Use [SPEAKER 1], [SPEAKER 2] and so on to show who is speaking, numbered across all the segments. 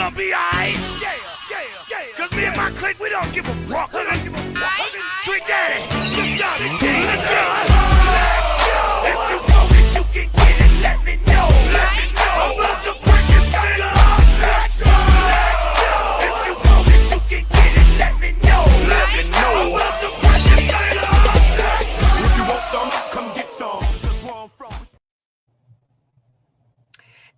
[SPEAKER 1] gonna be alright. Yeah. Cause me and my clique, we don't give a fuck. Trick Daddy, good job today. Let's go. If you want it, you can get it. Let me know. I'm about to break this thing up. Let's go. If you want it, you can get it. Let me know. I'm about to break this thing up. If you want some, come get some.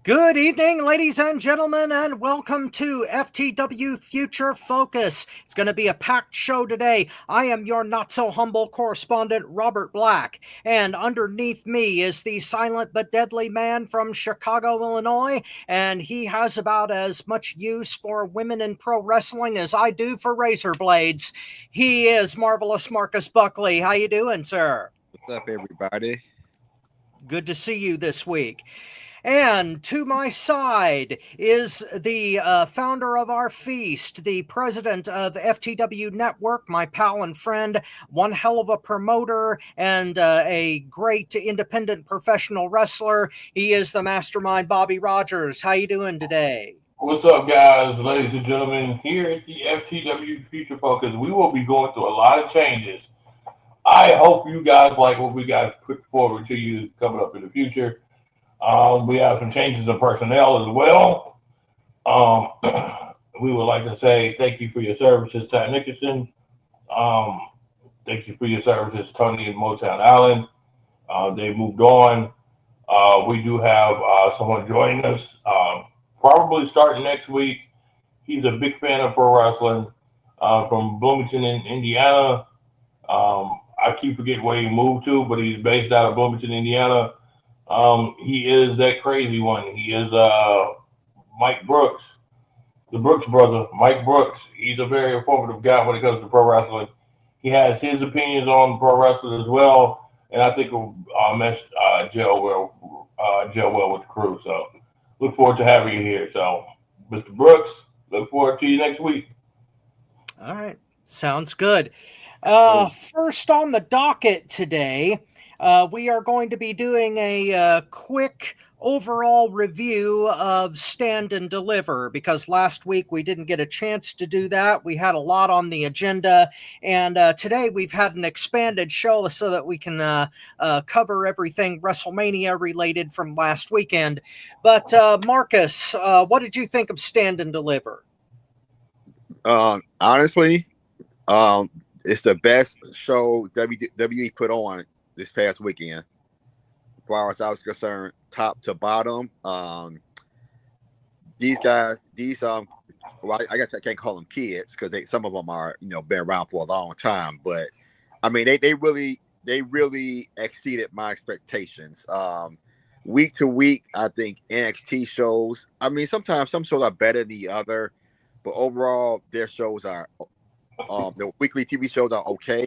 [SPEAKER 2] Good evening, ladies and gentlemen, and welcome to FTW Future Focus. It's going to be a packed show today. I am your not-so-humble correspondent, Robert Black, and underneath me is the silent but deadly man from Chicago, Illinois, and he has about as much use for women in pro wrestling as I do for razor blades. He is Marvelous Marcus Buckley. How you doing, sir?
[SPEAKER 3] What's up, everybody?
[SPEAKER 2] Good to see you this week. And to my side is the founder of our feast, the president of FTW Network, my pal and friend, one hell of a promoter and a great independent professional wrestler. He is the mastermind, Bobby Rogers. How you doing today?
[SPEAKER 4] What's up, guys, ladies and gentlemen? Here at the FTW Future Focus, we will be going through a lot of changes. I hope you guys like what we got put forward to you coming up in the future. We have some changes in personnel as well. We would like to say thank you for your services, Ty Nickerson. Thank you for your services, Tony and Motown Island. They moved on. We do have someone joining us, probably starting next week. He's a big fan of pro wrestling from Bloomington, in Indiana. I keep forgetting where he moved to, but he's based out of Bloomington, Indiana. He is that crazy one. He is Mike Brooks, the Brooks brother, Mike Brooks. He's a very informative guy when it comes to pro wrestling. He has his opinions on pro wrestling as well, and I think it'll gel well with the crew. So look forward to having you here. So, Mr. Brooks, look forward to you next week.
[SPEAKER 2] All right. Sounds good. First on the docket today, we are going to be doing a quick overall review of Stand and Deliver, because last week we didn't get a chance to do that. We had a lot on the agenda, and today we've had an expanded show so that we can cover everything WrestleMania related from last weekend. But Marcus, what did you think of Stand and Deliver?
[SPEAKER 3] Honestly, it's the best show WWE put on this past weekend, as far as I was concerned, top to bottom. These guys, well, I guess I can't call them kids because some of them are, been around for a long time. But I mean, they really exceeded my expectations. Week to week, I think NXT shows. I mean, sometimes some shows are better than the other, but overall, their shows are. The weekly TV shows are okay.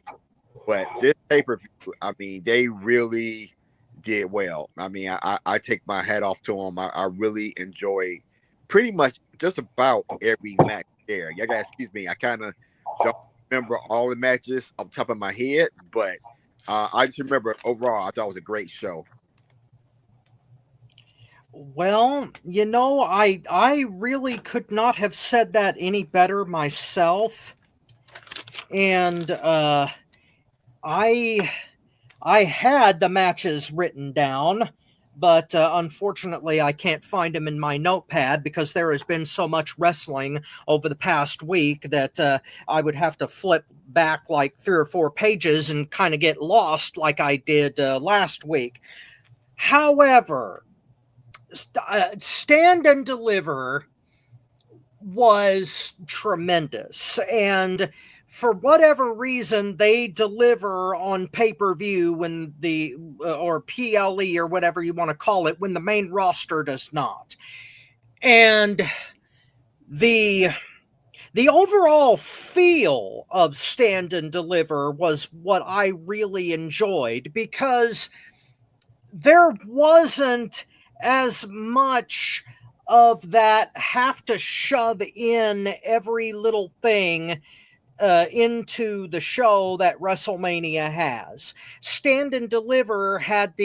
[SPEAKER 3] But this pay-per-view, I mean, they really did well. I mean, I take my hat off to them. I really enjoyed pretty much just about every match there. You gotta excuse me. I kind of don't remember all the matches off the top of my head, but I just remember overall, I thought it was a great show.
[SPEAKER 2] Well, I really could not have said that any better myself. And I had the matches written down, but unfortunately I can't find them in my notepad because there has been so much wrestling over the past week that I would have to flip back like 3 or 4 pages and kind of get lost like I did last week. However, Stand and Deliver was tremendous, and for whatever reason, they deliver on pay-per-view when or PLE or whatever you want to call it, when the main roster does not. And the overall feel of Stand and Deliver was what I really enjoyed, because there wasn't as much of that have to shove in every little thing into the show that WrestleMania has. Stand and Deliver had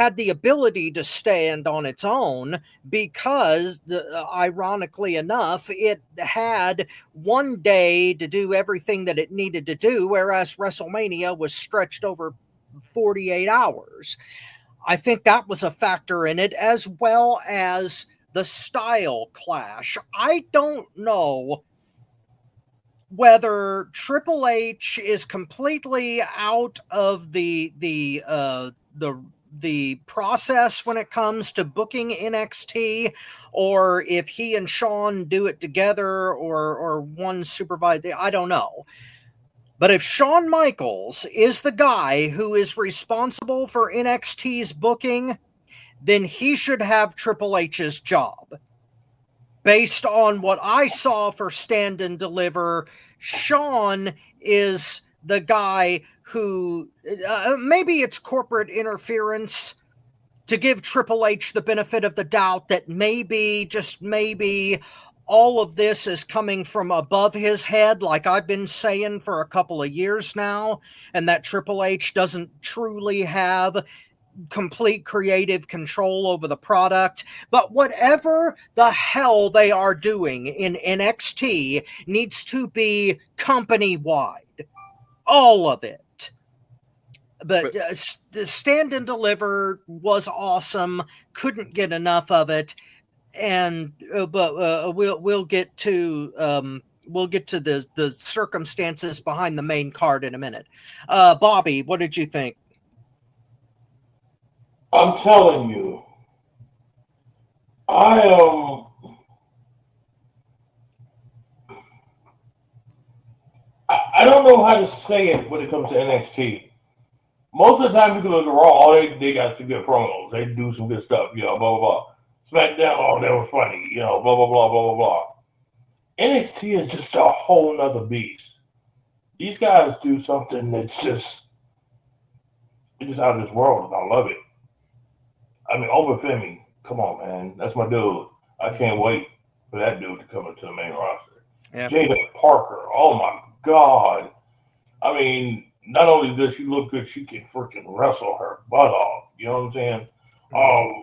[SPEAKER 2] had the ability to stand on its own because, ironically enough, it had one day to do everything that it needed to do, whereas WrestleMania was stretched over 48 hours. I think that was a factor in it, as well as the style clash. I don't know whether Triple H is completely out of the process when it comes to booking NXT, or if he and Sean do it together, or one supervise. I don't know. But if Shawn Michaels is the guy who is responsible for NXT's booking, then he should have Triple H's job. Based on what I saw for Stand and Deliver, Sean is the guy who, maybe it's corporate interference to give Triple H the benefit of the doubt that maybe, just maybe, all of this is coming from above his head, like I've been saying for a couple of years now, and that Triple H doesn't truly have complete creative control over the product. But whatever the hell they are doing in NXT needs to be company-wide. All of it. But Stand and Deliver was awesome. Couldn't get enough of it. And we'll get to the circumstances behind the main card in a minute. Bobby, what did you think?
[SPEAKER 4] I'm telling you, I don't know how to say it when it comes to NXT. Most of the time, you can look at Raw, all they got some good promos. They do some good stuff, blah, blah, blah. SmackDown, oh, that was funny, blah, blah, blah, blah, blah, blah. NXT is just a whole nother beast. These guys do something that's just out of this world, and I love it. I mean, Femi, come on, man. That's my dude. I can't wait for that dude to come into the main roster.
[SPEAKER 2] Yeah.
[SPEAKER 4] Jada Parker, oh my God. I mean, not only does she look good, she can freaking wrestle her butt off. You know what I'm saying? Mm-hmm.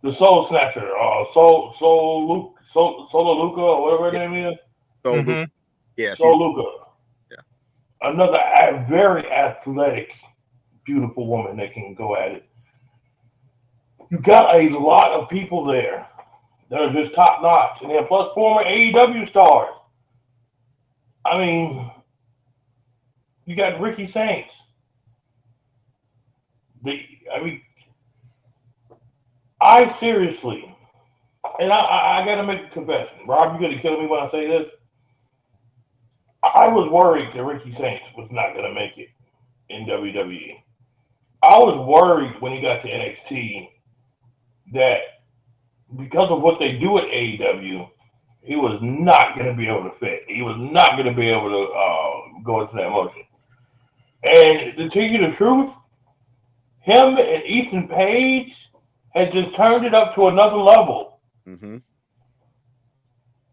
[SPEAKER 4] The Soul Snatcher, Soul Luca, or whatever her name is.
[SPEAKER 3] Mm-hmm. Yeah.
[SPEAKER 4] Soul Luca.
[SPEAKER 3] Yeah.
[SPEAKER 4] Another very athletic, beautiful woman that can go at it. You got a lot of people there that are just top notch, and then plus former AEW stars. I mean, you got Ricky Saints. I seriously, and I got to make a confession. Rob, you're going to kill me when I say this. I was worried that Ricky Saints was not going to make it in WWE. I was worried when he got to NXT that because of what they do at AEW, he was not going to be able to fit. He was not going to be able to go into that motion. And to tell you the truth, him and Ethan Page had just turned it up to another level.
[SPEAKER 3] Mm-hmm.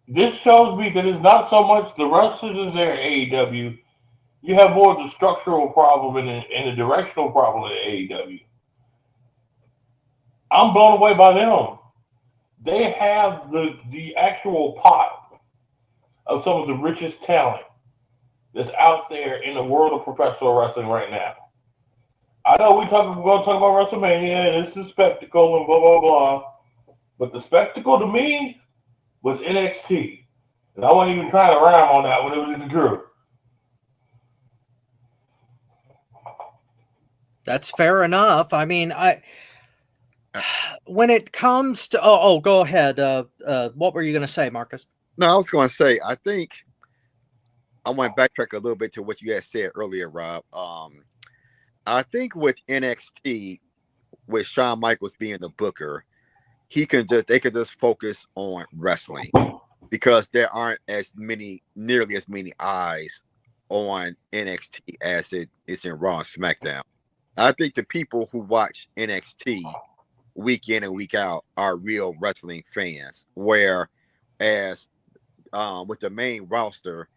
[SPEAKER 4] This shows me that it's not so much the wrestlers there at AEW. You have more of the structural problem and the directional problem at AEW. I'm blown away by them. They have the actual pot of some of the richest talent that's out there in the world of professional wrestling right now. I know we're going to talk about WrestleMania and it's the spectacle and blah, blah, blah. But the spectacle to me was NXT. And I wasn't even trying to rhyme on that when it was the truth.
[SPEAKER 2] That's fair enough. I mean, when it comes to go ahead. What were you going to say, Marcus?
[SPEAKER 3] No, I was going to say, I think I want to backtrack a little bit to what you had said earlier, Rob. I think with NXT, with Shawn Michaels being the booker, they could just focus on wrestling because there aren't nearly as many eyes on NXT as it is in Raw and SmackDown. I think the people who watch NXT week in and week out are real wrestling fans, whereas with the main roster,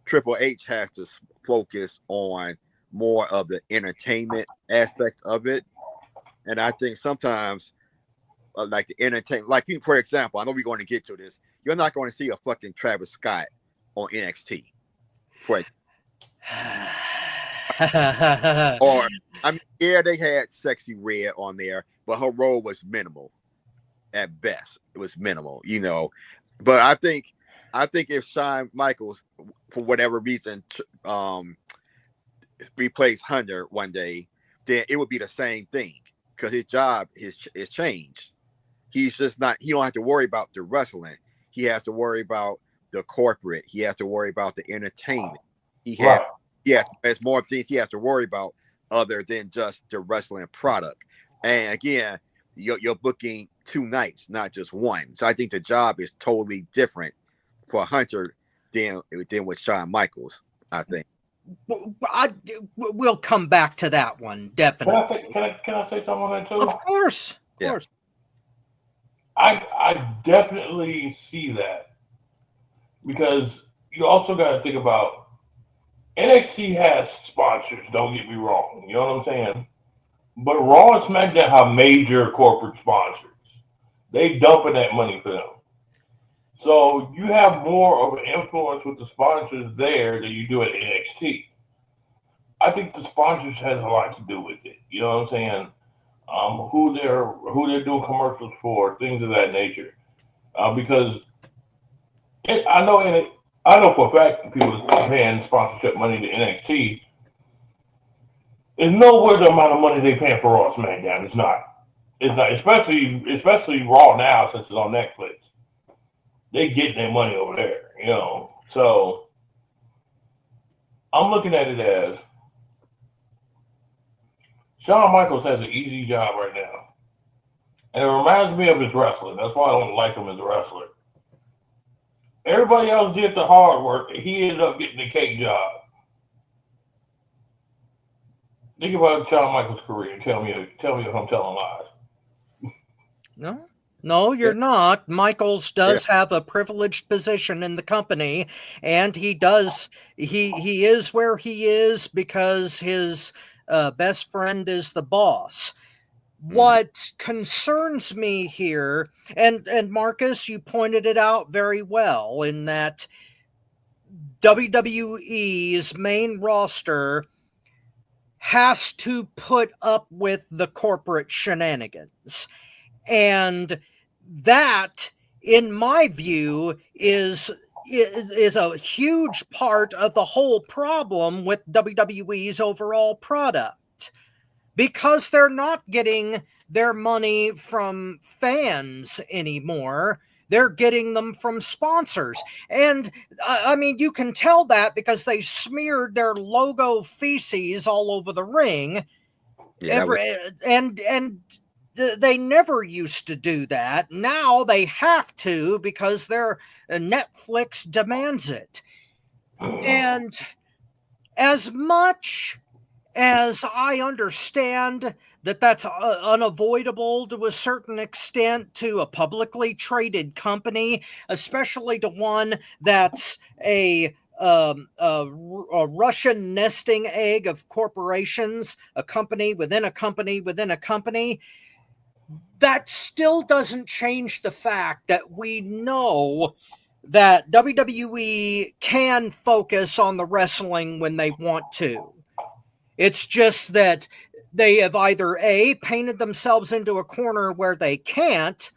[SPEAKER 3] Triple H has to focus on more of the entertainment aspect of it. And I think sometimes, like the entertainment, like you, for example, I know we're going to get to this. You're not going to see a fucking Travis Scott on NXT, for or I mean, yeah, they had Sexy Red on there, but her role was minimal at best. It was minimal, you know. But I think if Shawn Michaels, for whatever reason, replaced Hunter one day, then it would be the same thing because his job is changed. He's just not. He don't have to worry about the wrestling. He has to worry about the corporate. He has to worry about the entertainment. There's more things he has to worry about other than just the wrestling product. And again, you're booking 2 nights, not just one. So I think the job is totally different for Hunter than with Shawn Michaels, I think.
[SPEAKER 2] We'll come back to that one, definitely.
[SPEAKER 4] Can I say something on that too?
[SPEAKER 2] Of course.
[SPEAKER 4] I definitely see that, because you also got to think about NXT has sponsors. Don't get me wrong. You know what I'm saying? But Raw and SmackDown have major corporate sponsors. They dumping that money for them. So you have more of an influence with the sponsors there than you do at NXT. I think the sponsors has a lot to do with it. You know what I'm saying? Who they're doing commercials for, things of that nature. Because I know for a fact people are paying sponsorship money to NXT. It's nowhere the amount of money they paying for Raw SmackDown. It's not. Especially Raw now since it's on Netflix. They get their money over there, you know. So I'm looking at it as Shawn Michaels has an easy job right now. And it reminds me of his wrestling. That's why I don't like him as a wrestler. Everybody else did the hard work. He ended up getting the cake job. Think about Shawn Michaels' career and tell me if I'm telling lies.
[SPEAKER 2] No, you're not. Michaels does have a privileged position in the company, and he is where he is because his best friend is the boss. What concerns me here, and Marcus, you pointed it out very well, in that WWE's main roster has to put up with the corporate shenanigans. And that, in my view, is a huge part of the whole problem with WWE's overall product. Because they're not getting their money from fans anymore. They're getting them from sponsors. And I mean, you can tell that because they smeared their logo feces all over the ring. And they never used to do that. Now they have to because their Netflix demands it. And as much as I understand that that's unavoidable to a certain extent to a publicly traded company, especially to one that's a Russian nesting egg of corporations, a company within a company within a company, that still doesn't change the fact that we know that WWE can focus on the wrestling when they want to. It's just that they have either A, painted themselves into a corner where they can't,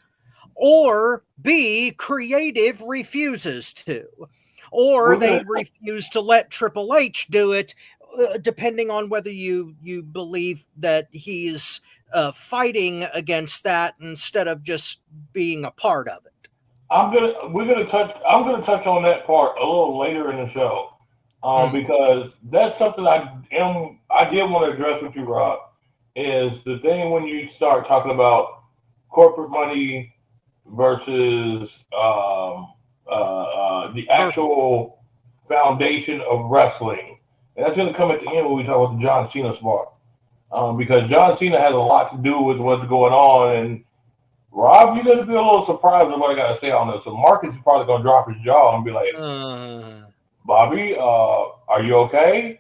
[SPEAKER 2] or B, creative refuses to. Or they refuse to let Triple H do it, depending on whether you believe that he's fighting against that instead of just being a part of it.
[SPEAKER 4] I'm gonna touch on that part a little later in the show. Because that's something I did want to address with you, Rob, is the thing when you start talking about corporate money versus the actual foundation of wrestling. And that's going to come at the end when we talk about the John Cena spot. Because John Cena has a lot to do with what's going on. And Rob, you're going to be a little surprised with what I got to say on this. So Marcus is probably going to drop his jaw and be like, Bobby, are you okay?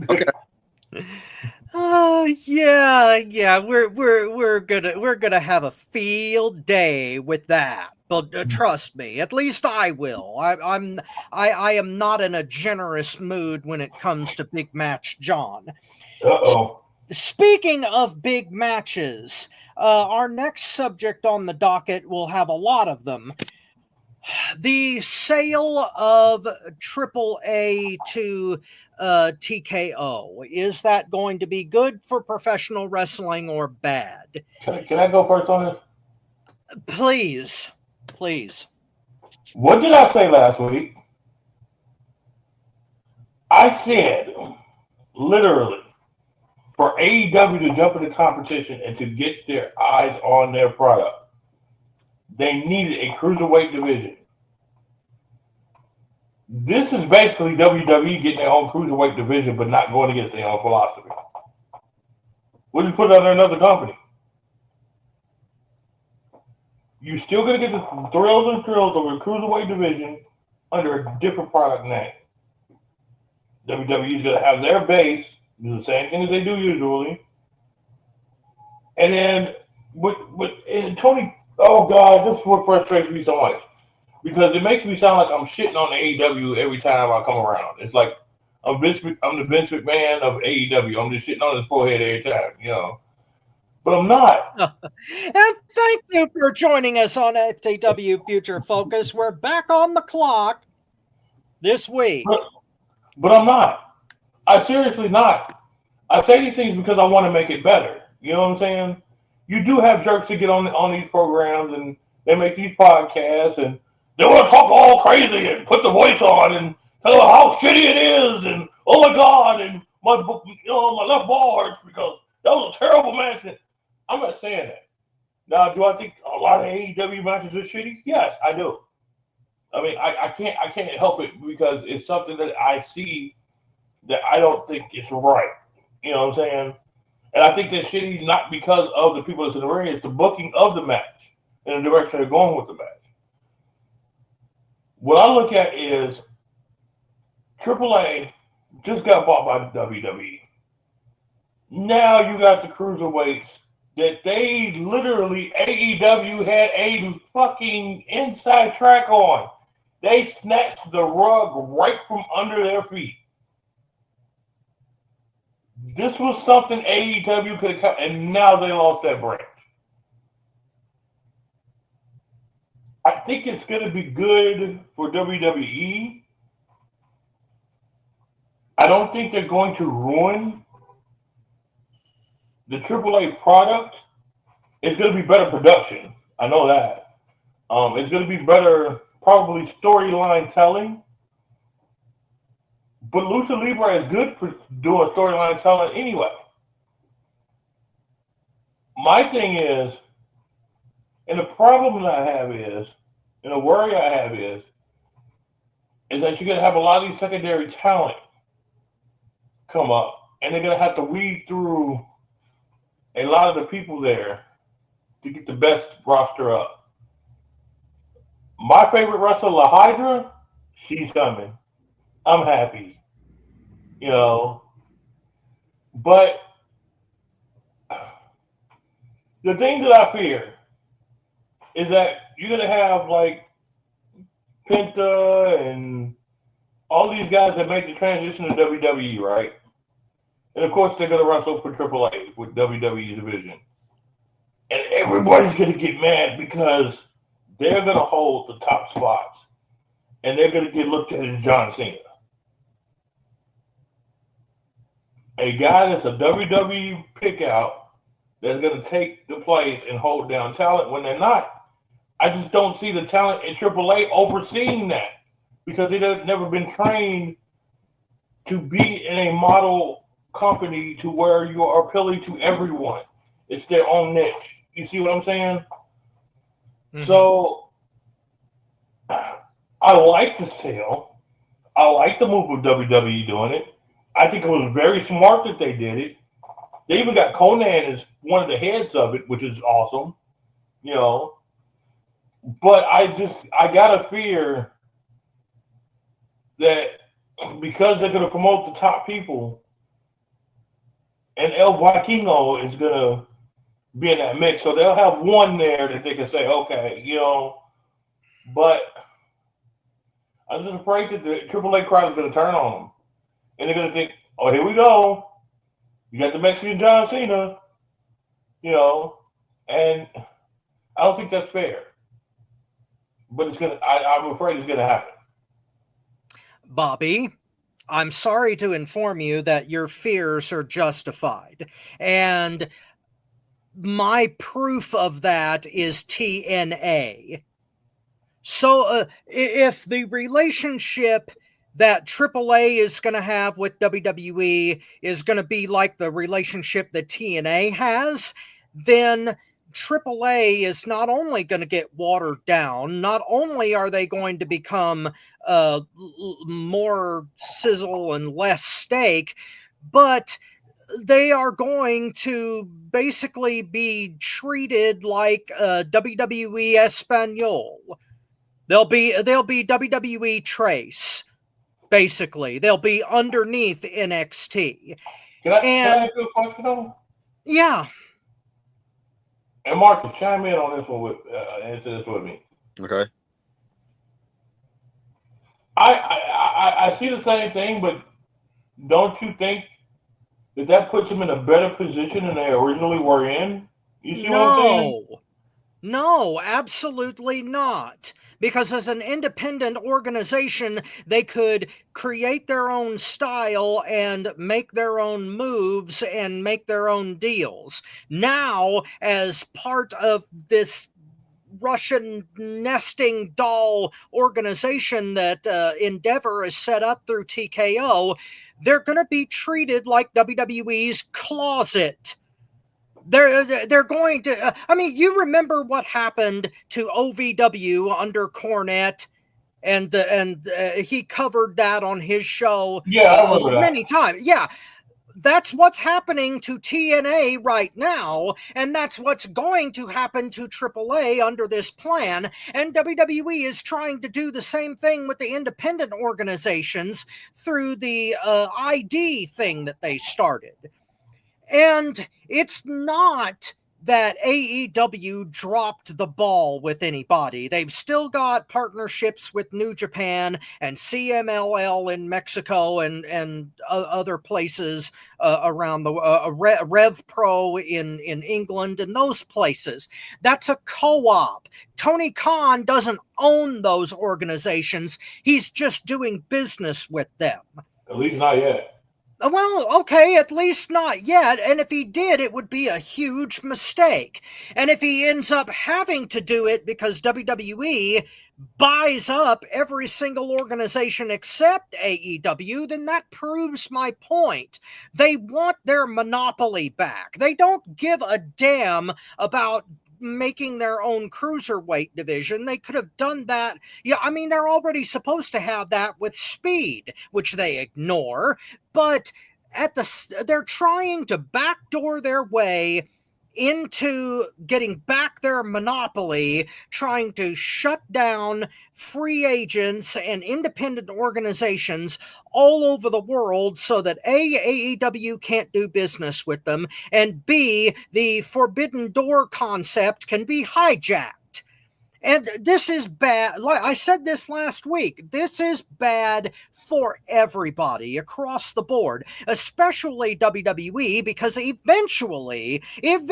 [SPEAKER 3] Okay.
[SPEAKER 2] Yeah, we're gonna have a field day with that. But trust me, at least I will. I am not in a generous mood when it comes to big match, John.
[SPEAKER 4] Uh-oh.
[SPEAKER 2] Speaking of big matches, our next subject on the docket will have a lot of them. The sale of AAA to TKO, is that going to be good for professional wrestling or bad?
[SPEAKER 4] Can I go first on this?
[SPEAKER 2] Please.
[SPEAKER 4] What did I say last week? I said, literally, for AEW to jump into competition and to get their eyes on their product, they needed a cruiserweight division. This is basically WWE getting their own cruiserweight division, but not going against their own philosophy. We'll just put it under another company. You're still going to get the thrills and thrills of a cruiserweight division under a different product name. WWE is going to have their base, do the same thing as they do usually. And then, and Tony, oh God, this is what frustrates me so much. Because it makes me sound like I'm shitting on the AEW every time I come around. It's like I'm the Vince McMahon of AEW. I'm just shitting on his forehead every time, But I'm not.
[SPEAKER 2] And thank you for joining us on FTW Future Focus. We're back on the clock this week.
[SPEAKER 4] But I'm not. I seriously not. I say these things because I want to make it better. You know what I'm saying? You do have jerks that get on these programs and they make these podcasts and they want to talk all crazy and put the voice on and tell how shitty it is and oh my God and my left bar hurts because that was a terrible match. I'm not saying that. Now, do I think a lot of AEW matches are shitty? Yes, I do. I mean, I can't help it because it's something that I see that I don't think is right. You know what I'm saying? And I think they're shitty not because of the people that's in the ring, it's the booking of the match and the direction they're going with the match. What I look at is AAA just got bought by WWE. Now you got the cruiserweights that they literally, AEW had a fucking inside track on. They snatched the rug right from under their feet. This was something AEW could have cut, and now they lost that branch. I think it's going to be good for WWE. I don't think they're going to ruin the AAA product. It's going to be better production. I know that. It's going to be better, probably storyline telling. But Lucha Libre is good for doing storyline telling anyway. My thing is, and the problem that I have is, and the worry I have is that you're going to have a lot of these secondary talent come up, and they're going to have to weed through a lot of the people there to get the best roster up. My favorite wrestler, La Hydra, she's coming. I'm happy. But the thing that I fear is that you're going to have like Penta and all these guys that make the transition to WWE, right? And of course, they're going to wrestle for AAA with WWE division. And everybody's going to get mad because they're going to hold the top spots. And they're going to get looked at as John Cena. A guy that's a WWE pickout that's going to take the place and hold down talent when they're not. I just don't see the talent in AAA overseeing that because they've never been trained to be in a model company to where you are appealing to everyone. It's their own niche. You see what I'm saying? Mm-hmm. So I like the sale. I like the move of WWE doing it. I think it was very smart that they did it. They even got Conan as one of the heads of it, which is awesome, But I gotta fear that because they're gonna promote the top people, and El Vikingo is gonna be in that mix, so they'll have one there that they can say, okay, But I'm just afraid that the AAA crowd is gonna turn on them, and they're gonna think, oh, here we go. You got the Mexican John Cena, and I don't think that's fair. But it's gonna. I'm afraid it's gonna happen.
[SPEAKER 2] Bobby, I'm sorry to inform you that your fears are justified. And my proof of that is TNA. So if the relationship that AAA is going to have with WWE is going to be like the relationship that TNA has, then AAA is not only going to get watered down, not only are they going to become more sizzle and less steak, but they are going to basically be treated like WWE Espanol. They'll be WWE Trace, basically. They'll be underneath NXT.
[SPEAKER 4] Can I ask you a question though?
[SPEAKER 2] Yeah.
[SPEAKER 4] And Marcus, chime in on this one answer this with me.
[SPEAKER 3] Okay.
[SPEAKER 4] I see the same thing, but don't you think that puts them in a better position than they originally were in? You see what I'm saying?
[SPEAKER 2] No, absolutely not. Because as an independent organization, they could create their own style and make their own moves and make their own deals. Now, as part of this Russian nesting doll organization that Endeavor is set up through TKO, they're going to be treated like WWE's closet. They're going to. I mean, you remember what happened to OVW under Cornette, and he covered that on his show.
[SPEAKER 4] Yeah, I remember that
[SPEAKER 2] many times. Yeah. That's what's happening to TNA right now, and that's what's going to happen to AAA under this plan. And WWE is trying to do the same thing with the independent organizations through the ID thing that they started. And it's not that AEW dropped the ball with anybody. They've still got partnerships with New Japan and CMLL in Mexico and other places around the Rev Pro in England and those places. That's a co-op. Tony Khan doesn't own those organizations. He's just doing business with them.
[SPEAKER 4] At least not yet.
[SPEAKER 2] Well, okay, at least not yet. And if he did, it would be a huge mistake. And if he ends up having to do it because WWE buys up every single organization except AEW, then that proves my point. They want their monopoly back. They don't give a damn about making their own cruiserweight division. They could have done that. Yeah, I mean, they're already supposed to have that with Speed, which they ignore, but they're trying to backdoor their way into getting back their monopoly, trying to shut down free agents and independent organizations all over the world so that AEW can't do business with them, and B, the Forbidden Door concept can be hijacked. And this is bad. Like I said this last week, this is bad for everybody across the board, especially WWE, because eventually, if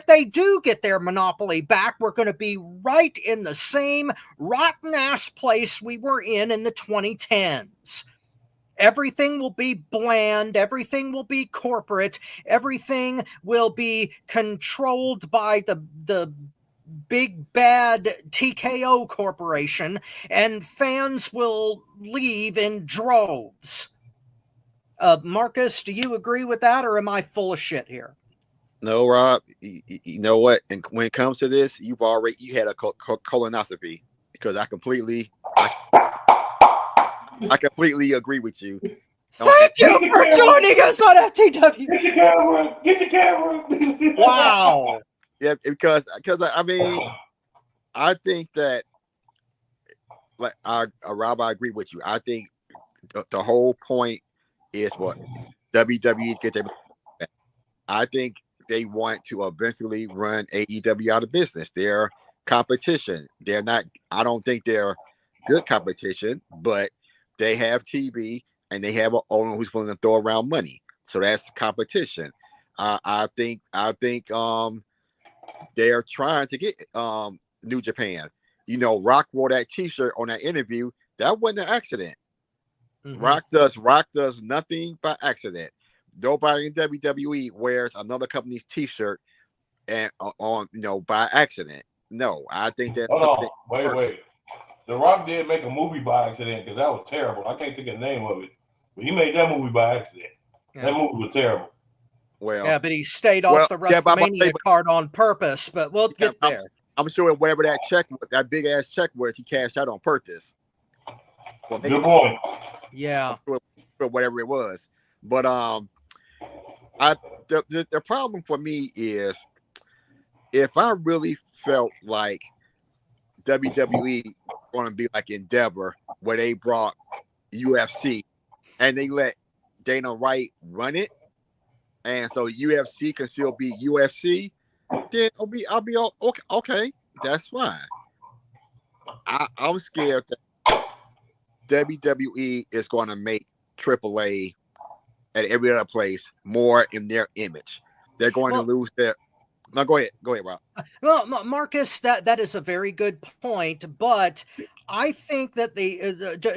[SPEAKER 2] they do get their monopoly back, we're going to be right in the same rotten ass place we were in the 2010s. Everything will be bland. Everything will be corporate. Everything will be controlled by the big bad TKO corporation, and fans will leave in droves. Marcus, do you agree with that, or am I full of shit here?
[SPEAKER 3] No, Rob. You know what? And when it comes to this, you had a colonoscopy, because I completely agree with you.
[SPEAKER 2] Thank you for joining us on FTW.
[SPEAKER 4] Get the camera.
[SPEAKER 2] Wow.
[SPEAKER 3] Yeah, because I mean, I think that, like, Rob, I agree with you. I think the whole point is what WWE get their. I think they want to eventually run AEW out of business. They're competition. They're not. I don't think they're good competition, but they have TV and they have an owner who's willing to throw around money. So that's competition. I think they're trying to get New Japan. You know, Rock wore that T-shirt on that interview. That wasn't an accident.
[SPEAKER 2] Mhm.
[SPEAKER 3] Rock does nothing by accident. Nobody in WWE wears another company's T-shirt and on by accident. No, I think that's
[SPEAKER 4] Hold
[SPEAKER 3] something.
[SPEAKER 4] on, wait. The Rock did make a movie by accident because that was terrible. I can't think of the name of it, but he made that movie by accident.
[SPEAKER 2] Yeah.
[SPEAKER 4] That movie was terrible.
[SPEAKER 3] Well,
[SPEAKER 2] yeah, but he stayed off the WrestleMania card on purpose. But we'll get there.
[SPEAKER 3] I'm sure whatever that big ass check was, he cashed out on purpose.
[SPEAKER 4] Well, good point.
[SPEAKER 2] Yeah,
[SPEAKER 3] for whatever it was. But the problem for me is if I really felt like WWE going to be like Endeavor, where they brought UFC and they let Dana White run it, and so UFC can still be UFC, then I'll be all, okay, that's fine. I'm scared that WWE is going to make AAA at every other place more in their image. They're going to lose their. No, go ahead, Rob.
[SPEAKER 2] Well, Marcus, that is a very good point, but I think that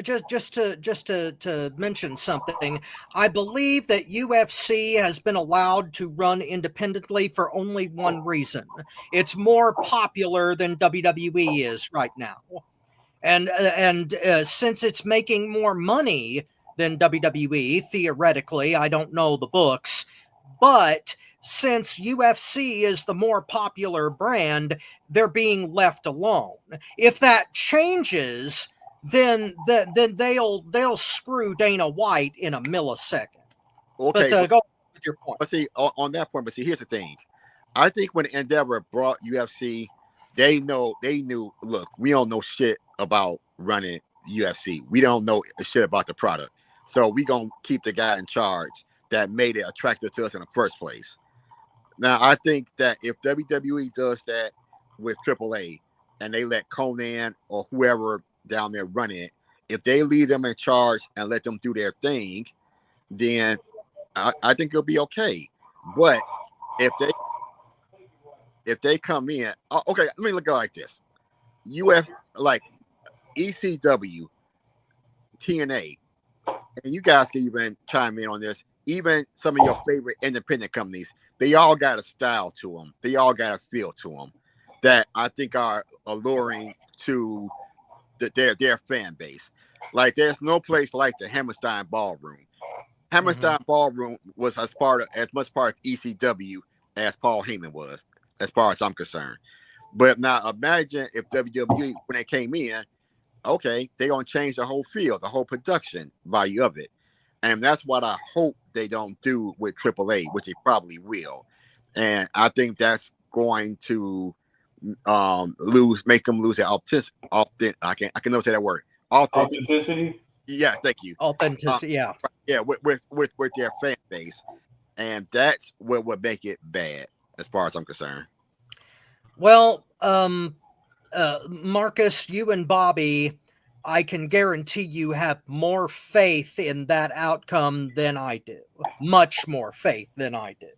[SPEAKER 2] just to mention something, I believe that UFC has been allowed to run independently for only one reason: it's more popular than WWE is right now, and since it's making more money than WWE theoretically, I don't know the books, but since UFC is the more popular brand, they're being left alone. If that changes, then they'll screw Dana White in a millisecond.
[SPEAKER 3] Okay,
[SPEAKER 2] but go with your point.
[SPEAKER 3] But see, on that point, here's the thing. I think when Endeavor brought UFC, they knew. Look, we don't know shit about running UFC. We don't know shit about the product. So we gonna keep the guy in charge that made it attractive to us in the first place. Now, I think that if WWE does that with AAA and they let Conan or whoever down there run it, if they leave them in charge and let them do their thing, then I think it'll be okay. But if they come in, okay, let me look at it like this: like ECW, TNA, and you guys can even chime in on this. Even some of your favorite independent companies, they all got a style to them. They all got a feel to them that I think are alluring to their fan base. Like there's no place like the Hammerstein Ballroom. Hammerstein Ballroom was as much part of ECW as Paul Heyman was, as far as I'm concerned. But now imagine if WWE, when they came in, okay, they're gonna change the whole feel, the whole production value of it. And that's what I hope they don't do with AAA, which they probably will. And I think that's going to make them lose their I can never say that word.
[SPEAKER 4] Authenticity.
[SPEAKER 3] Yeah, thank you.
[SPEAKER 2] Authenticity.
[SPEAKER 3] Yeah, with their fan base, and that's what would make it bad, as far as I'm concerned.
[SPEAKER 2] Well, Marcus, you and Bobby, I can guarantee you have more faith in that outcome than I do. Much more faith than I do.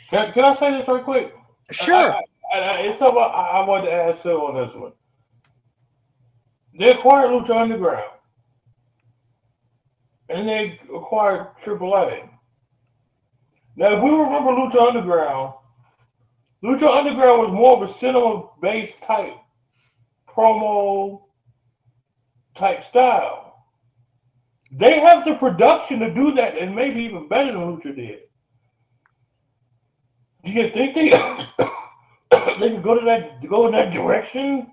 [SPEAKER 4] Can I say this real quick?
[SPEAKER 2] Sure.
[SPEAKER 4] It's something I wanted to ask Phil on this one. They acquired Lucha Underground. And they acquired AAA. Now, if we remember Lucha Underground was more of a cinema-based type promo type style. They have the production to do that and maybe even better than Lucha did. Do you think they can go in that direction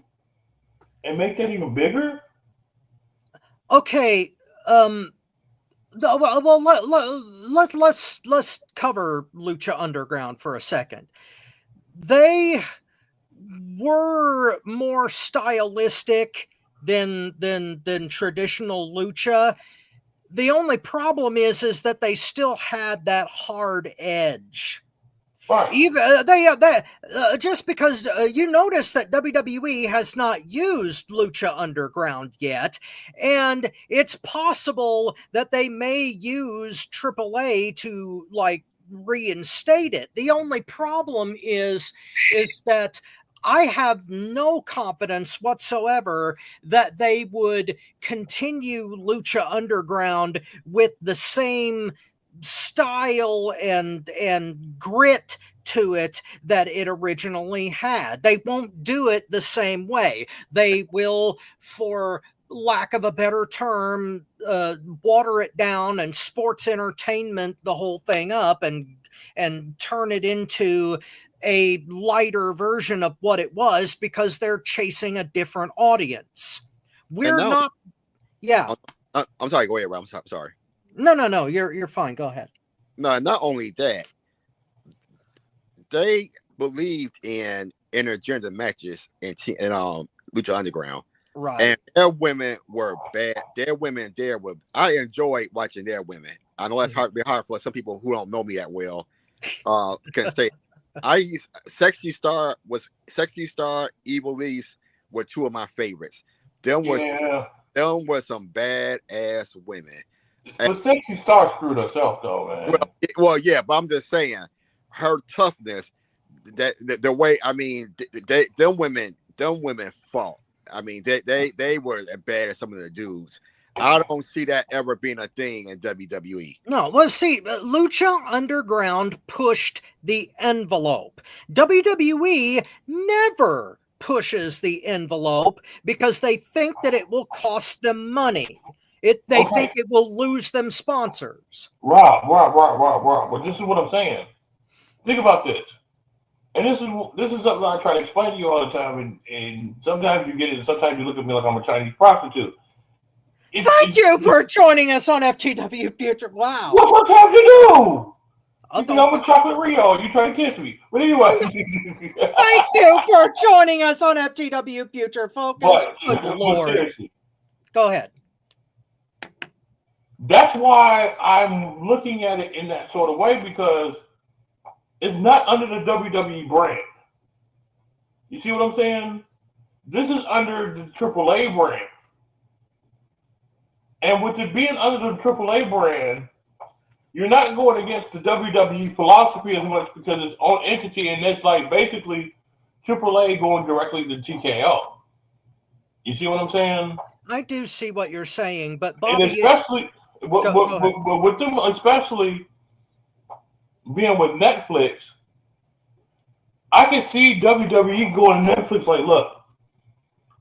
[SPEAKER 4] and make that even bigger?
[SPEAKER 2] Okay. Well, let's cover Lucha Underground for a second. They were more stylistic than traditional lucha. The only problem is that they still had that hard edge.
[SPEAKER 4] Right.
[SPEAKER 2] Even just because you notice that WWE has not used Lucha Underground yet, and it's possible that they may use AAA to like reinstate it. The only problem is that I have no confidence whatsoever that they would continue Lucha Underground with the same style and grit to it that it originally had. They won't do it the same way. They will, for lack of a better term, water it down and sports entertainment the whole thing up and turn it into a lighter version of what it was because they're chasing a different audience. We're
[SPEAKER 3] now,
[SPEAKER 2] not. Yeah.
[SPEAKER 3] I'm sorry. Go ahead, Rob. I'm sorry.
[SPEAKER 2] No. You're fine. Go ahead.
[SPEAKER 3] No, not only that, they believed in intergender matches in Lucha Underground.
[SPEAKER 2] Right.
[SPEAKER 3] And their women were bad. Their women there were. I enjoyed watching their women. I know that's hard for some people who don't know me that well. Can say Sexy Star, Evil East were two of my favorites. Them were some badass women.
[SPEAKER 4] But Sexy Star screwed herself though, man.
[SPEAKER 3] Well, yeah, but I'm just saying her toughness. That the way, I mean, them women fought. I mean, they were as bad as some of the dudes. I don't see that ever being a thing in WWE.
[SPEAKER 2] No, well, see, Lucha Underground pushed the envelope. WWE never pushes the envelope because they think that it will cost them money. They think it will lose them sponsors.
[SPEAKER 4] Rob. Well, this is what I'm saying. Think about this. And this is something I try to explain to you all the time, and sometimes you get it, and sometimes you look at me like I'm a Chinese prostitute.
[SPEAKER 2] Thank you for joining us on FTW Future. Wow.
[SPEAKER 4] What's time to do? You think I'm a chocolate Rio? You trying to kiss me? But anyway.
[SPEAKER 2] Thank you for joining us on FTW Future Focus. Good Lord.
[SPEAKER 4] Seriously.
[SPEAKER 2] Go ahead.
[SPEAKER 4] That's why I'm looking at it in that sort of way, because it's not under the WWE brand. You see what I'm saying? This is under the AAA brand. And with it being under the AAA brand, you're not going against the WWE philosophy as much because it's own entity, and it's like basically AAA going directly to TKO. You see what I'm saying?
[SPEAKER 2] I do see what you're saying, but Bobby,
[SPEAKER 4] and especially with them, especially being with Netflix, I can see WWE going to Netflix like, look,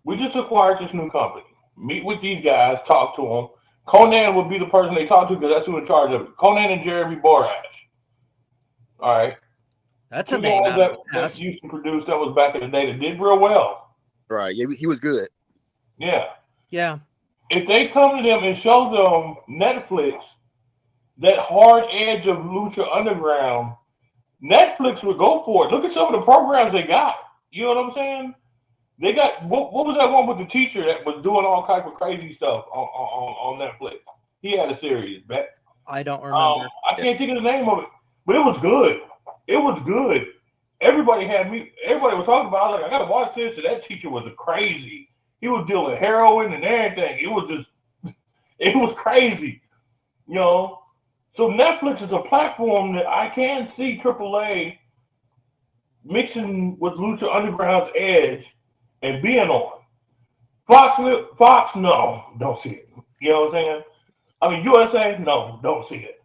[SPEAKER 4] we just acquired this new company. Meet with these guys, talk to them. Conan would be the person they talk to because that's who's in charge of it. Conan and Jeremy Borash. All right.
[SPEAKER 2] That's a name
[SPEAKER 4] that used to produce that was back in the day that did real well.
[SPEAKER 3] Right. Yeah, he was good.
[SPEAKER 4] Yeah.
[SPEAKER 2] Yeah.
[SPEAKER 4] If they come to them and show them Netflix, that hard edge of Lucha Underground, Netflix would go for it. Look at some of the programs they got. You know what I'm saying? They got, what was that one with the teacher that was doing all kinds of crazy stuff on Netflix? He had a series back.
[SPEAKER 2] I don't remember.
[SPEAKER 4] I can't think of the name of it, but it was good. It was good. Everybody was talking about it. I was like, I got to watch this. And that teacher was crazy. He was dealing heroin and everything. It was crazy. You know? So Netflix is a platform that I can see AAA mixing with Lucha Underground's edge and being on. Fox, no, don't see it. You know what I'm saying? I mean, USA, no, don't see it.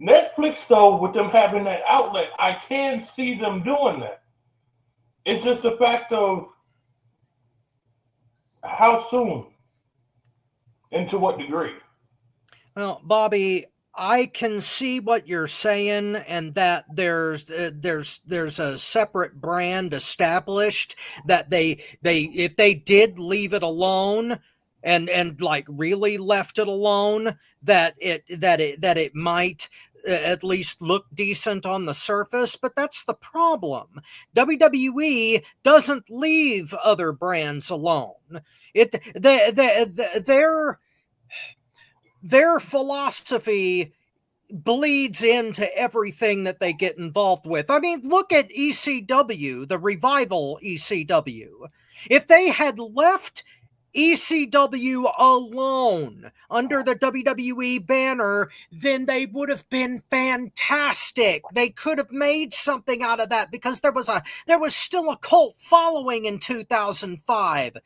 [SPEAKER 4] Netflix, though, with them having that outlet, I can see them doing that. It's just the fact of how soon and to what degree.
[SPEAKER 2] Well, Bobby, I can see what you're saying, and that there's a separate brand established that they if they did leave it alone and like really left it alone, that it might at least look decent on the surface. But that's the problem. WWE doesn't leave other brands alone. their philosophy bleeds into everything that they get involved with. I mean, look at ECW, the Revival ECW. If they had left ECW alone under the WWE banner, then they would have been fantastic. They could have made something out of that because there was still a cult following in 2005.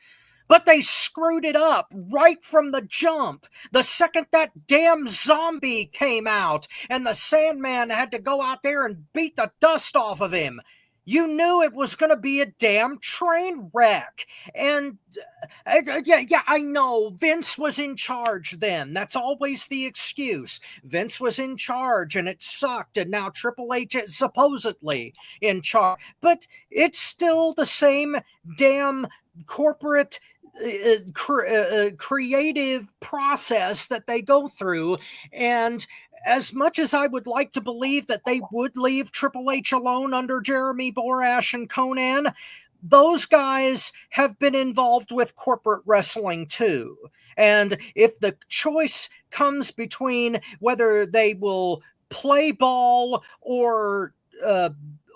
[SPEAKER 2] But they screwed it up right from the jump. The second that damn zombie came out and the Sandman had to go out there and beat the dust off of him, you knew it was going to be a damn train wreck. And yeah, I know Vince was in charge then. That's always the excuse. Vince was in charge and it sucked, and now Triple H is supposedly in charge. But it's still the same damn corporate creative process that they go through. And as much as I would like to believe that they would leave Triple H alone under Jeremy Borash and Conan, those guys have been involved with corporate wrestling too. And if the choice comes between whether they will play ball or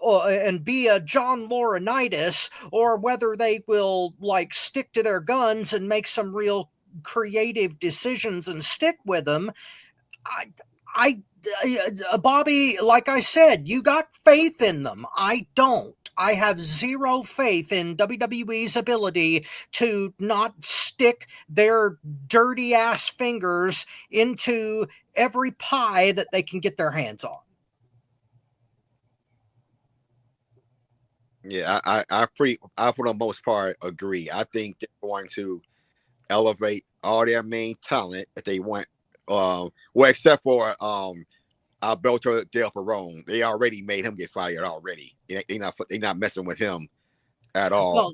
[SPEAKER 2] and be a John Laurinaitis, or whether they will like stick to their guns and make some real creative decisions and stick with them, Bobby, like I said, you got faith in them. I don't. I have zero faith in WWE's ability to not stick their dirty ass fingers into every pie that they can get their hands on.
[SPEAKER 3] Yeah, I for the most part agree. I think they're going to elevate all their main talent if they want. Well, except for Alberto Del Perron, they already made him get fired already. They not messing with him at all.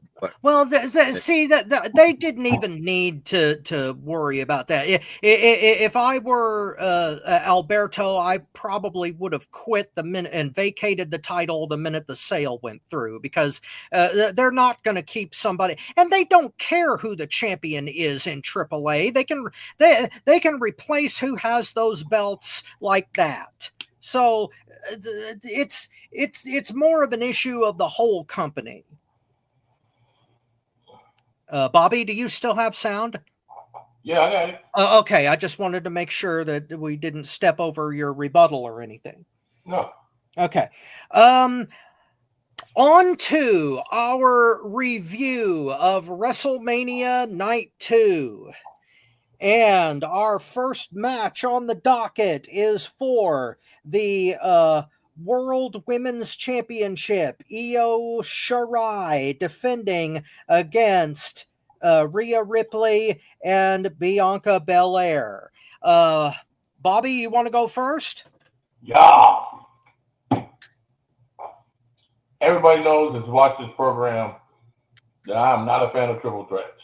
[SPEAKER 2] See that they didn't even need to worry about that. If I were Alberto, I probably would have quit the minute and vacated the title the minute the sale went through, because they're not going to keep somebody, and they don't care who the champion is in AAA. They can replace who has those belts like that. So it's more of an issue of the whole company. Bobby, do you still have sound?
[SPEAKER 4] Yeah, I got it.
[SPEAKER 2] Okay, I just wanted to make sure that we didn't step over your rebuttal or anything.
[SPEAKER 4] No.
[SPEAKER 2] Okay. On to our review of WrestleMania Night 2. And our first match on the docket is for the World Women's Championship. Io Shirai defending against Rhea Ripley and Bianca Belair. Bobby, you want to go first?
[SPEAKER 4] Yeah. Everybody knows that's watched this program that I'm not a fan of triple threats.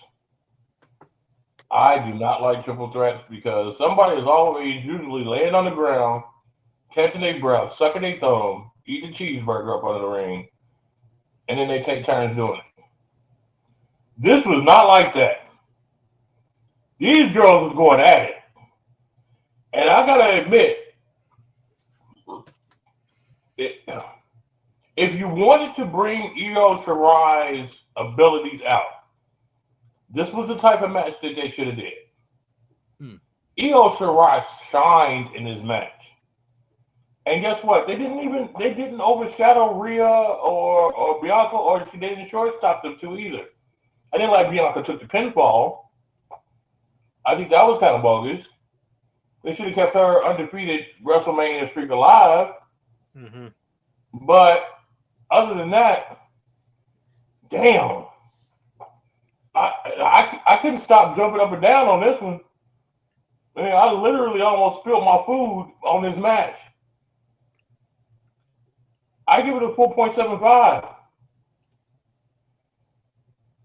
[SPEAKER 4] I do not like triple threats because somebody is always usually laying on the ground, catching their breath, sucking their thumb, eating a cheeseburger up under the ring, and then they take turns doing it. This was not like that. These girls was going at it. And I gotta admit, if you wanted to bring Io Shirai's abilities out, this was the type of match that they should have did. Io Shirai shined in this match. And guess what? They didn't overshadow Rhea or Bianca, or they didn't shortstop them too either. I didn't like Bianca took the pinfall. I think that was kind of bogus. They should have kept her undefeated WrestleMania streak alive. Mm-hmm. But other than that, damn. I couldn't stop jumping up and down on this one. I mean, I literally almost spilled my food on this match. I give it a 4.75.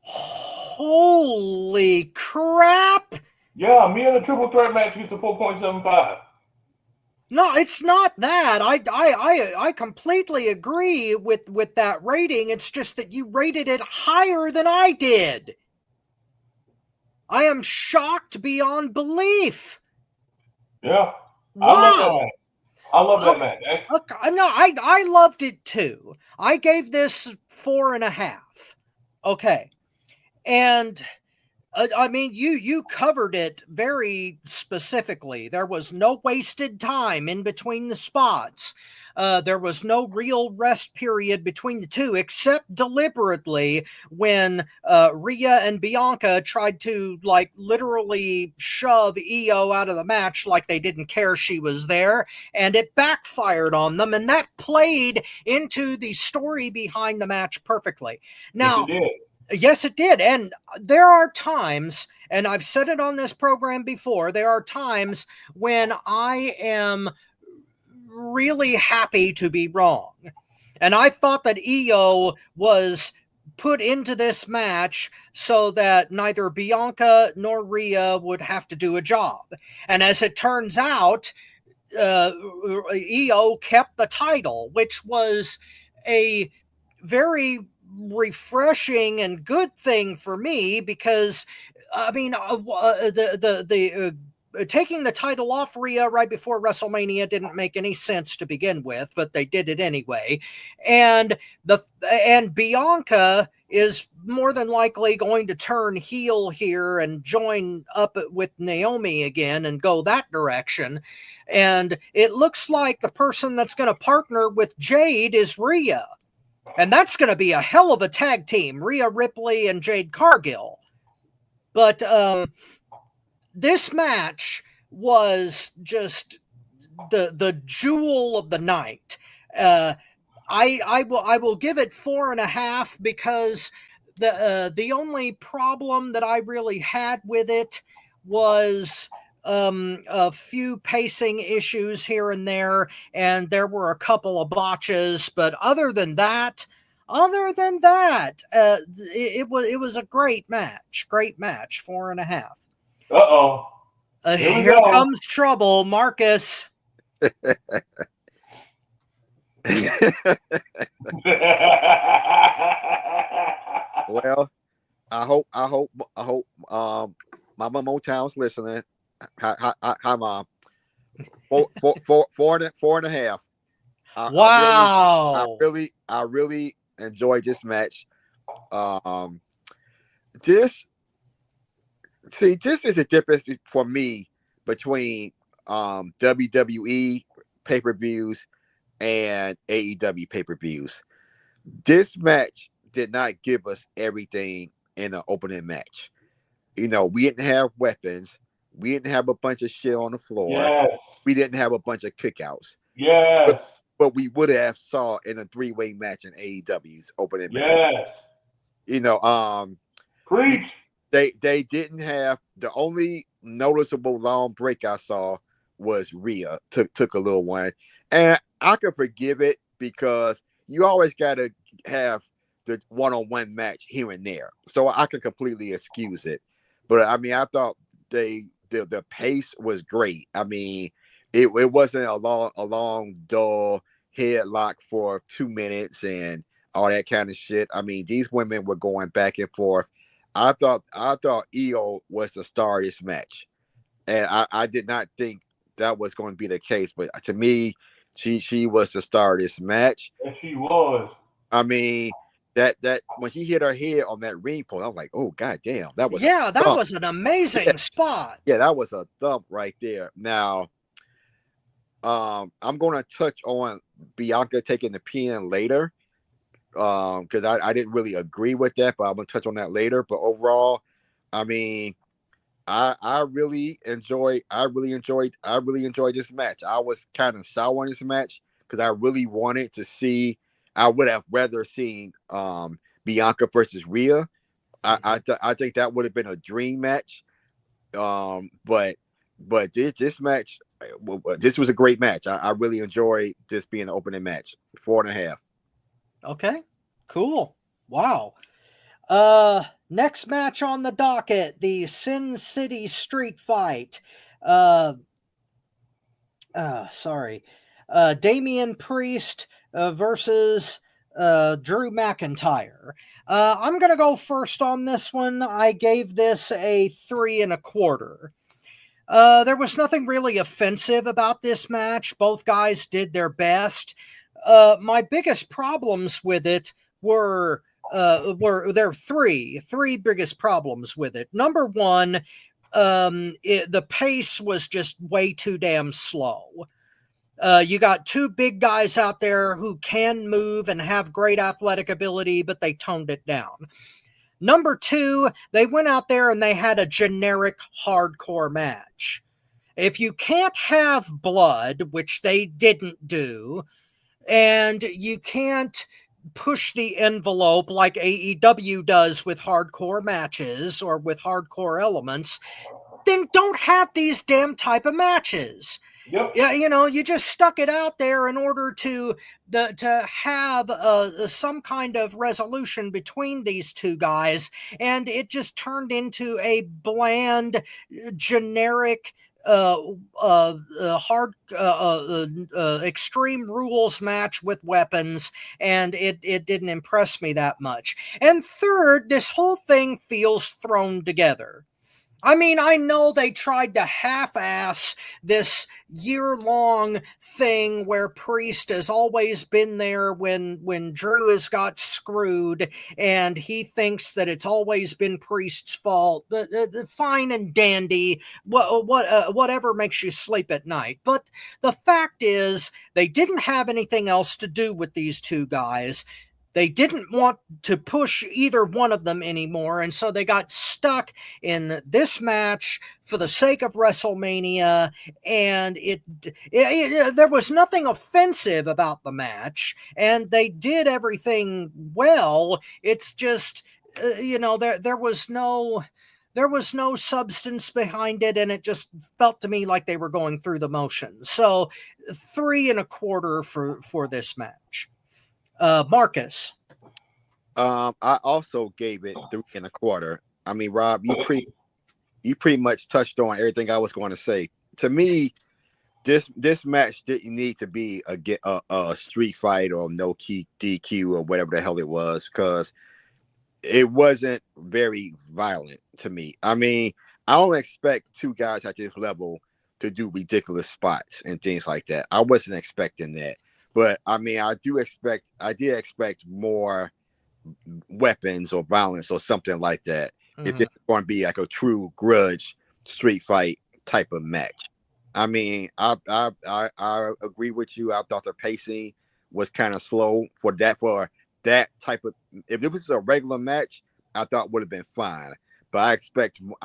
[SPEAKER 2] Holy crap!
[SPEAKER 4] Yeah, me and a triple threat match gets a 4.75.
[SPEAKER 2] No, it's not that. I completely agree with that rating. It's just that you rated it higher than I did. I am shocked beyond belief.
[SPEAKER 4] Yeah.
[SPEAKER 2] Wow.
[SPEAKER 4] I love that match.
[SPEAKER 2] Okay, no, I loved it too. I gave this 4.5. Okay. And I mean, you covered it very specifically. There was no wasted time in between the spots. There was no real rest period between the two, except deliberately when Rhea and Bianca tried to like literally shove Io out of the match like they didn't care she was there, and it backfired on them, and that played into the story behind the match perfectly. Now,
[SPEAKER 4] Yes, it did.
[SPEAKER 2] yes, it did. And there are times, and I've said it on this program before, there are times when I am really happy to be wrong. And I thought that Io was put into this match so that neither Bianca nor Rhea would have to do a job. And as it turns out, Io kept the title, which was a very refreshing and good thing for me because I mean the taking the title off Rhea right before WrestleMania didn't make any sense to begin with, but they did it anyway. And Bianca is more than likely going to turn heel here and join up with Naomi again and go that direction. And it looks like the person that's going to partner with Jade is Rhea. And that's going to be a hell of a tag team, Rhea Ripley and Jade Cargill. But this match was just the jewel of the night. I will give it 4.5 because the only problem that I really had with it was a few pacing issues here and there, and there were a couple of botches, but other than that, it was a great match. 4.5.
[SPEAKER 4] Uh-oh.
[SPEAKER 2] Here comes trouble, Marcus.
[SPEAKER 3] Well, I hope Mama Motown's listening. Hi, Mom. 4.5.
[SPEAKER 2] Wow.
[SPEAKER 3] I really enjoyed this match. This is a difference for me between WWE pay-per-views and AEW pay-per-views. This match did not give us everything in an opening match. You know, we didn't have weapons. We didn't have a bunch of shit on the floor.
[SPEAKER 4] Yes.
[SPEAKER 3] We didn't have a bunch of kickouts.
[SPEAKER 4] Yes.
[SPEAKER 3] But we would have saw in a 3-way match in AEW's opening match.
[SPEAKER 4] Yes.
[SPEAKER 3] You know,
[SPEAKER 4] Preach.
[SPEAKER 3] They didn't have, the only noticeable long break I saw was Rhea took a little one, and I could forgive it because you always got to have the one-on-one match here and there, so I can completely excuse it. But I mean, I thought the pace was great. I mean, it wasn't a long dull headlock for 2 minutes and all that kind of shit. I mean, these women were going back and forth. I thought Io was the star of this match, and I did not think that was going to be the case. But to me, she was the star of this match.
[SPEAKER 4] Yes, she was.
[SPEAKER 3] I mean, that when she hit her head on that ring post, I was like, oh god damn, that was
[SPEAKER 2] was an amazing spot.
[SPEAKER 3] Yeah, that was a thump right there. Now, I'm going to touch on Bianca taking the pin later. Because I didn't really agree with that, but I'm gonna touch on that later. But overall, I mean, I really enjoyed this match. I was kind of sour on this match because I really wanted to see. I would have rather seen Bianca versus Rhea. I think that would have been a dream match. But this match, this was a great match. I really enjoyed this being an opening match. 4.5.
[SPEAKER 2] Okay, cool. Wow. Next match on the docket, the Sin City Street Fight. Damian Priest versus Drew McIntyre. I'm going to go first on this one. I gave this a 3.25. There was nothing really offensive about this match. Both guys did their best. My biggest problems with it were there are three biggest problems with it. Number one, the pace was just way too damn slow. You got two big guys out there who can move and have great athletic ability, but they toned it down. Number two, they went out there and they had a generic hardcore match. If you can't have blood, which they didn't do, and you can't push the envelope like AEW does with hardcore matches or with hardcore elements, then don't have these damn type of matches.
[SPEAKER 4] Yep.
[SPEAKER 2] Yeah, you just stuck it out there in order to have some kind of resolution between these two guys, and it just turned into a bland, generic, hard, extreme rules match with weapons, and it didn't impress me that much. And third, this whole thing feels thrown together. I mean, I know they tried to half-ass this year-long thing where Priest has always been there when Drew has got screwed, and he thinks that it's always been Priest's fault. Fine and dandy, whatever makes you sleep at night. But the fact is, they didn't have anything else to do with these two guys. They didn't want to push either one of them anymore, and so they got stuck in this match for the sake of WrestleMania, and there was nothing offensive about the match, and they did everything well. It's just, there was no substance behind it, and it just felt to me like they were going through the motions. So 3.25 for this match. Marcus.
[SPEAKER 3] I also gave it 3.25. I mean, Rob, you pretty much touched on everything I was going to say. To me, this match didn't need to be a street fight or no key DQ or whatever the hell it was, because it wasn't very violent to me. I mean, I don't expect two guys at this level to do ridiculous spots and things like that. I wasn't expecting that. But I mean, I did expect more weapons or violence or something like that. Mm-hmm. If it's going to be like a true grudge street fight type of match. I mean, I agree with you. I thought the pacing was kind of slow for that type of. If it was a regular match, I thought would have been fine. But I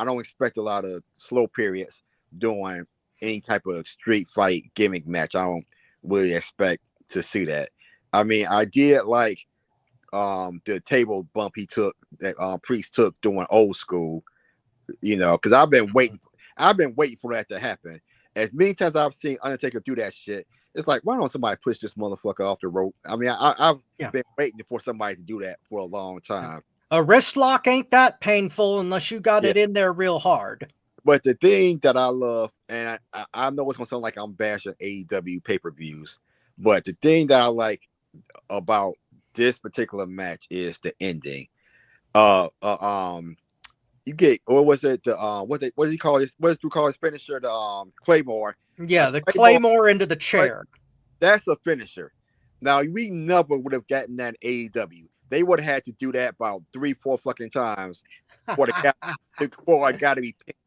[SPEAKER 3] don't expect a lot of slow periods doing any type of street fight gimmick match. I don't really expect to see that. I mean, I did like the table bump he took, that Priest took doing old school, because I've been waiting for that to happen. As many times I've seen Undertaker do that shit, it's like, why don't somebody push this motherfucker off the rope? I mean, I've been waiting for somebody to do that for a long time.
[SPEAKER 2] A wrist lock ain't that painful unless you got it in there real hard.
[SPEAKER 3] But the thing that I love, and I know it's gonna sound like I'm bashing AEW pay-per-views, but the thing that I like about this particular match is the ending. You get, or was it the what does he call this? What does Drew call his finisher? The Claymore.
[SPEAKER 2] Yeah, the Claymore into the chair.
[SPEAKER 3] That's a finisher. Now we never would have gotten that in AEW. They would have had to do that about 3-4 fucking times before I got to be picked.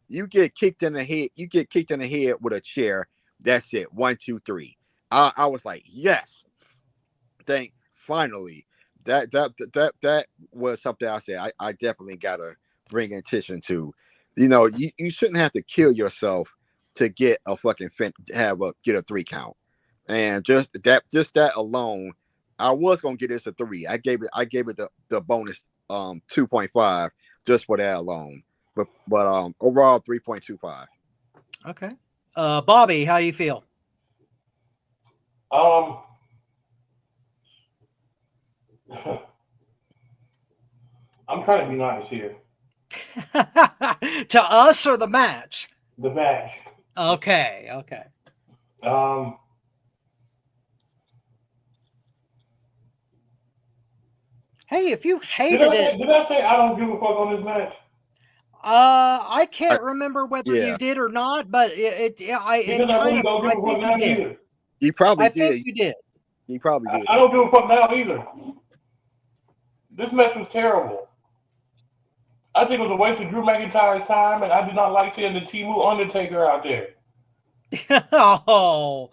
[SPEAKER 3] You get kicked in the head. You get kicked in the head with a chair. That's it. 1, 2, 3. I was like, yes. Finally. That was something I said I definitely gotta bring attention to. You shouldn't have to kill yourself to get a fucking get a 3 count. And just that alone, I was gonna get this a 3. I gave it the bonus 2.5 just for that alone. But overall 3.25.
[SPEAKER 2] Okay. Bobby, how you feel?
[SPEAKER 4] I'm trying to be nice here.
[SPEAKER 2] To us or the match?
[SPEAKER 4] The match.
[SPEAKER 2] Okay.
[SPEAKER 4] Hey, if you hated it, did I say I don't give a fuck on this match?
[SPEAKER 2] I can't remember whether
[SPEAKER 3] yeah.
[SPEAKER 2] you did or not, but it
[SPEAKER 4] Because
[SPEAKER 2] kind
[SPEAKER 4] I really
[SPEAKER 2] of,
[SPEAKER 4] don't give
[SPEAKER 2] I
[SPEAKER 4] a fuck
[SPEAKER 2] think
[SPEAKER 4] now
[SPEAKER 2] you did.
[SPEAKER 4] either.
[SPEAKER 3] You probably
[SPEAKER 2] I
[SPEAKER 3] did.
[SPEAKER 2] think you did.
[SPEAKER 3] You probably did.
[SPEAKER 4] I don't give a fuck now either. This match was terrible. I think it was a waste of Drew McIntyre's time, and I did not like seeing the Temu Undertaker out there.
[SPEAKER 2] Oh,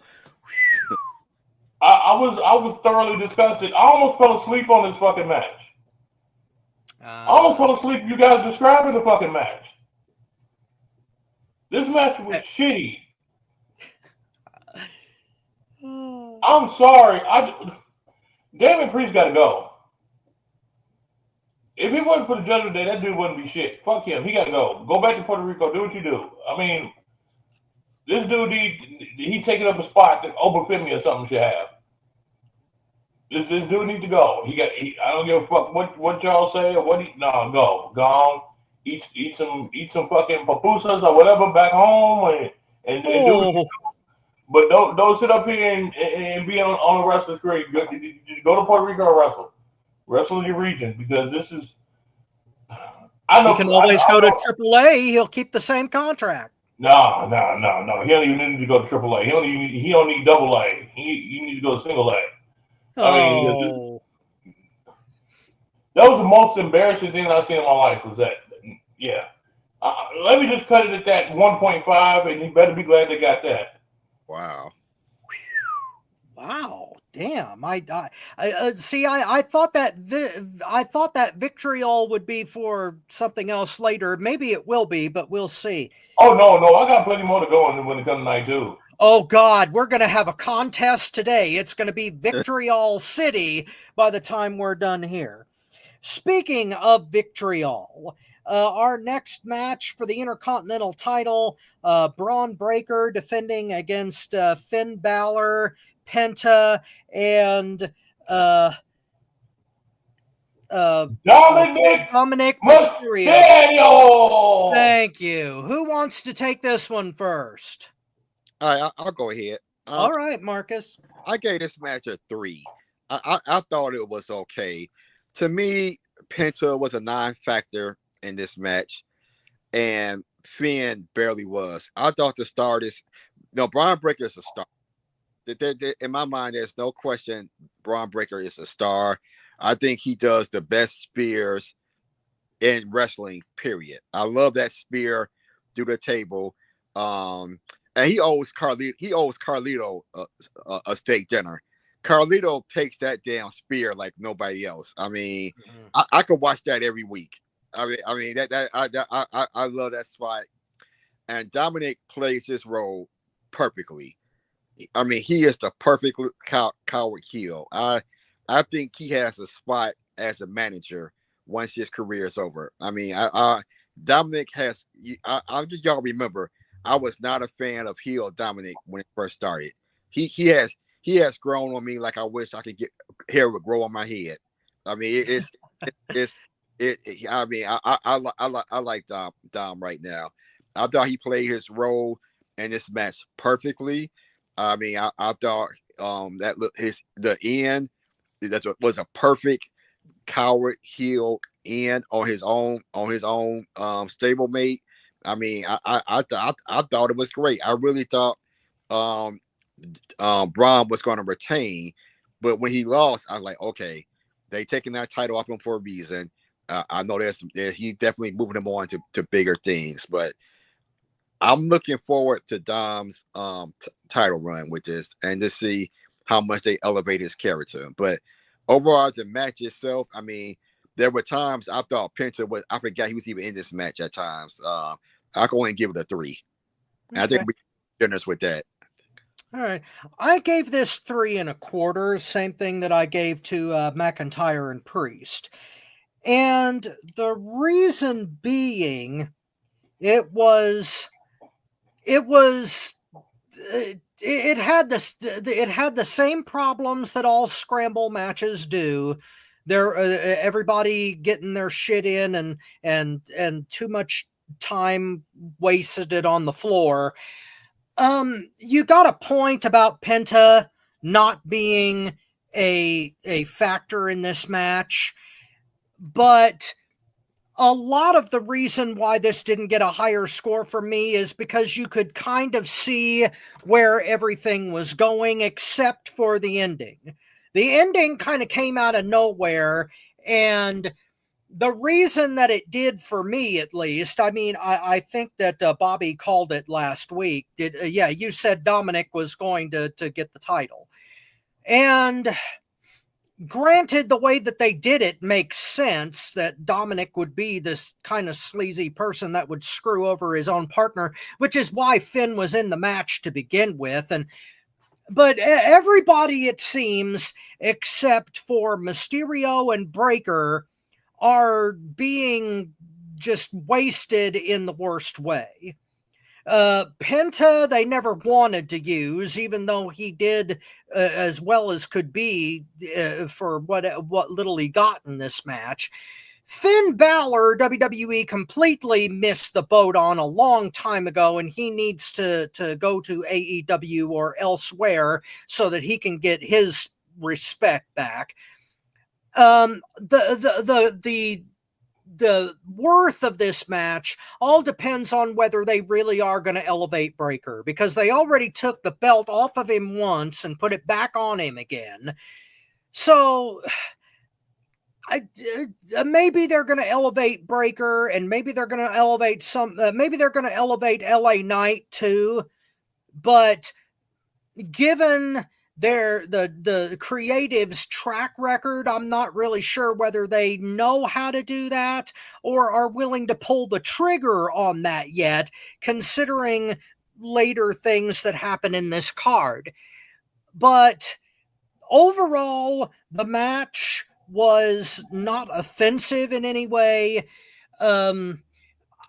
[SPEAKER 4] I was thoroughly disgusted. I almost fell asleep on this fucking match. I almost fell asleep you guys describing the fucking match. This match was shitty. I'm sorry. Damon Priest got to go. If it wasn't for the Judgment Day, that dude wouldn't be shit. Fuck him. He got to go. Go back to Puerto Rico. Do what you do. I mean, this dude, he taking up a spot that Oba Femi or something should have. This dude needs to go. I don't give a fuck what y'all say or go. Gone. Eat some fucking pupusas or whatever back home and do what you do. But don't sit up here and be on a wrestling screen. Go to Puerto Rico and wrestle. Wrestle in your region, because this is. I know.
[SPEAKER 2] He can always go to AAA. He'll keep the same contract.
[SPEAKER 4] No. He don't even need to go to AAA. He don't need double A. He needs to go to single A. I mean, that was the most embarrassing thing I've seen in my life. Was that? Yeah. Let me just cut it at that 1.5, and you better be glad they got that.
[SPEAKER 3] Wow.
[SPEAKER 2] Wow. Damn. I see. I thought that vitriol would be for something else later. Maybe it will be, but we'll see.
[SPEAKER 4] Oh no! I got plenty more to go when it comes to night two.
[SPEAKER 2] Oh God, we're gonna have a contest today. It's gonna be Vitriol City by the time we're done here. Speaking of vitriol, our next match for the Intercontinental title, Braun Breaker defending against Finn Balor, Penta, and Dominic Mysterio. Thank you. Who wants to take this one first?
[SPEAKER 3] All right, I'll go ahead.
[SPEAKER 2] All right, Marcus.
[SPEAKER 3] I gave this match a 3. I thought it was okay. To me, Penta was a non-factor in this match, and Finn barely was. I thought the start is, Braun Breaker is a star. In my mind, there's no question Braun Breaker is a star. I think he does the best spears in wrestling, period. I love that spear through the table. And he owes Carlito a steak dinner. Carlito takes that damn spear like nobody else. I mean, I could watch that every week. I mean I love that spot. And Dominic plays his role perfectly. I mean, he is the perfect coward heel. I think he has a spot as a manager once his career is over. I mean, Dominic has. I'll just y'all remember, I was not a fan of heel Dominic when it first started. He has grown on me like I wish I could get hair would grow on my head. I mean, I mean, I like Dom right now. I thought he played his role in this match perfectly. I mean, I thought the end that was a perfect coward heel end on his own stablemate. I mean, I thought it was great. I really thought Braun was going to retain, but when he lost, I was like, okay, they taking that title off him for a reason. I know he's definitely moving him on to bigger things, but I'm looking forward to Dom's title run with this and to see how much they elevate his character. But overall, the match itself, I mean, there were times I thought Penta I forgot he was even in this match at times. I can only give it a 3. And I think we can generous with that.
[SPEAKER 2] All right. I gave this 3 1/4, same thing that I gave to McIntyre and Priest. And the reason being, it had the same problems that all scramble matches do. There, everybody getting their shit in and too much time wasted on the floor. You got a point about Penta not being a factor in this match, but a lot of the reason why this didn't get a higher score for me is because you could kind of see where everything was going, except for the ending. The ending kind of came out of nowhere, and the reason that it did for me, at least, I mean, I think that Bobby called it last week. Yeah, you said Dominic was going to get the title. And granted, the way that they did it makes sense, that Dominic would be this kind of sleazy person that would screw over his own partner, which is why Finn was in the match to begin with. But everybody, it seems, except for Mysterio and Breaker, are being just wasted in the worst way. Penta, they never wanted to use, even though he did as well as could be for what little he got in this match. Finn Balor, WWE completely missed the boat on a long time ago, and he needs to go to AEW or elsewhere so that he can get his respect back. The worth of this match all depends on whether they really are going to elevate Breaker, because they already took the belt off of him once and put it back on him again. So maybe they're going to elevate Breaker, and maybe they're going to elevate maybe they're going to elevate LA Knight too. But given the creative's track record, I'm not really sure whether they know how to do that or are willing to pull the trigger on that yet, considering later things that happen in this card. But overall, the match was not offensive in any way.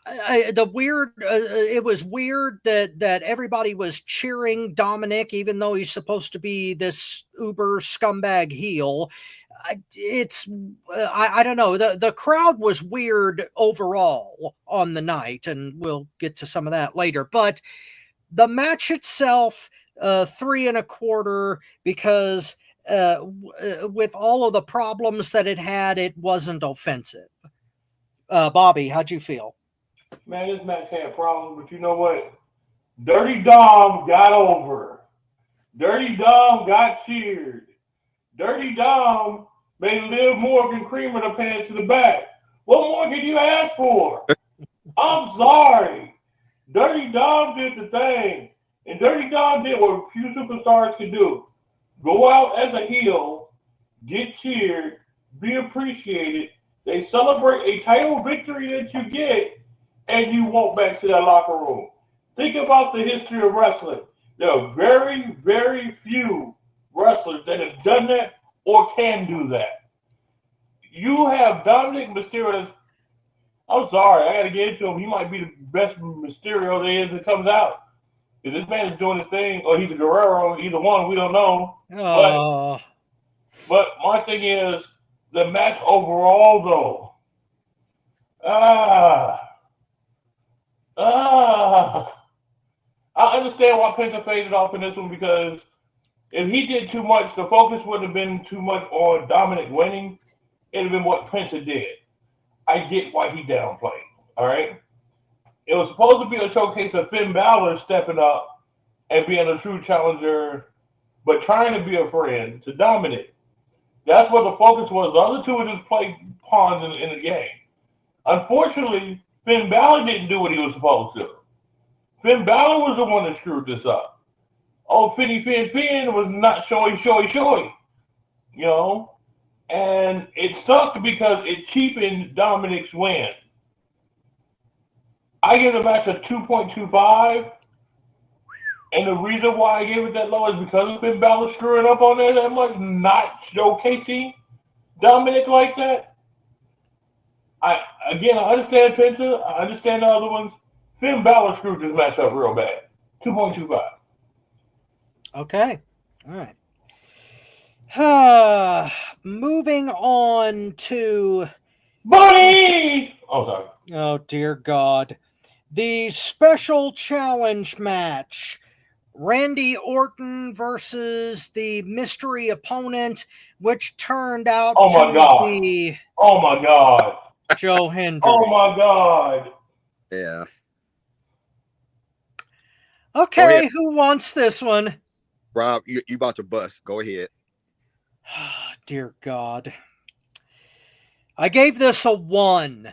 [SPEAKER 2] It was weird that everybody was cheering Dominic, even though he's supposed to be this uber scumbag heel. I don't know. The crowd was weird overall on the night, and we'll get to some of that later. But the match itself, 3 1/4, because with all of the problems that it had, it wasn't offensive. Bobby, how'd you feel?
[SPEAKER 4] Man, this match had problems, but you know what? Dirty Dom got over. Dirty Dom got cheered. Dirty Dom made Liv Morgan cream in the pants to the back. What more can you ask for? I'm sorry. Dirty Dom did the thing. And Dirty Dom did what few superstars can do. Go out as a heel, get cheered, be appreciated. They celebrate a title victory that you get, and you walk back to that locker room. Think about the history of wrestling. There are very, very few wrestlers that have done that or can do that. You have Dominic Mysterio. I'm sorry, I got to get into him. He might be the best Mysterio there is that comes out. If this man is doing his thing, or he's a Guerrero, either one, we don't know. But my thing is, the match overall, though. I understand why Penta faded off in this one, because if he did too much, the focus wouldn't have been too much on Dominic winning. It would have been what Penta did. I get why he downplayed. All right? It was supposed to be a showcase of Finn Balor stepping up and being a true challenger, but trying to be a friend to Dominic. That's what the focus was. The other two were just play pawns in the game. Unfortunately, Finn Balor didn't do what he was supposed to. Finn Balor was the one that screwed this up. Oh, Finn was not showy. You know? And it sucked because it cheapened Dominic's win. I give the match a 2.25. And the reason why I gave it that low is because of Finn Balor screwing up on there that much, not showcasing Dominic like that. I understand Penta. I understand the other ones. Finn Balor screwed this match up real bad. 2.25.
[SPEAKER 2] Okay. All right. Moving on to...
[SPEAKER 4] Buddy! Oh, sorry.
[SPEAKER 2] Oh, dear God. The special challenge match. Randy Orton versus the mystery opponent, which turned out
[SPEAKER 4] to
[SPEAKER 2] be...
[SPEAKER 4] Oh, my God.
[SPEAKER 2] Joe Hendry.
[SPEAKER 4] Oh my God.
[SPEAKER 3] Yeah.
[SPEAKER 2] Okay, who wants this one?
[SPEAKER 3] Rob, you about to bust. Go ahead.
[SPEAKER 2] Dear God. I gave this a 1.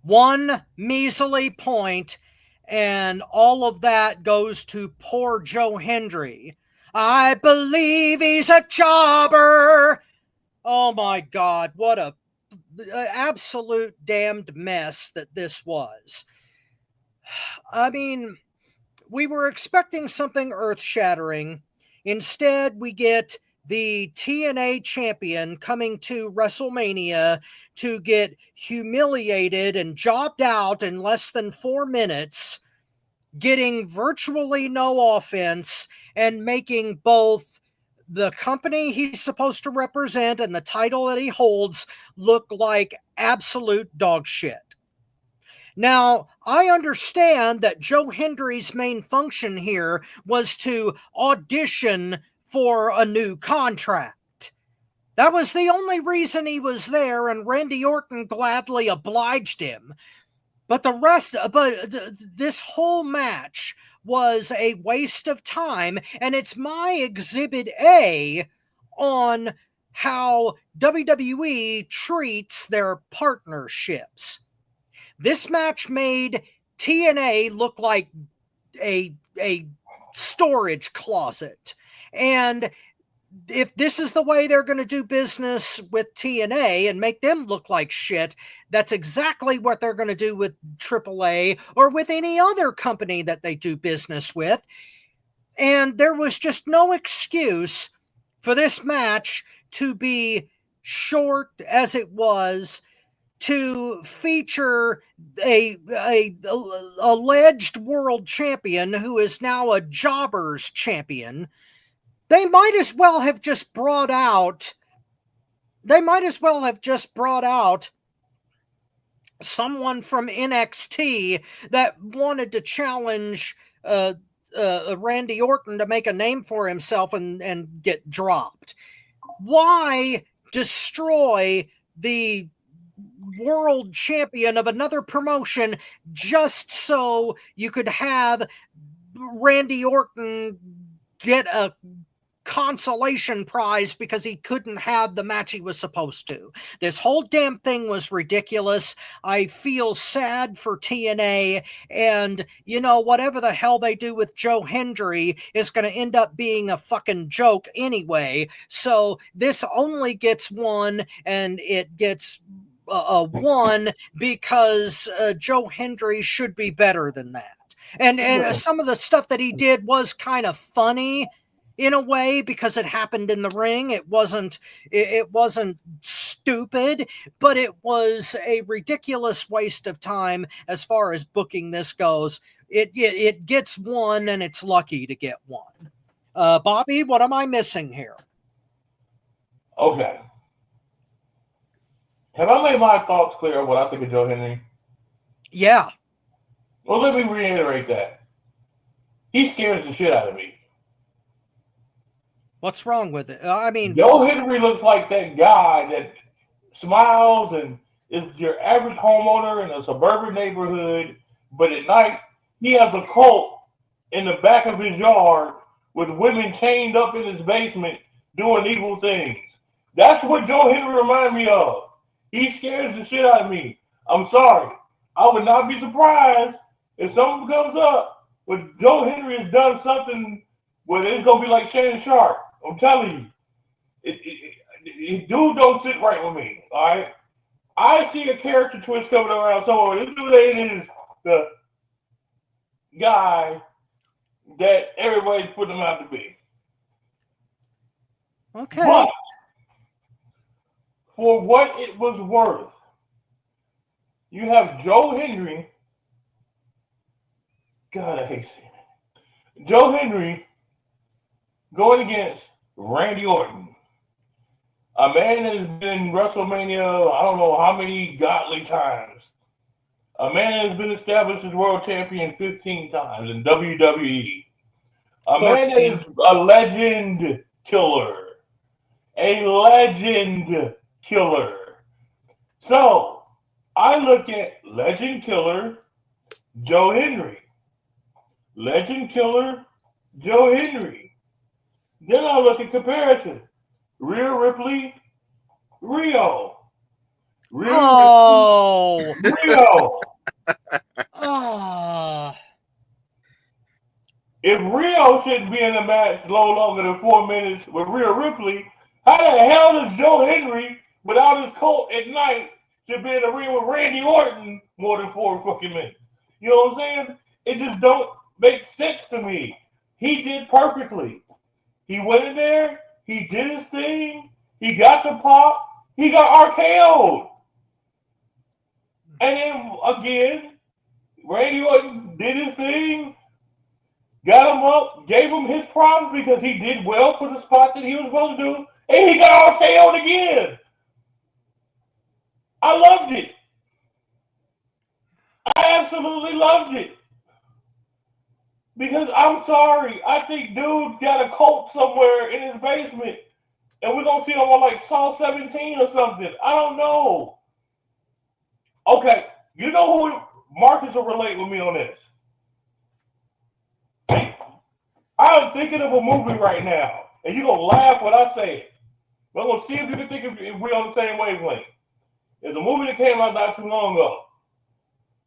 [SPEAKER 2] 1 measly point, and all of that goes to poor Joe Hendry. I believe he's a jobber. Oh my God, what a absolute damned mess that this was. I mean, we were expecting something earth-shattering. Instead, we get the TNA champion coming to WrestleMania to get humiliated and jobbed out in less than 4 minutes, getting virtually no offense, and making both the company he's supposed to represent and the title that he holds look like absolute dog shit. Now, I understand that Joe Hendry's main function here was to audition for a new contract. That was the only reason he was there, and Randy Orton gladly obliged him. But this whole match was a waste of time, and it's my exhibit A on how WWE treats their partnerships. This match made TNA look like a storage closet. And if this is the way they're going to do business with TNA and make them look like shit, that's exactly what they're going to do with AAA or with any other company that they do business with. And there was just no excuse for this match to be short as it was, to feature a alleged world champion who is now a jobbers champion. They might as well have just brought out someone from NXT that wanted to challenge Randy Orton to make a name for himself and get dropped. Why destroy the world champion of another promotion just so you could have Randy Orton get a consolation prize because he couldn't have the match he was supposed to? This whole damn thing was ridiculous. I feel sad for TNA, and whatever the hell they do with Joe Hendry is going to end up being a fucking joke anyway. So this only gets 1, and it gets a 1 because Joe Hendry should be better than that. And some of the stuff that he did was kind of funny in a way because it happened in the ring. It wasn't stupid, but it was a ridiculous waste of time as far as booking this goes. It gets 1, and it's lucky to get 1. Bobby, what am I missing here?
[SPEAKER 4] Okay. Have I made my thoughts clear on what I think of Joe Hendry?
[SPEAKER 2] Yeah.
[SPEAKER 4] Well, let me reiterate that. He scares the shit out of me.
[SPEAKER 2] What's wrong with it? I mean,
[SPEAKER 4] Joe Hendry looks like that guy that smiles and is your average homeowner in a suburban neighborhood, but at night he has a cult in the back of his yard with women chained up in his basement doing evil things. That's what Joe Hendry reminds me of. He scares the shit out of me. I'm sorry. I would not be surprised if something comes up where Joe Hendry has done something where it's going to be like Shannon Sharp. I'm telling you. Dude don't sit right with me, all right? I see a character twist coming around somewhere. This dude is the guy that everybody's putting him out to be.
[SPEAKER 2] Okay.
[SPEAKER 4] But for what it was worth, you have Joe Hendry. God, I hate seeing it. Joe Hendry going against Randy Orton, a man that has been in WrestleMania I don't know how many godly times, a man that has been established as world champion 15 times in WWE, a man that is a legend killer, So I look at Legend Killer Joe Henry. Legend Killer Joe Henry. Then I look at comparison. Rhea Ripley, Rio.
[SPEAKER 2] Oh.
[SPEAKER 4] Rio.
[SPEAKER 2] Ah.
[SPEAKER 4] If Rio shouldn't be in a match no longer than 4 minutes with Rhea Ripley, how the hell does Joe Henry, without his coat at night, should be in the ring with Randy Orton more than 4 fucking minutes? You know what I'm saying? It just don't make sense to me. He did perfectly. He went in there, he did his thing, he got the pop, he got RKO'd. And then again, Randy Orton did his thing, got him up, gave him his props because he did well for the spot that he was supposed to do, and he got RKO'd again. I loved it. I absolutely loved it. Because I'm sorry, I think dude got a cult somewhere in his basement, and we're going to see him on like Saw 17 or something. I don't know. Okay, you know who Marcus will relate with me on this? I'm thinking of a movie right now, and you're going to laugh when I say it. But I'm going to see if you can think if we're on the same wavelength. There's a movie that came out not too long ago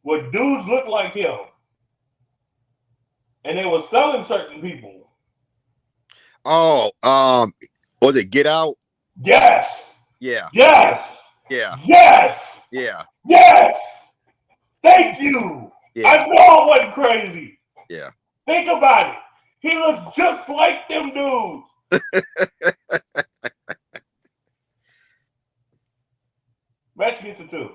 [SPEAKER 4] where dudes look like him, and they were selling certain people.
[SPEAKER 3] Oh, was it Get Out?
[SPEAKER 4] Yes.
[SPEAKER 3] Yeah.
[SPEAKER 4] Yes.
[SPEAKER 3] Yeah.
[SPEAKER 4] Yes.
[SPEAKER 3] Yeah.
[SPEAKER 4] Yes. Thank you.
[SPEAKER 3] Yeah.
[SPEAKER 4] I know I wasn't crazy.
[SPEAKER 3] Yeah.
[SPEAKER 4] Think about it. He looks just like them dudes. Match gets a 2.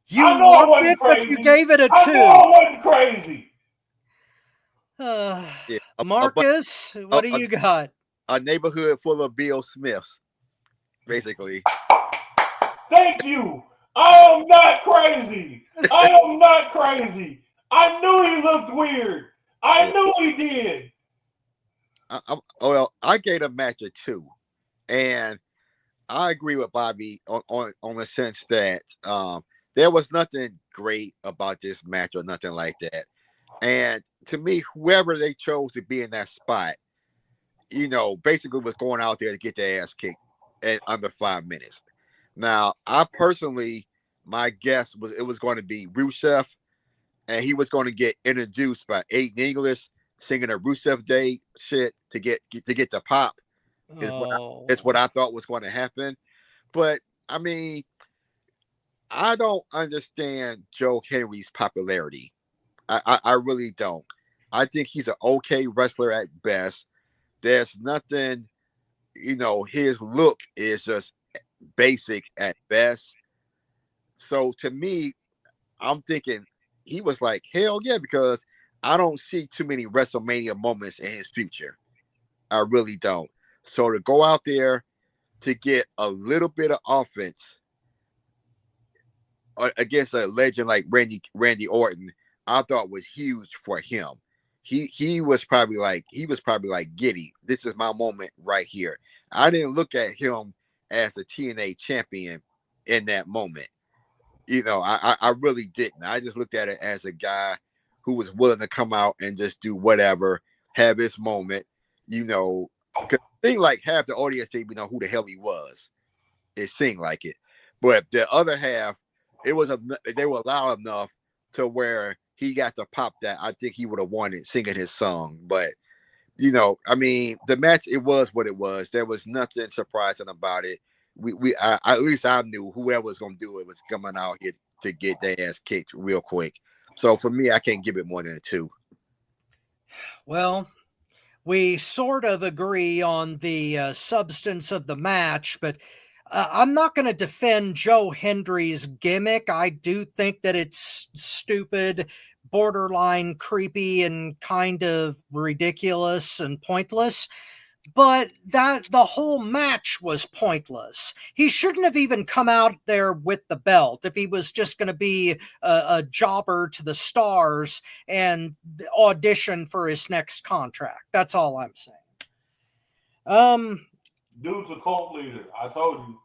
[SPEAKER 2] You
[SPEAKER 4] I know I
[SPEAKER 2] loved
[SPEAKER 4] wasn't
[SPEAKER 2] it,
[SPEAKER 4] crazy.
[SPEAKER 2] but you gave it a 2.
[SPEAKER 4] I know I wasn't crazy.
[SPEAKER 3] Yeah.
[SPEAKER 2] Marcus, what do you got?
[SPEAKER 3] A neighborhood full of Bill Smiths, basically.
[SPEAKER 4] Thank you. I am not crazy. I am not crazy. I knew he looked weird. I knew he did.
[SPEAKER 3] I gave a match a 2, and I agree with Bobby on the sense that there was nothing great about this match or nothing like that. And to me, whoever they chose to be in that spot, basically was going out there to get their ass kicked in under 5 minutes. Now, I personally, my guess was it was going to be Rusev, and he was going to get introduced by Aiden English singing a Rusev Day shit to get the pop. It's what I thought was going to happen. But I mean, I don't understand Joe Henry's popularity. I really don't. I think he's an okay wrestler at best. There's nothing, his look is just basic at best. So to me, I'm thinking he was like, hell yeah, because I don't see too many WrestleMania moments in his future. I really don't. So to go out there to get a little bit of offense against a legend like Randy Orton, I thought was huge for him. He was probably like giddy. This is my moment right here. I didn't look at him as a TNA champion in that moment. I really didn't. I just looked at it as a guy who was willing to come out and just do whatever, have his moment. Because it seemed like half the audience didn't even know who the hell he was. It seemed like it, but the other half, they were loud enough to where he got to pop that. I think he would have won it singing his song. But I mean, the match, it was what it was. There was nothing surprising about it. At least I knew whoever was gonna do it was coming out here to get their ass kicked real quick. So for me, I can't give it more than a 2.
[SPEAKER 2] Well, we sort of agree on the substance of the match, but I'm not going to defend Joe Hendry's gimmick. I do think that it's stupid, borderline creepy, and kind of ridiculous and pointless. But the whole match was pointless. He shouldn't have even come out there with the belt if he was just going to be a jobber to the stars and audition for his next contract. That's all I'm saying.
[SPEAKER 4] Dude's a cult leader. I told you.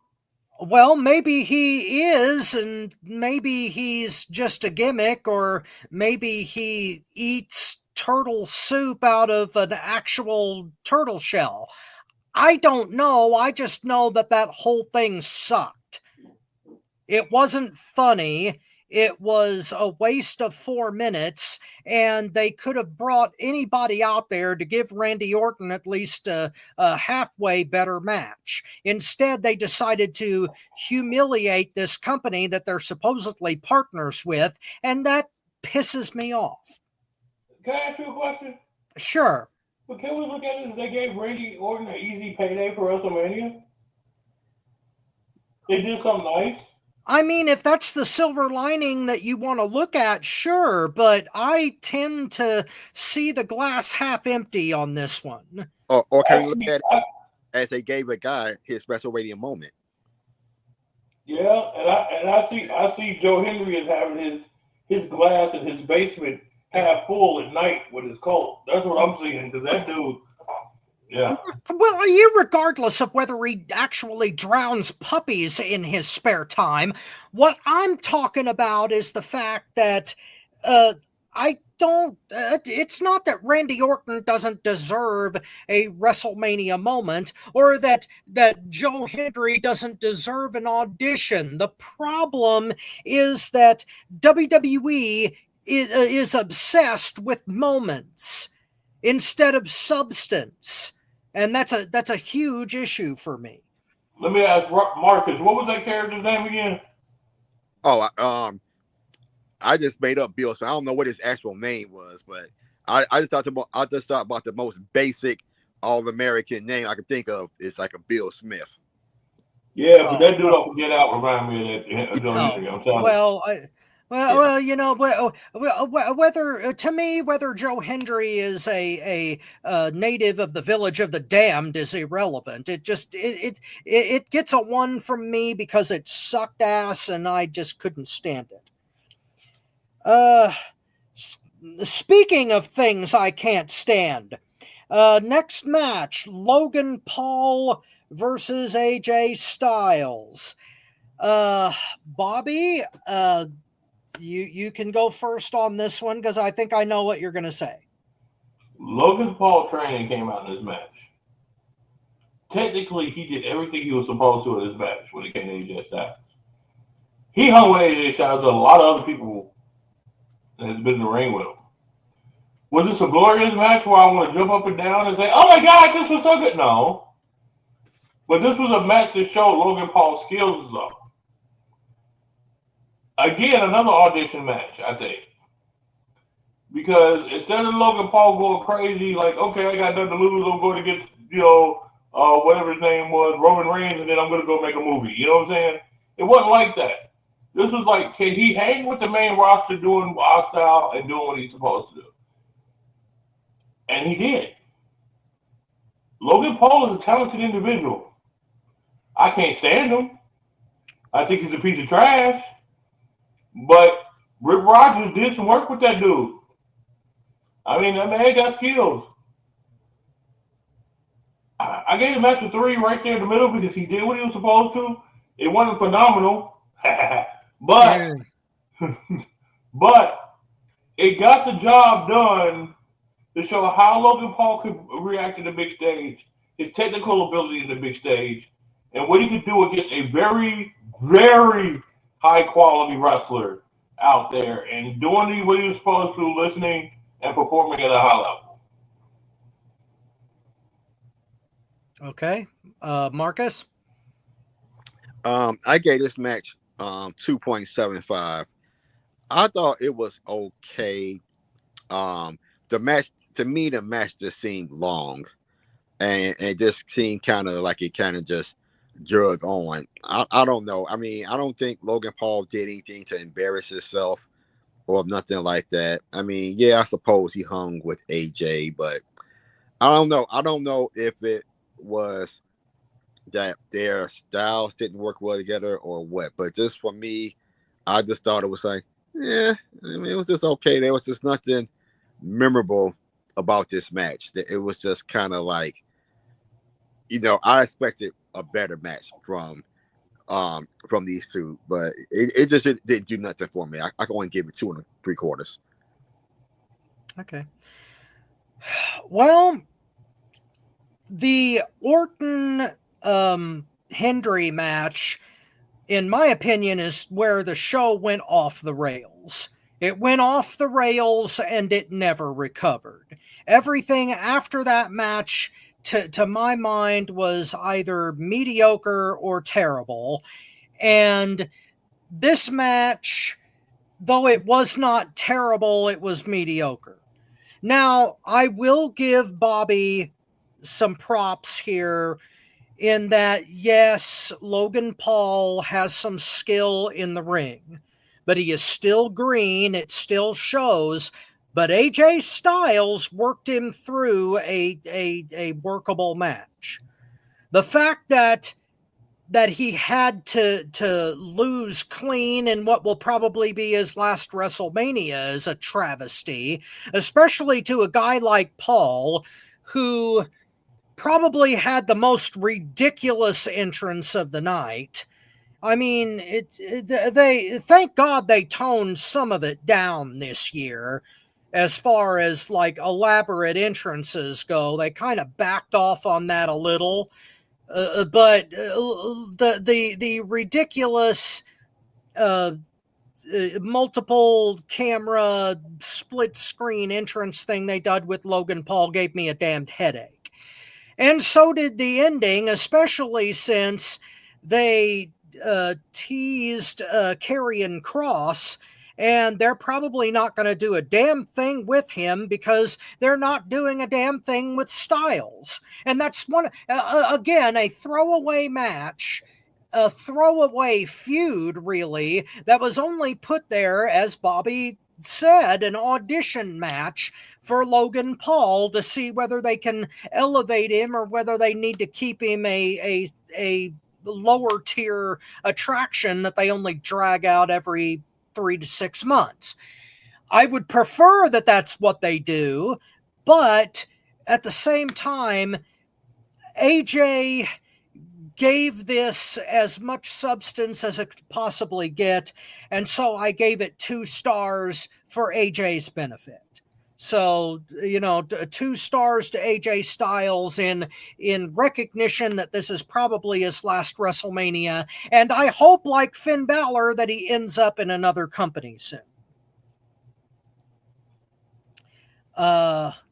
[SPEAKER 2] Well, maybe he is, and maybe he's just a gimmick, or maybe he eats turtle soup out of an actual turtle shell. I don't know. I just know that that whole thing sucked. It wasn't funny. It was a waste of 4 minutes, and they could have brought anybody out there to give Randy Orton at least a halfway better match. Instead, they decided to humiliate this company that they're supposedly partners with, and that pisses me off.
[SPEAKER 4] Can I ask you a question?
[SPEAKER 2] Sure.
[SPEAKER 4] But can we look at it as they gave Randy Orton an easy payday for WrestleMania? They did something nice.
[SPEAKER 2] I mean, if that's the silver lining that you want to look at, sure, but I tend to see the glass half empty on this one.
[SPEAKER 3] Or can we look at it as they gave a guy his WrestleMania moment?
[SPEAKER 4] Yeah, and I see Joe Henry as having his glass in his basement half full at night when it's cold. That's what I'm seeing, because that dude, yeah.
[SPEAKER 2] Well, irregardless of whether he actually drowns puppies in his spare time, what I'm talking about is the fact that it's not that Randy Orton doesn't deserve a WrestleMania moment, or that Joe Hendry doesn't deserve an audition. The problem is that WWE is obsessed with moments instead of substance, and that's a huge issue for me.
[SPEAKER 4] Let me ask Marcus, what was that character's name again?
[SPEAKER 3] Oh, I just made up Bill Smith. I don't know what his actual name was, but I just thought about the most basic All-American name I could think of. It's like a Bill Smith.
[SPEAKER 4] Yeah, but that dude off Get Out remind me of that. I'm telling you.
[SPEAKER 2] Well, you know, whether to me whether Joe Hendry is a native of the Village of the Damned is irrelevant. It just it gets a 1 from me because it sucked ass and I just couldn't stand it. Speaking of things I can't stand, next match: Logan Paul versus AJ Styles. Bobby, you can go first on this one because I think I know what you're going to say.
[SPEAKER 4] Logan Paul training came out in this match. Technically, he did everything he was supposed to in this match when it came to AJ Styles. He hung with AJ Styles with a lot of other people that has been in the ring with him. Was this a glorious match where I want to jump up and down and say, oh my God, this was so good? No. But this was a match that showed Logan Paul's skills, though. Again, another audition match, I think. Because instead of Logan Paul going crazy, like, okay, I got nothing to lose, I'm going to get, whatever his name was, Roman Reigns, and then I'm going to go make a movie. You know what I'm saying? It wasn't like that. This was like, can he hang with the main roster doing our style and doing what he's supposed to do? And he did. Logan Paul is a talented individual. I can't stand him. I think he's a piece of trash. But Rick Rogers did some work with that dude. I mean, that man got skills. I gave the match a 3 right there in the middle because he did what he was supposed to. It wasn't phenomenal. But it got the job done to show how Logan Paul could react in the big stage, his technical ability in the big stage, and what he could do against a very, very high-quality wrestler out there and doing what he was supposed to, listening and performing at a high level.
[SPEAKER 2] Okay. Marcus?
[SPEAKER 3] I gave this match 2.75. I thought it was okay. The match, to me, the match just seemed long, and it just seemed kind of like it kind of just drug on. I don't know. I mean, I don't think Logan Paul did anything to embarrass himself or nothing like that. I mean, yeah, I suppose he hung with AJ, but I don't know. I don't know if it was that their styles didn't work well together or what. But just for me, I just thought it was like, yeah, I mean, it was just okay. There was just nothing memorable about this match. It was just kind of like, I expected a better match from from these two, but it just didn't do nothing for me. I can only give it 2 3/4.
[SPEAKER 2] Okay. Well, the Orton Hendry match, in my opinion, is where the show went off the rails. It went off the rails and it never recovered. Everything after that match, to my mind, was either mediocre or terrible. And this match, though it was not terrible, it was mediocre. Now, I will give Bobby some props here in that, yes, Logan Paul has some skill in the ring, but he is still green. It still shows. But AJ Styles worked him through a workable match. The fact that he had to lose clean in what will probably be his last WrestleMania is a travesty, especially to a guy like Paul, who probably had the most ridiculous entrance of the night. I mean, they thank God they toned some of it down this year. As far as like elaborate entrances go, they kind of backed off on that a little. But the ridiculous multiple camera split screen entrance thing they did with Logan Paul gave me a damned headache. And so did the ending, especially since they teased Karrion Kross, and they're probably not going to do a damn thing with him because they're not doing a damn thing with Styles. And that's again, a throwaway match, a throwaway feud, really, that was only put there, as Bobby said, an audition match for Logan Paul to see whether they can elevate him or whether they need to keep him a lower tier attraction that they only drag out every 3 to 6 months. I would prefer that that's what they do, but at the same time, AJ gave this as much substance as it could possibly get, and so I gave it 2 stars for AJ's benefit. So, 2 stars to AJ Styles in recognition that this is probably his last WrestleMania, and I hope, like Finn Balor, that he ends up in another company soon.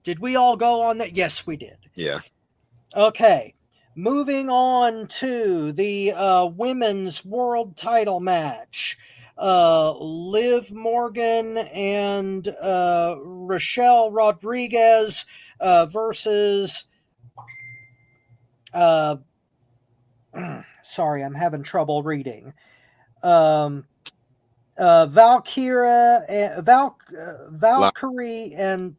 [SPEAKER 2] Did we all go on that? Yes, we did.
[SPEAKER 3] Yeah.
[SPEAKER 2] Okay. Moving on to the women's world title match. Liv Morgan and Rochelle Rodriguez versus sorry, I'm having trouble reading. Valkyrie and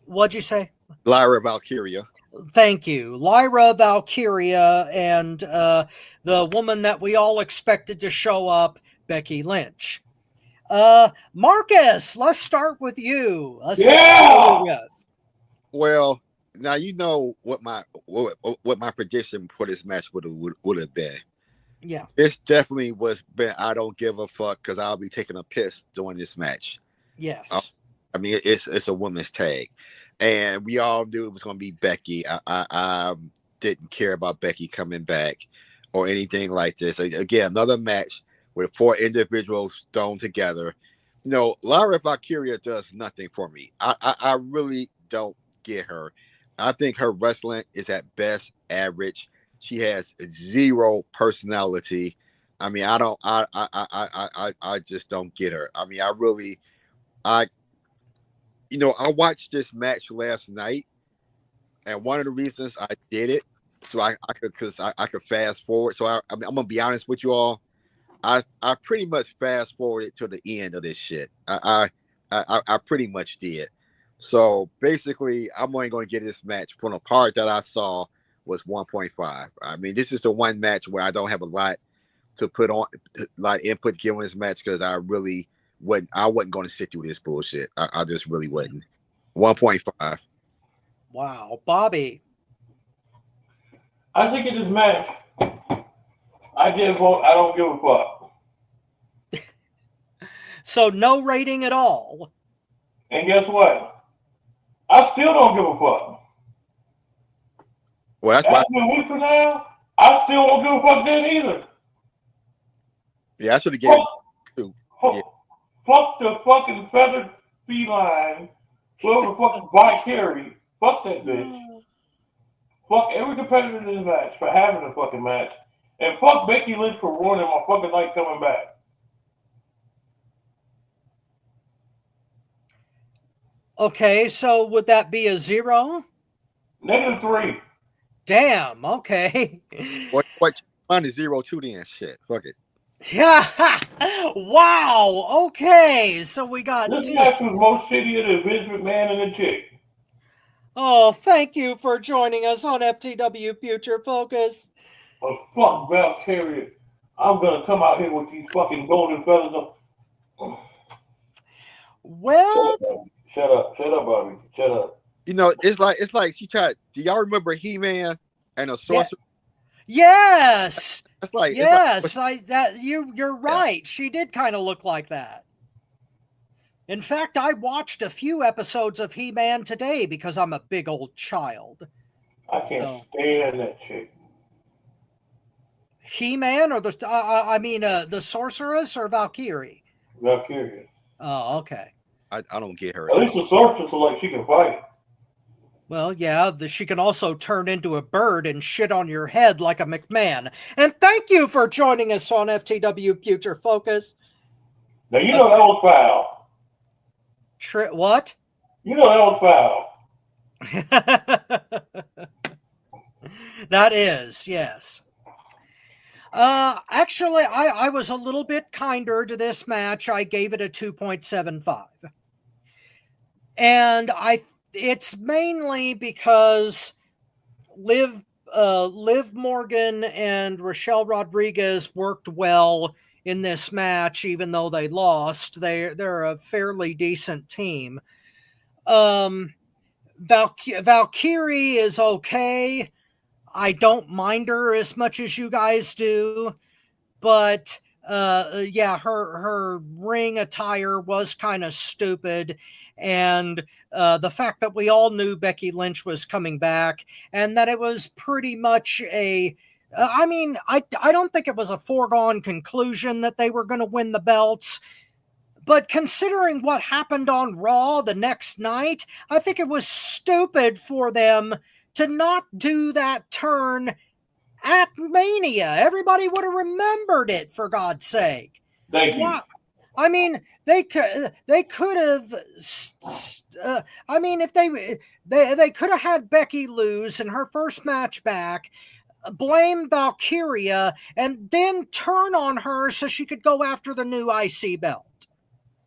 [SPEAKER 2] what'd you say?
[SPEAKER 3] Lyra Valkyria.
[SPEAKER 2] Thank you. Lyra Valkyria and the woman that we all expected to show up, Becky Lynch. Marcus, let's start with you.
[SPEAKER 3] Well, now you know what my prediction for this match would have been.
[SPEAKER 2] Yeah.
[SPEAKER 3] This definitely was been I don't give a fuck because I'll be taking a piss during this match.
[SPEAKER 2] Yes.
[SPEAKER 3] I mean, it's a women's tag. And we all knew it was going to be Becky. I didn't care about Becky coming back or anything like this. Again, another match with 4 individuals thrown together. Lyra Valkyria does nothing for me. I really don't get her. I think her wrestling is at best average. She has 0 personality. I mean, I just don't get her. I mean, I watched this match last night, and one of the reasons I did it, so I could fast forward. So I'm gonna be honest with you all. I pretty much fast forwarded to the end of this shit. I pretty much did. So basically, I'm only going to get this match from the part that I saw was 1.5. I mean, this is the one match where I don't have a lot to put on, like input given this match because I wasn't going to sit through this bullshit. I just really wasn't. 1.5.
[SPEAKER 2] Wow, Bobby.
[SPEAKER 4] I think in this match, I just vote. I don't give a fuck.
[SPEAKER 2] So no rating at all.
[SPEAKER 4] And guess what? I still don't give a fuck.
[SPEAKER 3] Well, that's why.
[SPEAKER 4] After a week from now, I still don't give a fuck then either.
[SPEAKER 3] Yeah, I should have given two. Yeah.
[SPEAKER 4] Fuck the fucking feathered feline, whoever fucking Valkyrie. Fuck that bitch. Fuck every competitor in this match for having a fucking match. And fuck Becky Lynch for ruining my fucking night coming back.
[SPEAKER 2] Okay, so would that be a 0?
[SPEAKER 4] -3.
[SPEAKER 2] Damn, okay.
[SPEAKER 3] What? Mine is 0-2 then. Shit. Fuck it.
[SPEAKER 2] Yeah. Wow. Okay, so we got
[SPEAKER 4] This
[SPEAKER 2] two.
[SPEAKER 4] match was more shittier than Vince McMahon and the chick.
[SPEAKER 2] Oh, thank you for joining us on FTW Future Focus.
[SPEAKER 4] But fuck Valkyrie. I'm gonna come out here with these fucking golden feathers.
[SPEAKER 2] Well,
[SPEAKER 4] Shut up, Bobby. Shut up.
[SPEAKER 3] You know, it's like she tried. Do y'all remember He-Man and a sorcerer?
[SPEAKER 2] yes.
[SPEAKER 3] That's like
[SPEAKER 2] Yes, you're right. She did kind of look like that. In fact, I watched a few episodes of He-Man today because I'm a big old child.
[SPEAKER 4] I can't stand that chick.
[SPEAKER 2] He-Man or the Sorceress or Valkyrie?
[SPEAKER 4] Valkyrie.
[SPEAKER 2] Oh, okay.
[SPEAKER 3] I don't get her.
[SPEAKER 4] At least the sorceress looks like she can fight.
[SPEAKER 2] Well, yeah, she can also turn into a bird and shit on your head like a McMahon. And thank you for joining us on FTW Future Focus.
[SPEAKER 4] Now, you know that was foul.
[SPEAKER 2] What?
[SPEAKER 4] You know that was foul.
[SPEAKER 2] That is, yes. Actually, I was a little bit kinder to this match. I gave it a 2.75. And it's mainly because Liv Morgan and Rochelle Rodriguez worked well in this match, even though they lost. They're a fairly decent team. Valkyrie is okay. I don't mind her as much as you guys do, but yeah, her ring attire was kind of stupid, and the fact that we all knew Becky Lynch was coming back and that it was pretty much I don't think it was a foregone conclusion that they were going to win the belts. But considering what happened on Raw the next night, I think it was stupid for them to not do that turn at Mania. Everybody would have remembered it, for God's sake.
[SPEAKER 4] Thank you.
[SPEAKER 2] I mean, they could have. I mean, if they could have had Becky lose in her first match back, blame Valkyria, and then turn on her so she could go after the new IC belt.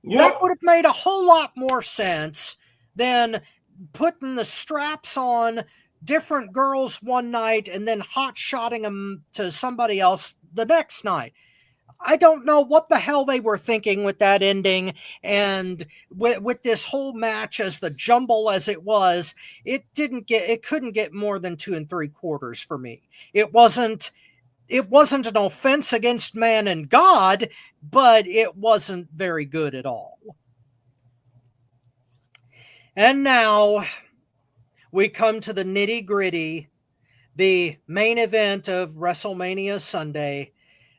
[SPEAKER 2] Yep. That would have made a whole lot more sense than putting the straps on different girls one night and then hot-shotting them to somebody else the next night. I don't know what the hell they were thinking with that ending, and with this whole match as the jumble as it was, it couldn't get more than 2 3/4 for me. It wasn't an offense against man and God, but it wasn't very good at all. And now we come to the nitty-gritty, the main event of WrestleMania Sunday,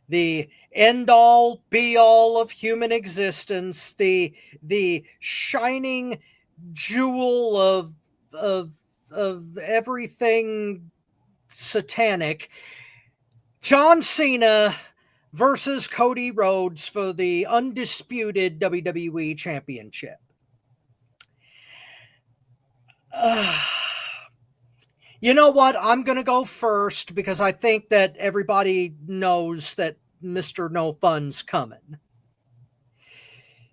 [SPEAKER 2] the end-all, be-all of human existence, the shining jewel of everything satanic. John Cena versus Cody Rhodes for the undisputed WWE Championship. You know what? I'm going to go first because I think that everybody knows that Mr. No Fun's coming.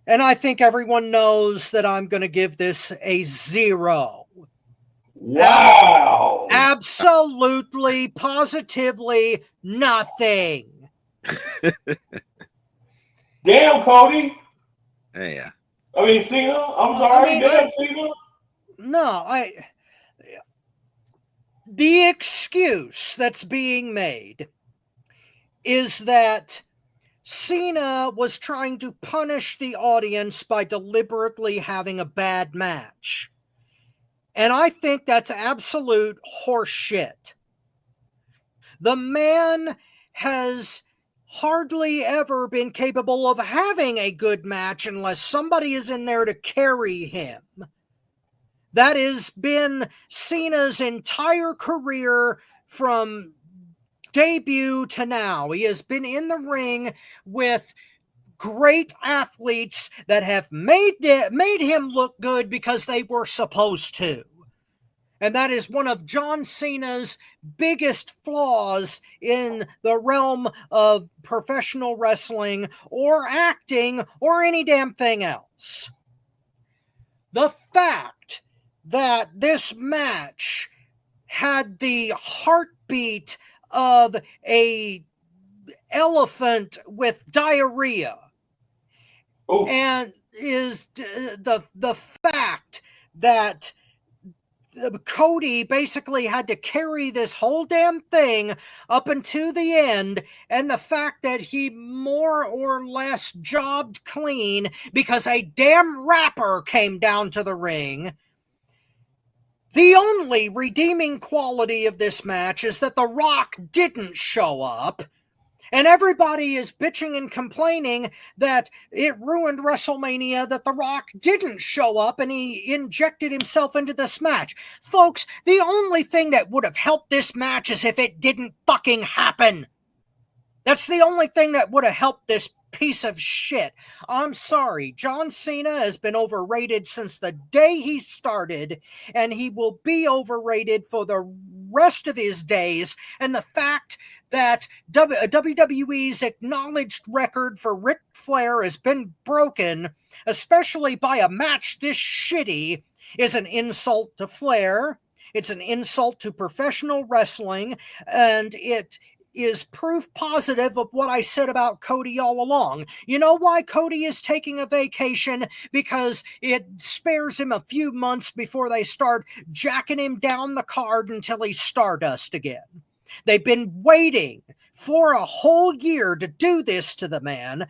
[SPEAKER 2] And I think everyone knows that I'm going to give this a 0.
[SPEAKER 4] Wow.
[SPEAKER 2] Absolutely, positively nothing.
[SPEAKER 4] Damn, Cody.
[SPEAKER 3] Yeah.
[SPEAKER 4] I mean, Cena. I'm sorry. Damn, Cena.
[SPEAKER 2] No, the excuse that's being made is that Cena was trying to punish the audience by deliberately having a bad match. And I think that's absolute horseshit. The man has hardly ever been capable of having a good match unless somebody is in there to carry him. That has been Cena's entire career from debut to now. He has been in the ring with great athletes that have made him look good because they were supposed to. And that is one of John Cena's biggest flaws in the realm of professional wrestling or acting or any damn thing else. The fact that this match had the heartbeat of a elephant with diarrhea, and is the fact that Cody basically had to carry this whole damn thing up until the end, and the fact that he more or less jobbed clean because a damn rapper came down to the ring. The only redeeming quality of this match is that The Rock didn't show up. And everybody is bitching and complaining that it ruined WrestleMania, that The Rock didn't show up and he injected himself into this match. Folks, the only thing that would have helped this match is if it didn't fucking happen. That's the only thing that would have helped this piece of shit. I'm sorry. John Cena has been overrated since the day he started, and he will be overrated for the rest of his days. And the fact that WWE's acknowledged record for Ric Flair has been broken, especially by a match this shitty, is an insult to Flair. It's an insult to professional wrestling, and it is proof positive of what I said about Cody all along. You know why Cody is taking a vacation? Because it spares him a few months before they start jacking him down the card until he's Stardust again. They've been waiting for a whole year to do this to the man.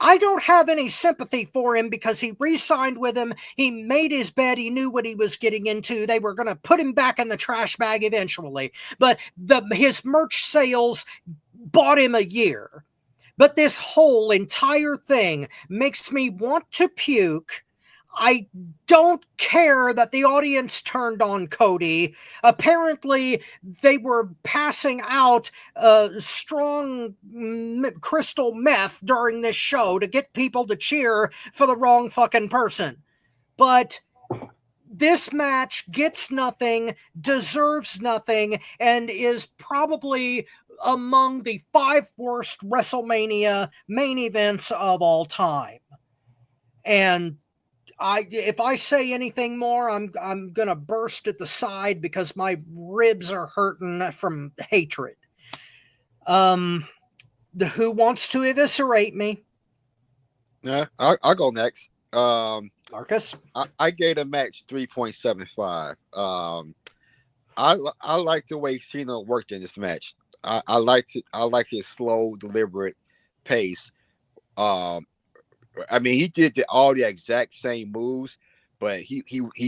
[SPEAKER 2] I don't have any sympathy for him because he re-signed with him. He made his bed. He knew what he was getting into. They were going to put him back in the trash bag eventually. But his merch sales bought him a year. But this whole entire thing makes me want to puke. I don't care that the audience turned on Cody. Apparently, they were passing out strong crystal meth during this show to get people to cheer for the wrong fucking person. But this match gets nothing, deserves nothing, and is probably among the 5 worst WrestleMania main events of all time. And if I say anything more, I'm gonna burst at the side because my ribs are hurting from hatred. Who wants to eviscerate me?
[SPEAKER 3] Yeah, I'll go next.
[SPEAKER 2] Marcus?
[SPEAKER 3] I gave the match 3.75. I like the way Cena worked in this match. I like his slow, deliberate pace. I mean, he did all the exact same moves, but he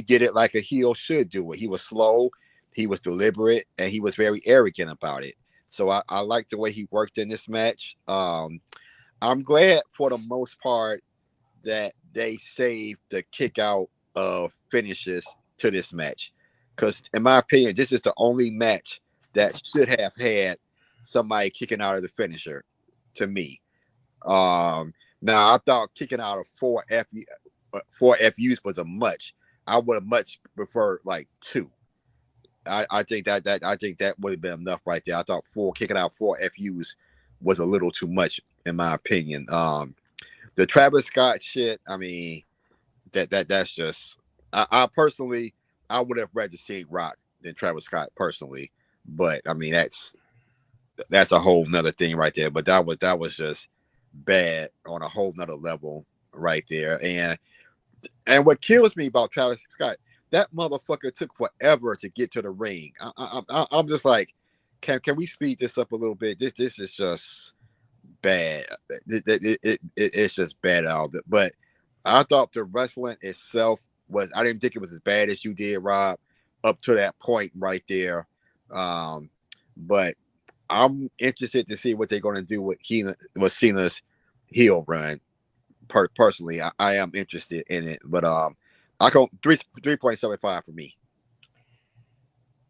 [SPEAKER 3] did it like a heel should do it. He was slow, he was deliberate, and he was very arrogant about it. So I like the way he worked in this match. I'm glad for the most part that they saved the kick out of finishes to this match. Because in my opinion, this is the only match that should have had somebody kicking out of the finisher to me. Now, I thought kicking out of 4 FUs was a much. I would have much preferred like 2. I think that would have been enough right there. I thought kicking out 4 FUs was a little too much in my opinion. The Travis Scott shit, I mean, that's just. I personally, I would have rather seen Rock than Travis Scott personally, but I mean that's a whole nother thing right there. But that was just bad on a whole nother level right there. And what kills me about Travis Scott, that motherfucker took forever to get to the ring. I'm just like, can we speed this up a little bit? This is just bad. It's just bad out there. But I thought the wrestling itself was. I didn't think it was as bad as you did, Rob, up to that point right there. But I'm interested to see what they're going to do with Cena's heel run. Personally, I am interested in it. But I go 3.75 for me.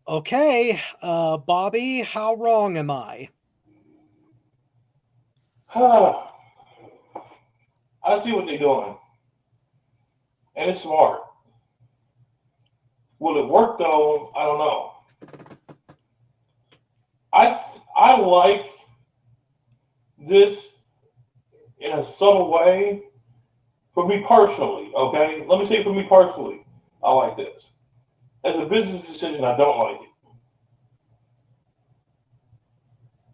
[SPEAKER 2] Okay, Bobby, how wrong am I?
[SPEAKER 4] I see what they're doing, and it's smart. Will it work though? I don't know. I like this in a subtle way. For me personally, okay? Let me say for me personally, I like this. As a business decision, I don't like it.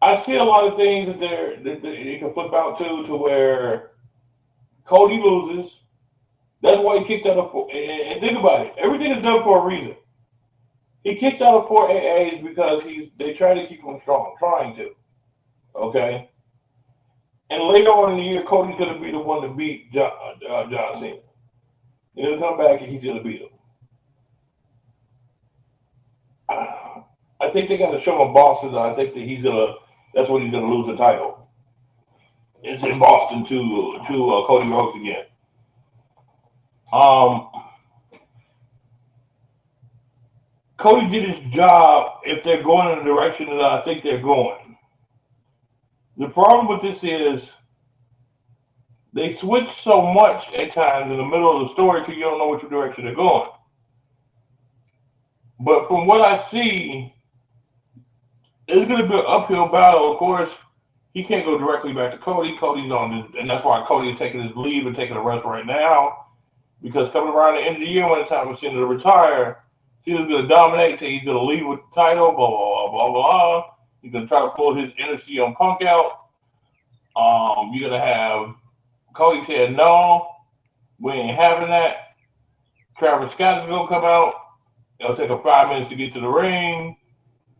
[SPEAKER 4] I see a lot of things that it can flip out to where Cody loses. That's why he kicked out of four. And think about it. Everything is done for a reason. He kicked out of 4 AAs because they try to keep him strong, trying to. Okay? And later on in the year, Cody's going to be the one to beat John Cena. He'll come back and he's going to beat him. I think they got to show him Boston. I think that that's when he's going to lose the title. It's in Boston to Cody Rhodes again. Cody did his job if they're going in the direction that I think they're going. The problem with this is they switch so much at times in the middle of the story till you don't know which direction they're going. But from what I see, it's going to be an uphill battle. Of course, he can't go directly back to Cody. Cody's and that's why Cody is taking his leave and taking a rest right now. Because coming around the end of the year when it's time for Cena to retire, Cena's going to dominate till he's going to leave with the title, blah, blah, blah, blah, blah. He's going to try to pull his inner CM Punk out. You're going to have Cody said, no, we ain't having that. Travis Scott is going to come out. It'll take him 5 minutes to get to the ring.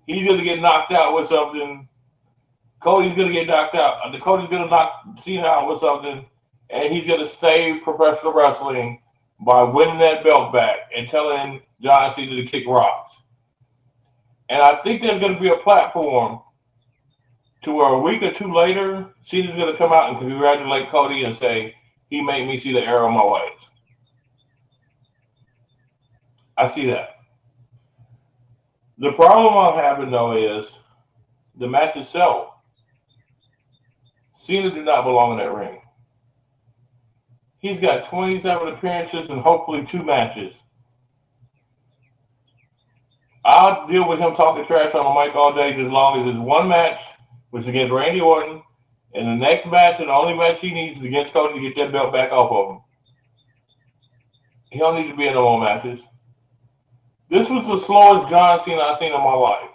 [SPEAKER 4] He's going to get knocked out with something. Cody's going to get knocked out. Cody's going to knock Cena out with something. And he's going to save professional wrestling by winning that belt back and telling John Cena to kick rocks. And I think there's going to be a platform to where a week or two later, Cena's going to come out and congratulate Cody and say, he made me see the error of my ways. I see that. The problem I'm having, though, is the match itself. Cena did not belong in that ring. He's got 27 appearances and hopefully 2 matches. I'll deal with him talking trash on the mic all day as long as it's one match, which is against Randy Orton, and the next match and the only match he needs is against Cody to get that belt back off of him. He don't need to be in no more matches. This was the slowest John Cena I've seen in my life.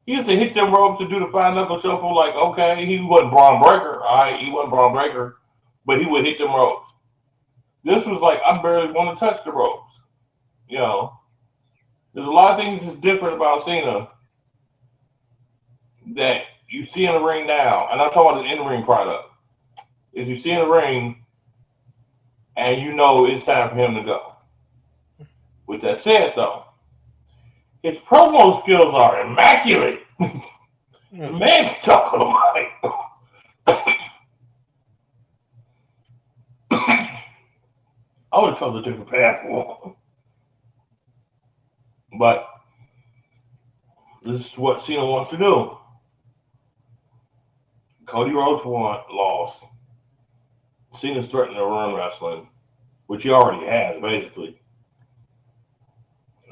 [SPEAKER 4] He used to hit them ropes to do the 5-knuckle shuffle like, okay, he wasn't Braun Breaker. All right, he wasn't Braun Breaker, but he would hit them ropes. This was like, I barely want to touch the ropes. You know, there's a lot of things that's different about Cena that you see in the ring now, and I'm talking about the in-ring product. Is you see in the ring, and you know it's time for him to go. With that said, though, his promo skills are immaculate. The man can talk on the mic. I would have chose a different path for him. But this is what Cena wants to do. Cody Rhodes lost. Cena's threatening to run wrestling, which he already has, basically.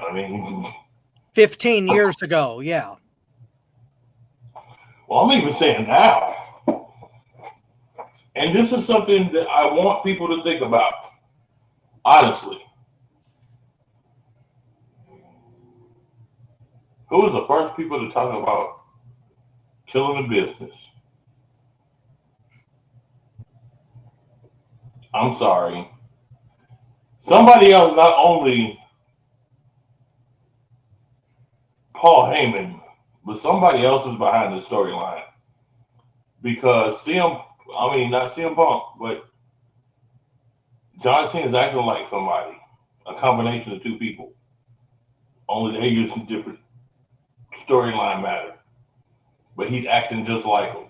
[SPEAKER 4] I mean,
[SPEAKER 2] 15 years ago, yeah.
[SPEAKER 4] Well, I'm even saying now. And this is something that I want people to think about, honestly. Who was the first people to talk about killing the business? I'm sorry. Somebody else, not only Paul Heyman, but somebody else is behind the storyline. Because CM I mean, not CM Punk, but John Cena's acting like somebody. A combination of two people. Only they use some different storyline matter. But he's acting just like him.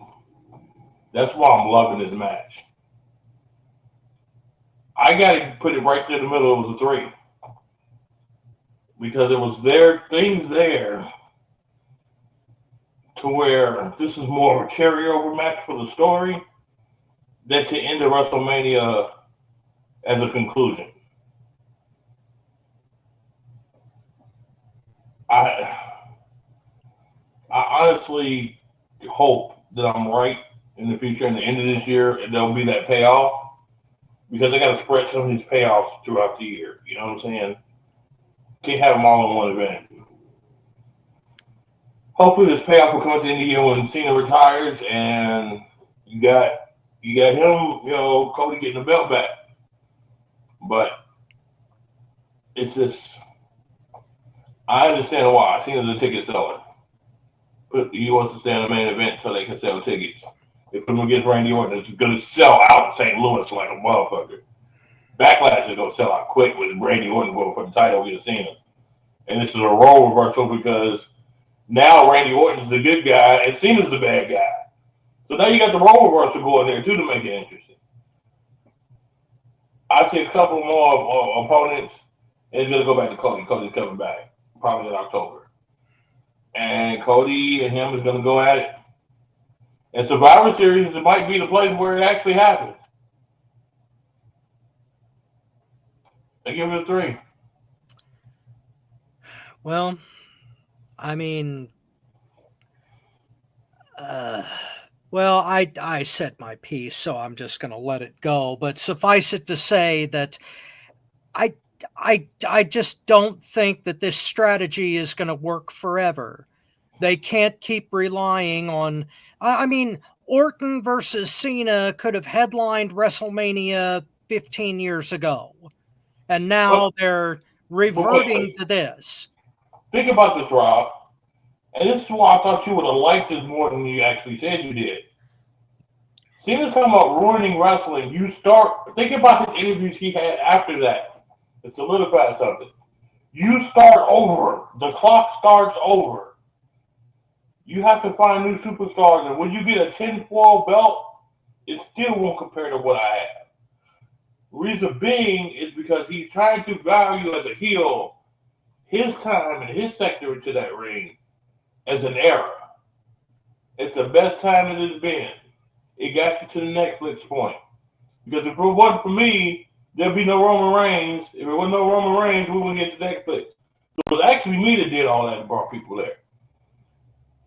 [SPEAKER 4] That's why I'm loving this match. I got to put it right there in the middle. It was a 3. Because it was things there to where this is more of a carryover match for the story than to end the WrestleMania as a conclusion. I honestly hope that I'm right in the future, in the end of this year, and there'll be that payoff, because I got to spread some of these payoffs throughout the year. You know what I'm saying? Can't have them all in one event. Hopefully this payoff will come at the end of the year when Cena retires, and you got him, Cody getting the belt back. But it's just, I understand why. Cena's a ticket seller. But he wants to stay in the main event so they can sell tickets. They put him against Randy Orton, it's going to sell out in St. Louis like a motherfucker. Backlash is going to sell out quick with Randy Orton going for the title against Cena. And this is a role reversal because now Randy Orton's the good guy and Cena's the bad guy. So now you got the role reversal going there too to make it interesting. I see a couple more opponents, and it's going to go back to Cody. Cody's coming back probably in October. And Cody and him is going to go at it. And Survivor Series, it might be the place where it actually happens. I give it a 3.
[SPEAKER 2] Well, I mean, I said my piece, so I'm just going to let it go. But suffice it to say that I just don't think that this strategy is going to work forever. They can't keep relying on, I mean, Orton versus Cena could have headlined WrestleMania 15 years ago. And now they're reverting to this.
[SPEAKER 4] Think about this, Rob. And this is why I thought you would have liked this more than you actually said you did. Cena's talking about ruining wrestling. Think about his interviews he had after that. To solidify something. You start over. The clock starts over. You have to find new superstars. And when you get a 10-4 belt, it still won't compare to what I have. Reason being is because he's trying to value as a heel his time and his sector into that ring as an era. It's the best time it has been. It got you to the Netflix point. Because if it wasn't for me, there'd be no Roman Reigns. If there wasn't no Roman Reigns, we wouldn't get to Netflix. So it was actually me that did all that and brought people there.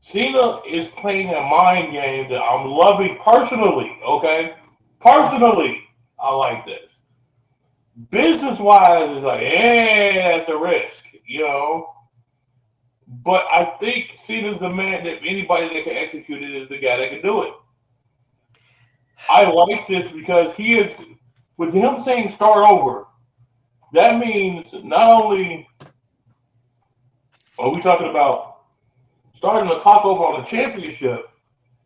[SPEAKER 4] Cena is playing a mind game that I'm loving personally, okay? Personally, I like this. Business-wise, it's like, that's a risk, But I think Cena's the man that anybody that can execute it is the guy that can do it. I like this because he is, with him saying start over, that means not only are we talking about starting the clock over on the championship,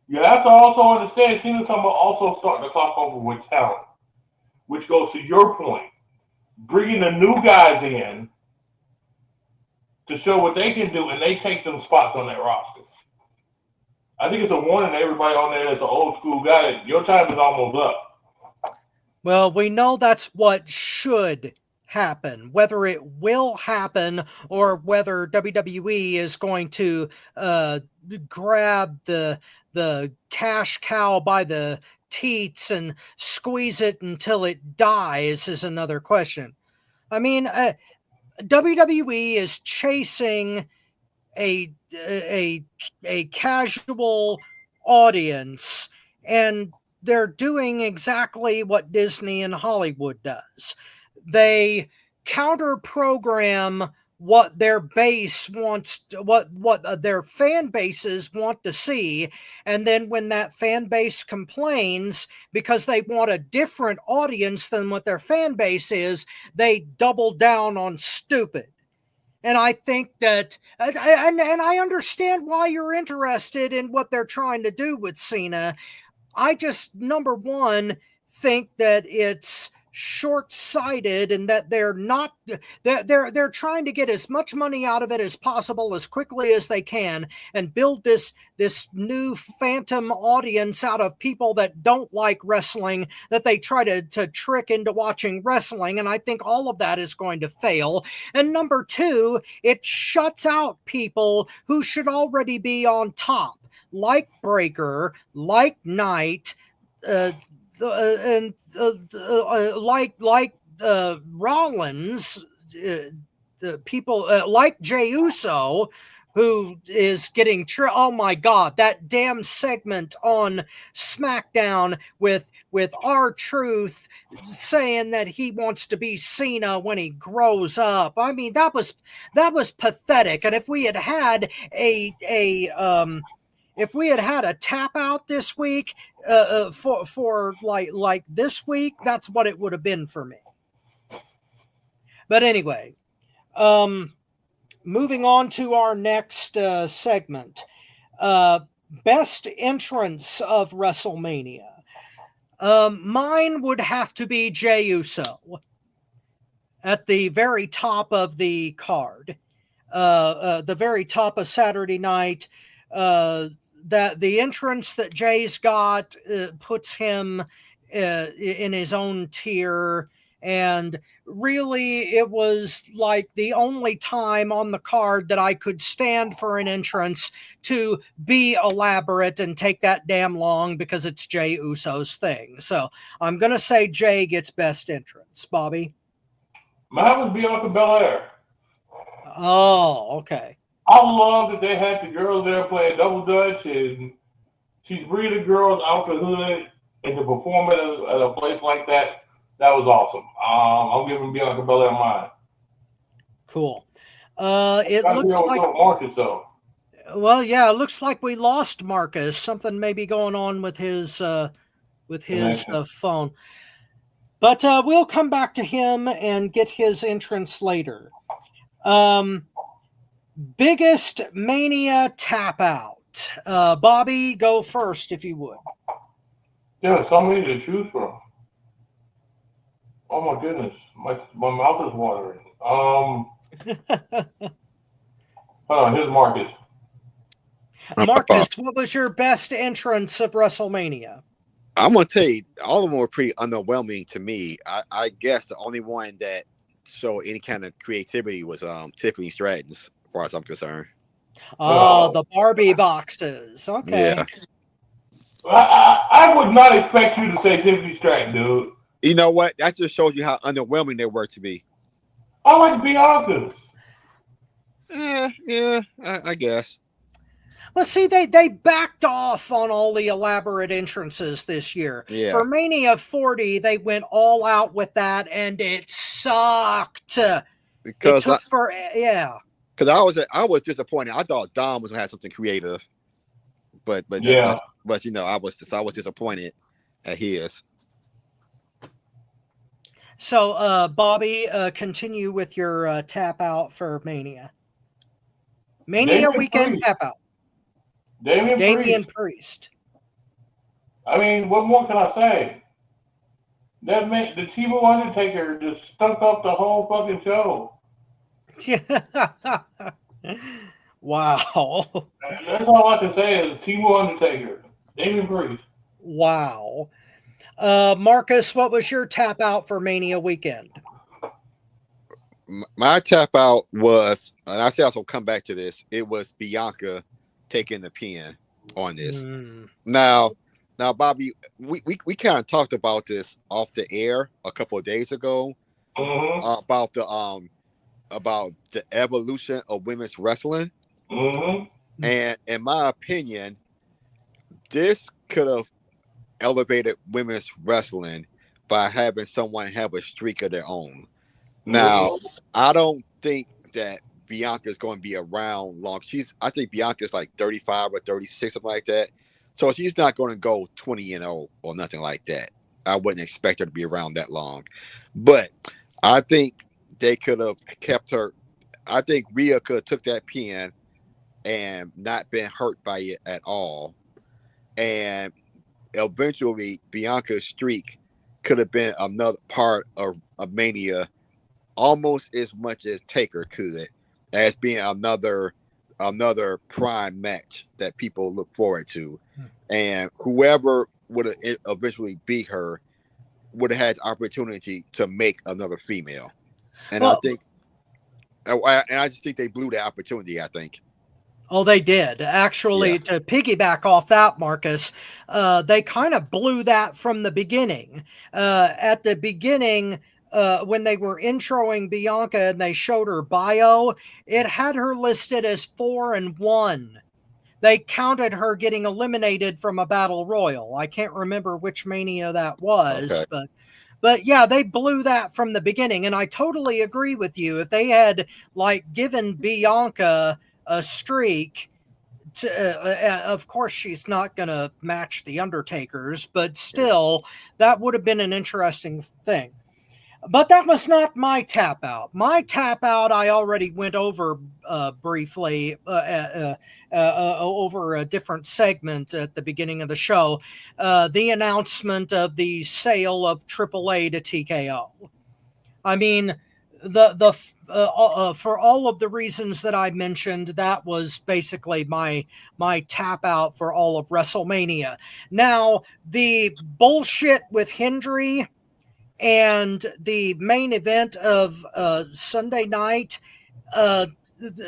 [SPEAKER 4] you have to also understand Cena's talking about also starting the clock over with talent, which goes to your point. Bringing the new guys in to show what they can do, and they take them spots on that roster. I think it's a warning to everybody on there that's an old school guy that your time is almost up.
[SPEAKER 2] Well, we know that's what should happen. Whether it will happen or whether WWE is going to grab the cash cow by the teats and squeeze it until it dies is another question. I mean, WWE is chasing a casual audience, and they're doing exactly what Disney and Hollywood does. They counter program what their base wants to, what their fan bases want to see, and then when that fan base complains because they want a different audience than what their fan base is, they double down on stupid. And I think that, and I understand why you're interested in what they're trying to do with Cena. I just, number one, think that it's short-sighted and that they're trying to get as much money out of it as possible as quickly as they can and build this new phantom audience out of people that don't like wrestling that they try to trick into watching wrestling, and I think all of that is going to fail. And number two, it shuts out people who should already be on top, like Breaker, like Knight, and like Rollins, the people like Jey Uso, who is getting oh my God, that damn segment on SmackDown with R-Truth saying that he wants to be Cena when he grows up. I mean, that was pathetic. And if we had had if we had a tap out this week for like this week, that's what it would have been for me. But anyway, moving on to our next segment, best entrance of WrestleMania. Mine would have to be Jey Uso at the very top of the card, the very top of Saturday night. That the entrance that Jay's got puts him in his own tier, and really it was like the only time on the card that I could stand for an entrance to be elaborate and take that damn long, because it's Jey Uso's thing. So I'm gonna say Jay gets best entrance. Bobby?
[SPEAKER 4] Mine would be Bianca Belair.
[SPEAKER 2] Oh, okay.
[SPEAKER 4] I love that they had the girls there playing double dutch, and she's bringing the girls out the hood and to perform at a place like that. That was awesome. I'm giving Bianca Belair mine.
[SPEAKER 2] Cool. It looks like
[SPEAKER 4] Marcus, though.
[SPEAKER 2] Well, yeah, it looks like we lost Marcus. Something may be going on with his phone. But we'll come back to him and get his entrance later. Biggest Mania tap out. Bobby, go first if you would.
[SPEAKER 4] Yeah, so many to choose from. Oh my goodness, my mouth is watering. Hold on, here's Marcus.
[SPEAKER 2] Marcus, what was your best entrance of WrestleMania?
[SPEAKER 3] I'm gonna tell you, all of them were pretty underwhelming to me. I guess the only one that showed any kind of creativity was Tiffany Stratton's, as far as I'm concerned.
[SPEAKER 2] Oh, the Barbie boxes. Okay.
[SPEAKER 3] Yeah.
[SPEAKER 4] I would not expect you to say Tiffany Stratton, dude.
[SPEAKER 3] You know what? That just shows you how underwhelming they were to me.
[SPEAKER 4] I like Bianca's.
[SPEAKER 3] Yeah, I guess.
[SPEAKER 2] Well, see, they backed off on all the elaborate entrances this year.
[SPEAKER 3] Yeah.
[SPEAKER 2] For Mania 40, they went all out with that, and it sucked.
[SPEAKER 3] Because
[SPEAKER 2] Because
[SPEAKER 3] I was disappointed. I thought Dom was gonna have something creative, but you know, I was disappointed at his.
[SPEAKER 2] So, Bobby, continue with your tap out for Mania. Mania weekend
[SPEAKER 4] Priest.
[SPEAKER 2] tap out.
[SPEAKER 4] Damian
[SPEAKER 2] Priest.
[SPEAKER 4] I mean, what more can I say? That man, the Timo Undertaker just stunk up the whole fucking show.
[SPEAKER 2] Wow.
[SPEAKER 4] That's all I can say is Timo Undertaker, Damian Priest.
[SPEAKER 2] Wow. Marcus, what was your tap out for Mania weekend?
[SPEAKER 3] My tap out was, and I say I'll come back to this, it was Bianca taking the pin on this. Now, Bobby, we kind of talked about this off the air a couple of days ago, about the evolution of women's wrestling. And in my opinion, this could have elevated women's wrestling by having someone have a streak of their own. Now, I don't think that Bianca's going to be around long. I think Bianca's like 35 or 36, something like that. So she's not going to go 20-0 or nothing like that. I wouldn't expect her to be around that long. But I think they could have kept her. I think Rhea could have took that pin and not been hurt by it at all. And eventually Bianca's streak could have been another part of Mania, almost as much as Taker could, as being another prime match that people look forward to, and whoever would have eventually beat her would have had the opportunity to make another female, and
[SPEAKER 2] Well,
[SPEAKER 3] I just think they blew the opportunity. I think.
[SPEAKER 2] Oh, they did. Actually,
[SPEAKER 3] Yeah.
[SPEAKER 2] to piggyback off that, Marcus, they kind of blew that from the beginning. At the beginning, when they were introing Bianca and they showed her bio, it had her listed as 4-1. They counted her getting eliminated from a battle royal. I can't remember which Mania that was,
[SPEAKER 3] Okay.
[SPEAKER 2] but yeah, they blew that from the beginning. And I totally agree with you. If they had like given Bianca a streak, of course she's not going to match the Undertaker's, but still, that would have been an interesting thing. But that was not my tap out. My tap out, I already went over briefly over a different segment at the beginning of the show. The announcement of the sale of AAA to TKO. I mean, for all of the reasons that I mentioned, that was basically my tap out for all of WrestleMania. Now, the bullshit with Hendry and the main event of Sunday night,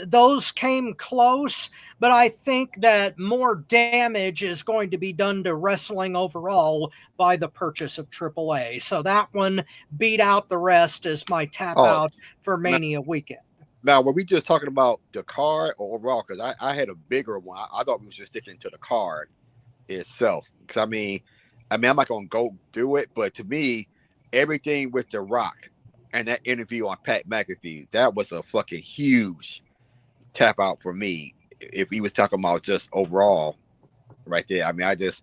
[SPEAKER 2] those came close, but I think that more damage is going to be done to wrestling overall by the purchase of AAA. So that one beat out the rest as my tap out for Mania weekend.
[SPEAKER 3] Now, were we just talking about the card or overall? Because I had a bigger one. I thought we was just sticking to the card itself. Because I mean, I'm not going to go do it, but to me, everything with The Rock and that interview on Pat McAfee, that was a fucking huge tap out for me. If he was talking about just overall right there. I mean, The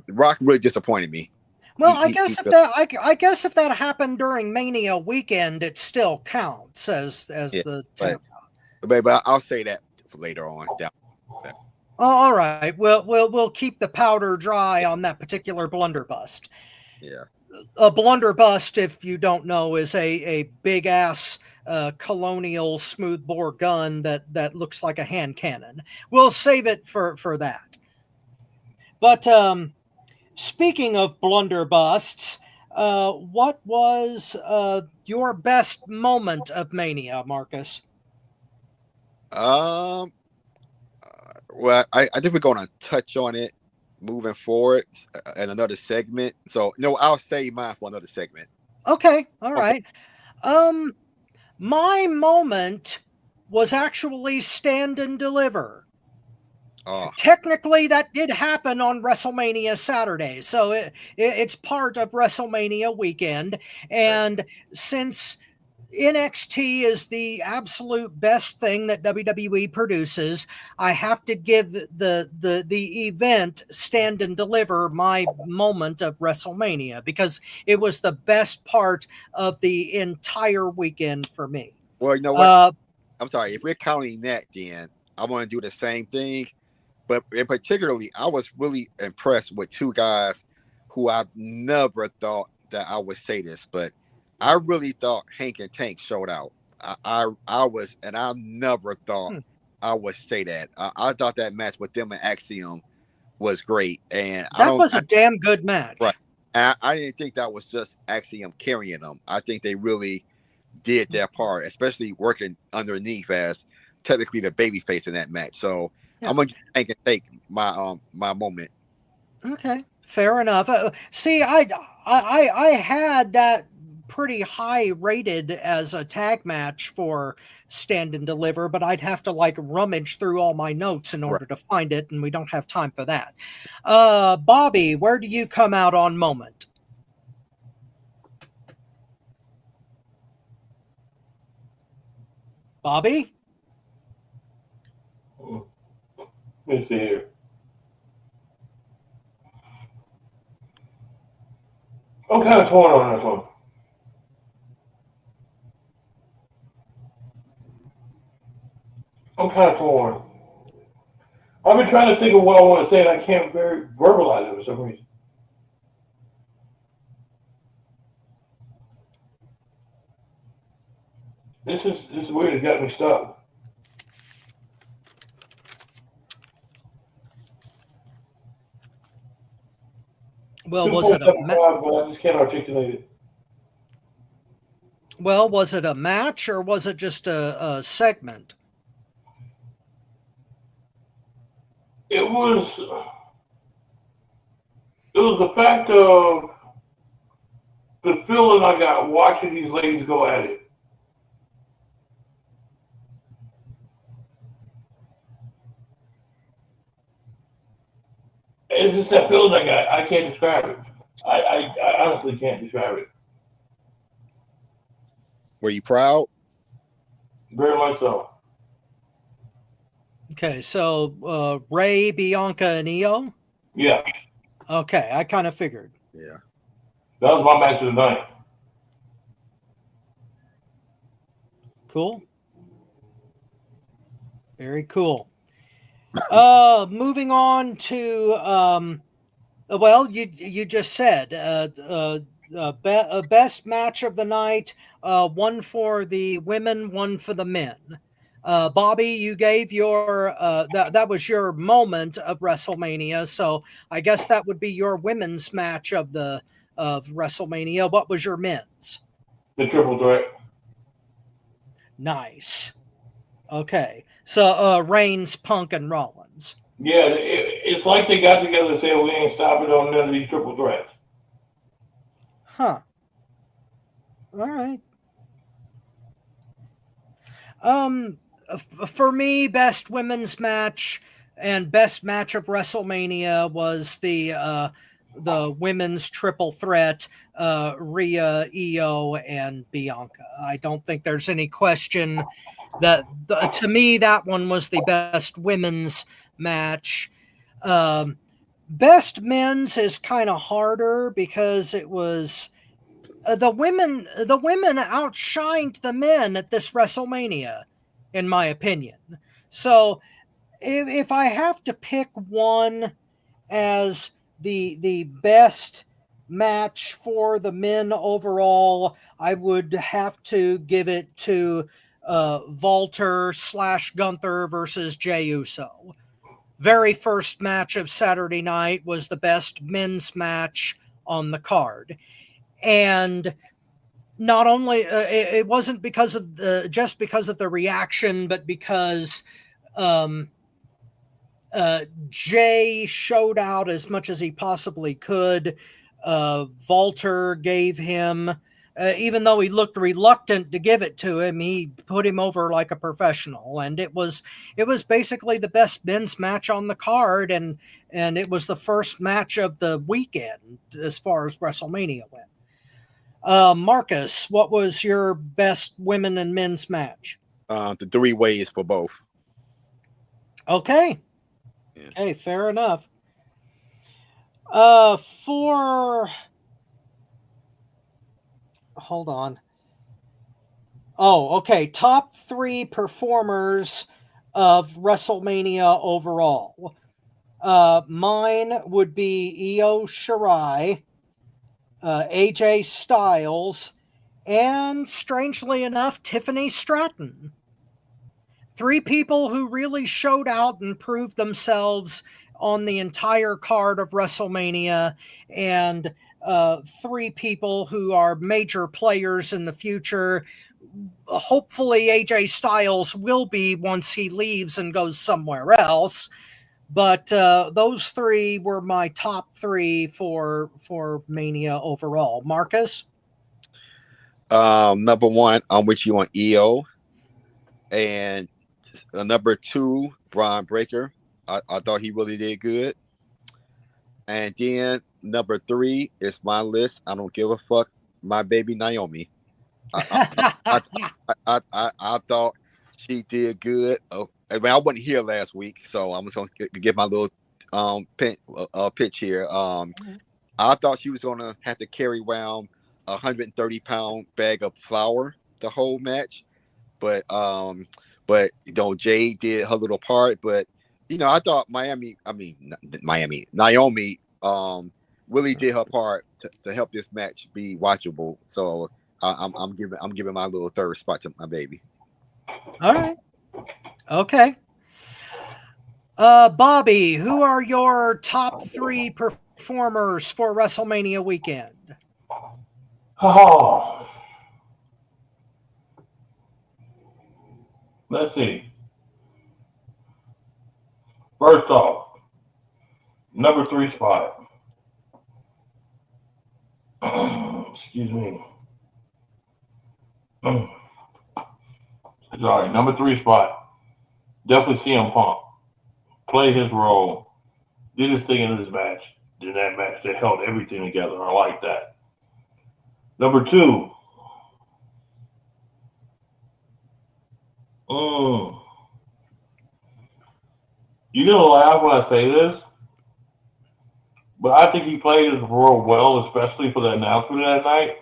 [SPEAKER 3] Rock really disappointed me.
[SPEAKER 2] Well, I guess if that happened during Mania weekend, it still counts as the tap out.
[SPEAKER 3] But I'll say that for later on.
[SPEAKER 2] All right. We'll keep the powder dry on that particular blunderbust.
[SPEAKER 3] Yeah.
[SPEAKER 2] A blunderbuss, if you don't know, is a big ass colonial smoothbore gun that looks like a hand cannon. We'll save it for that. But speaking of blunderbusts, what was your best moment of Mania, Marcus?
[SPEAKER 3] Well, I think we're going to touch on it moving forward in another segment. So no, I'll save mine for another segment.
[SPEAKER 2] Okay, all right. My moment was actually Stand and Deliver.
[SPEAKER 3] Oh.
[SPEAKER 2] Technically, that did happen on WrestleMania Saturday, so it's part of WrestleMania weekend. And since NXT is the absolute best thing that WWE produces, I have to give the event Stand and Deliver my moment of WrestleMania because it was the best part of the entire weekend for me.
[SPEAKER 3] Well, you know what? I'm sorry. If we're counting that, then I want to do the same thing. But in particularly, I was really impressed with two guys who I never thought that I would say this, but I really thought Hank and Tank showed out. I was, and I never thought I would say that. I thought that match with them and Axiom was great, and
[SPEAKER 2] that was a damn good match.
[SPEAKER 3] Right. I didn't think that was just Axiom carrying them. I think they really did their part, especially working underneath as technically the babyface in that match. So I'm gonna Hank and Tank my moment.
[SPEAKER 2] Okay, fair enough. See, I had that pretty high rated as a tag match for Stand and Deliver, but I'd have to like rummage through all my notes in order to find it, and we don't have time for that. Bobby, where do you come out on moment? Bobby?
[SPEAKER 4] Let me see here. I'm kind of torn on this one. I'm kind of torn. I've been trying to think of what I want to say, and I can't verbalize it for some reason. This is weird. It got me stuck.
[SPEAKER 2] Well, was it a
[SPEAKER 4] 2.75, but I just can't articulate it.
[SPEAKER 2] was it a match or was it just a segment?
[SPEAKER 4] It was the fact of the feeling I got watching these ladies go at it. It's just that feeling I got. I can't describe it. I honestly can't describe it.
[SPEAKER 3] Were you proud?
[SPEAKER 4] Very much so.
[SPEAKER 2] Okay, so Ray, Bianca, and Io.
[SPEAKER 4] Yeah,
[SPEAKER 2] Okay, I kind of figured.
[SPEAKER 3] Yeah.
[SPEAKER 4] that was my match of the night.
[SPEAKER 2] Cool. Very cool. Moving on to well, you just said best match of the night, one for the women, one for the men. Bobby, you gave your that was your moment of WrestleMania, so I guess that would be your women's match of WrestleMania. What was your men's?
[SPEAKER 4] The triple threat.
[SPEAKER 2] Nice. Okay, so Reigns, Punk, and Rollins.
[SPEAKER 4] Yeah, it's like they got together and said we ain't stopping on none of these triple threats.
[SPEAKER 2] Huh. All right. For me, best women's match and best match of WrestleMania was the women's triple threat, Rhea, Io, and Bianca. I don't think there's any question that to me that one was the best women's match. Best men's is kind of harder because it was the women outshined the men at this WrestleMania, in my opinion. So if I have to pick one as the best match for the men overall, I would have to give it to Walter / Gunther versus Jey Uso. Very first match of Saturday night was the best men's match on the card. And not only it wasn't because of just because of the reaction, but because Jay showed out as much as he possibly could. Walter gave him, even though he looked reluctant to give it to him, he put him over like a professional, and it was basically the best men's match on the card, and it was the first match of the weekend as far as WrestleMania went. Marcus, what was your best women and men's match?
[SPEAKER 3] The 3 ways for both.
[SPEAKER 2] Okay.
[SPEAKER 3] Yeah.
[SPEAKER 2] Okay, fair enough. Hold on. Oh, okay. Top 3 performers of WrestleMania overall. Mine would be Io Shirai, AJ Styles, and strangely enough, Tiffany Stratton. 3 people who really showed out and proved themselves on the entire card of WrestleMania, and 3 people who are major players in the future. Hopefully AJ Styles will be once he leaves and goes somewhere else. But those 3 were my top 3 for Mania overall. Marcus?
[SPEAKER 3] Number 1, I'm with you on EO. And number 2, Braun Breaker. I thought he really did good. And then number 3 is my list. I don't give a fuck. My baby Naomi. I thought she did good. I mean, I wasn't here last week, so I'm just gonna give my little pitch here. I thought she was gonna have to carry around 130-pound bag of flour the whole match, but Jay did her little part. But I thought Naomi really did her part to help this match be watchable. So I'm giving my little third spot to my baby.
[SPEAKER 2] All right. Okay. Bobby, who are your top 3 performers for WrestleMania weekend?
[SPEAKER 4] Oh, let's see. First off, number 3 spot. Excuse me. Sorry, number 3 spot. Definitely CM Punk. Played his role. Did his thing in this match. In that match, they held everything together. I like that. Number 2. You're going to laugh when I say this, but I think he played his role well, especially for the announcement that night.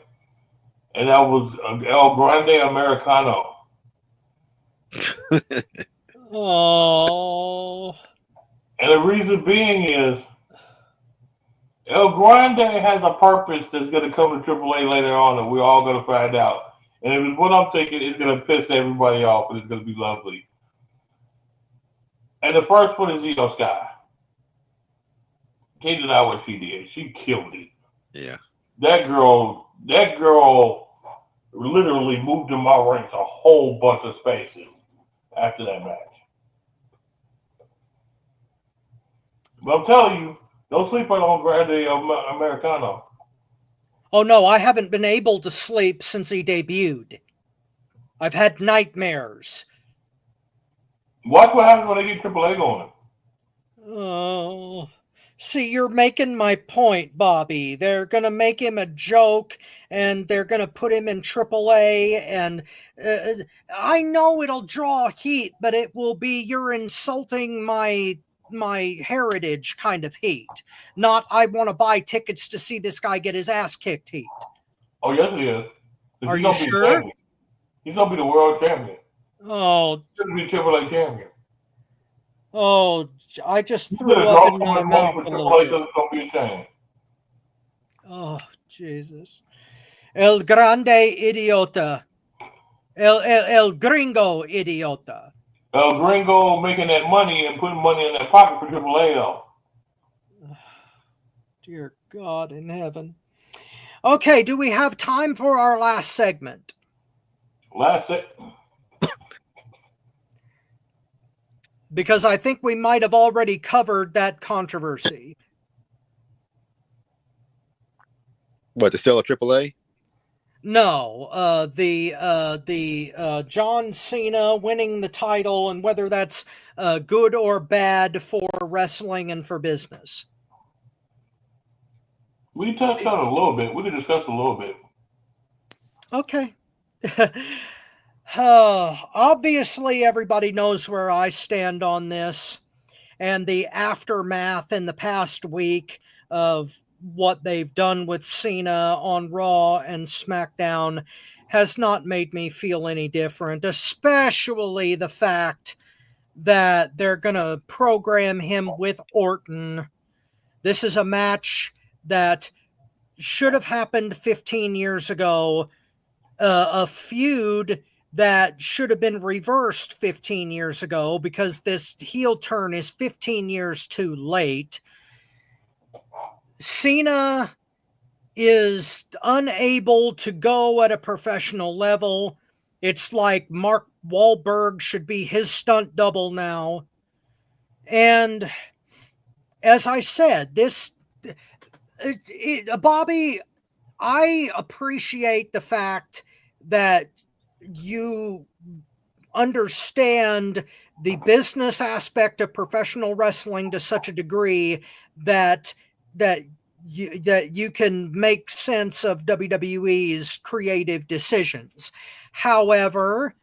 [SPEAKER 4] And that was El Grande Americano.
[SPEAKER 2] Oh.
[SPEAKER 4] And the reason being is El Grande has a purpose that's going to come to AAA later on, and we're all going to find out. And if it's what I'm thinking, it's going to piss everybody off, and it's going to be lovely. And the first one is Io Sky. Can't deny what she did. She killed it.
[SPEAKER 3] Yeah.
[SPEAKER 4] That girl literally moved in my ranks a whole bunch of spaces after that match. But I'm telling you, don't sleep on El Grande Americano.
[SPEAKER 2] Oh, no, I haven't been able to sleep since he debuted. I've had nightmares.
[SPEAKER 4] Watch what happens when they get AAA going.
[SPEAKER 2] Oh. See, you're making my point, Bobby. They're going to make him a joke, and they're going to put him in AAA, and I know it'll draw heat, but it will be you're insulting my heritage kind of heat. Not I want to buy tickets to see this guy get his ass kicked heat.
[SPEAKER 4] Oh, yes, he is.
[SPEAKER 2] Are you sure?
[SPEAKER 4] He's going to be the world champion.
[SPEAKER 2] Oh.
[SPEAKER 4] He's going to be AAA champion.
[SPEAKER 2] Oh, I just threw up in my mouth a little bit.
[SPEAKER 4] Going to be a shame.
[SPEAKER 2] Oh, Jesus. El Grande Idiota. El Gringo Idiota.
[SPEAKER 4] El Gringo making that money and putting money in that pocket for AAA, though.
[SPEAKER 2] Dear God in heaven. Okay, do we have time for our last segment?
[SPEAKER 4] Last segment.
[SPEAKER 2] Because I think we might have already covered that controversy.
[SPEAKER 3] What, the sale of AAA?
[SPEAKER 2] No, the John Cena winning the title and whether that's good or bad for wrestling and for business.
[SPEAKER 4] We touched on it a little bit. We can discuss a little bit.
[SPEAKER 2] Okay. Obviously, everybody knows where I stand on this, and the aftermath in the past week of what they've done with Cena on Raw and SmackDown has not made me feel any different, especially the fact that they're going to program him with Orton. This is a match that should have happened 15 years ago, a feud that should have been reversed 15 years ago because this heel turn is 15 years too late. Cena is unable to go at a professional level. It's like Mark Wahlberg should be his stunt double now. And as I said, Bobby, I appreciate the fact that you understand the business aspect of professional wrestling to such a degree that you can make sense of WWE's creative decisions. However,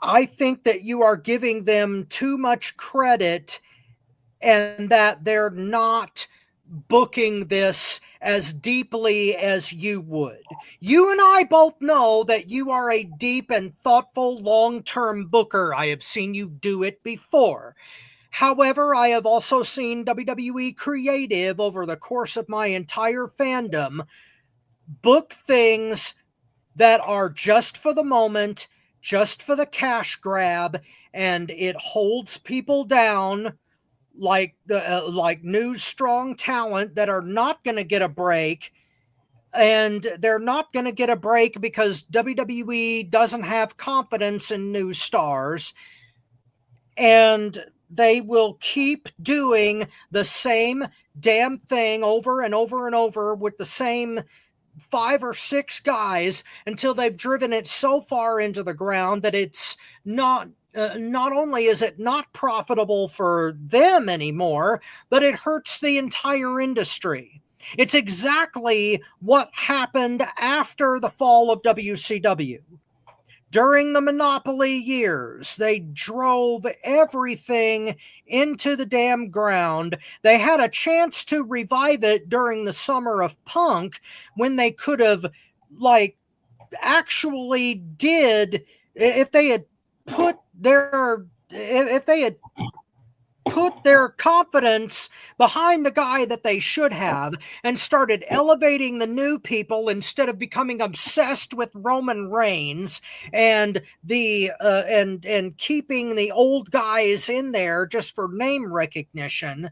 [SPEAKER 2] I think that you are giving them too much credit and that they're not booking this as deeply as you would. You and I both know that you are a deep and thoughtful long-term booker. I have seen you do it before. However, I have also seen WWE creative over the course of my entire fandom book things that are just for the moment, just for the cash grab, and it holds people down like new strong talent that are not going to get a break. And they're not going to get a break because WWE doesn't have confidence in new stars. And they will keep doing the same damn thing over and over and over with the same 5 or 6 guys until they've driven it so far into the ground that it's not only is it not profitable for them anymore, but it hurts the entire industry. It's exactly what happened after the fall of WCW. During the monopoly years, they drove everything into the damn ground. They had a chance to revive it during the summer of Punk when they could have, actually did, if they had put their confidence behind the guy that they should have and started elevating the new people instead of becoming obsessed with Roman Reigns and and keeping the old guys in there just for name recognition,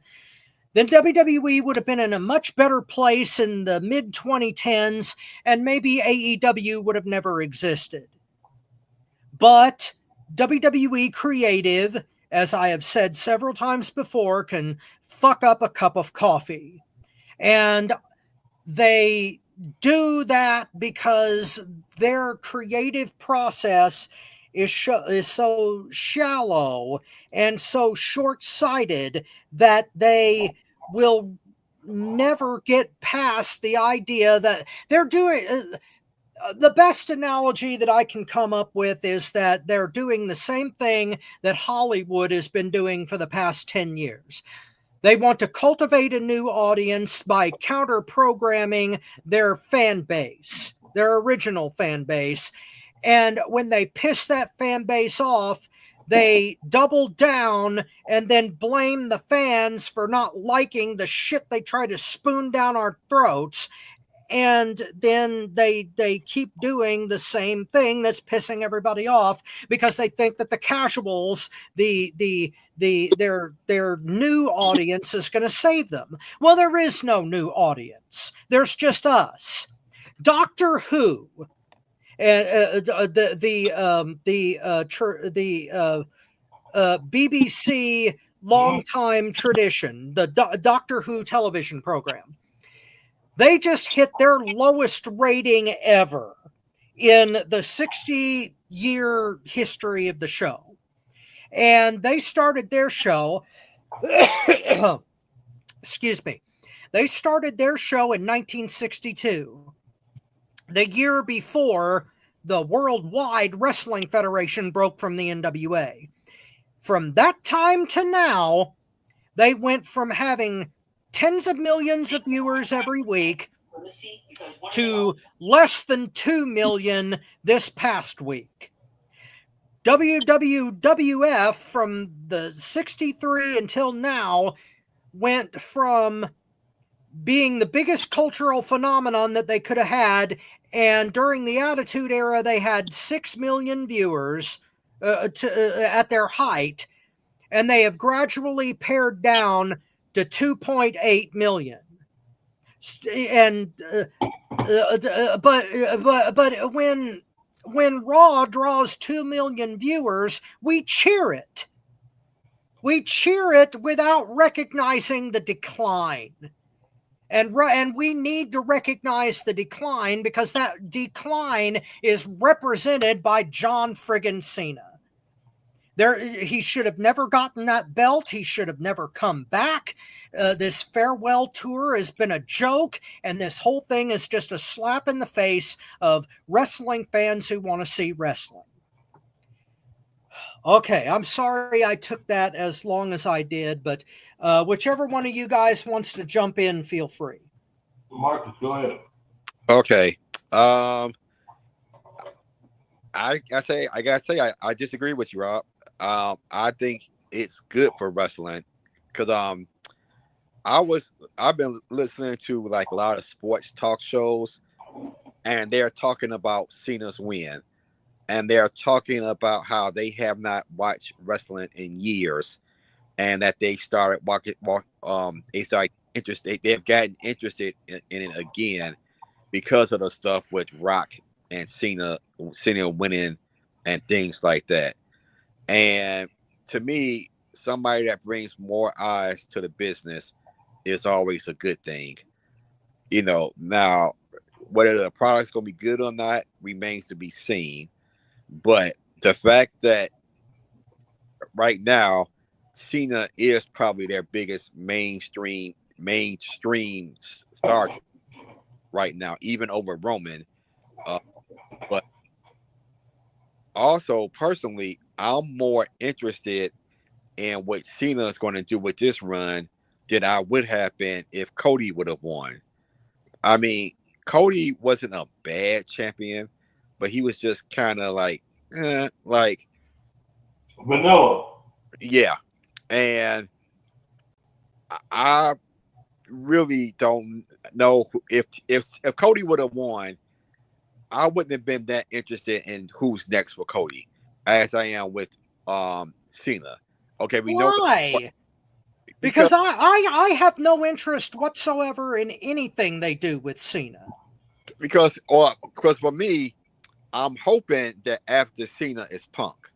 [SPEAKER 2] then WWE would have been in a much better place in the mid 2010s, and maybe AEW would have never existed. But WWE creative, as I have said several times before, can fuck up a cup of coffee. And they do that because their creative process is so shallow and so short-sighted that they will never get past the idea that they're doing... the best analogy that I can come up with is that they're doing the same thing that Hollywood has been doing for the past 10 years. They want to cultivate a new audience by counter-programming their fan base, their original fan base. And when they piss that fan base off, they double down and then blame the fans for not liking the shit they try to spoon down our throats. And then they keep doing the same thing that's pissing everybody off because they think that the casuals, their new audience is going to save them. Well, there is no new audience. There's just us. Doctor Who, BBC longtime tradition, the Doctor Who television program. They just hit their lowest rating ever in the 60-year history of the show. And they started their show, excuse me, they started their show in 1962, the year before the Worldwide Wrestling Federation broke from the NWA. From that time to now, they went from having tens of millions of viewers every week to less than 2 million this past week. WWF from the 63 until now went from being the biggest cultural phenomenon that they could have had, and during the Attitude Era they had 6 million viewers at their height, and they have gradually pared down to 2.8 million. And but when Raw draws 2 million viewers, we cheer it. We cheer it without recognizing the decline. And we need to recognize the decline because that decline is represented by John friggin' Cena. He should have never gotten that belt. He should have never come back. This farewell tour has been a joke, and this whole thing is just a slap in the face of wrestling fans who want to see wrestling. Okay, I'm sorry I took that as long as I did, but whichever one of you guys wants to jump in, feel free.
[SPEAKER 4] Marcus, go ahead.
[SPEAKER 3] Okay. I gotta say I disagree with you, Rob. I think it's good for wrestling because I've been listening to like a lot of sports talk shows, and they're talking about Cena's win, and they're talking about how they have not watched wrestling in years, and that they started they started interested. They've gotten interested in it again because of the stuff with Rock and Cena winning and things like that. And to me, somebody that brings more eyes to the business is always a good thing. Now whether the product's gonna be good or not remains to be seen. But the fact that right now Cena is probably their biggest mainstream star right now, even over Roman. But also personally, I'm more interested in what Cena is going to do with this run than I would have been if Cody would have won. I mean, Cody wasn't a bad champion, but he was just kind of like
[SPEAKER 4] vanilla.
[SPEAKER 3] Yeah. And I really don't know if Cody would have won, I wouldn't have been that interested in who's next for Cody as I am with Cena. Okay, we know
[SPEAKER 2] Why? Because I have no interest whatsoever in anything they do with Cena.
[SPEAKER 3] because for me, I'm hoping that after Cena is Punk.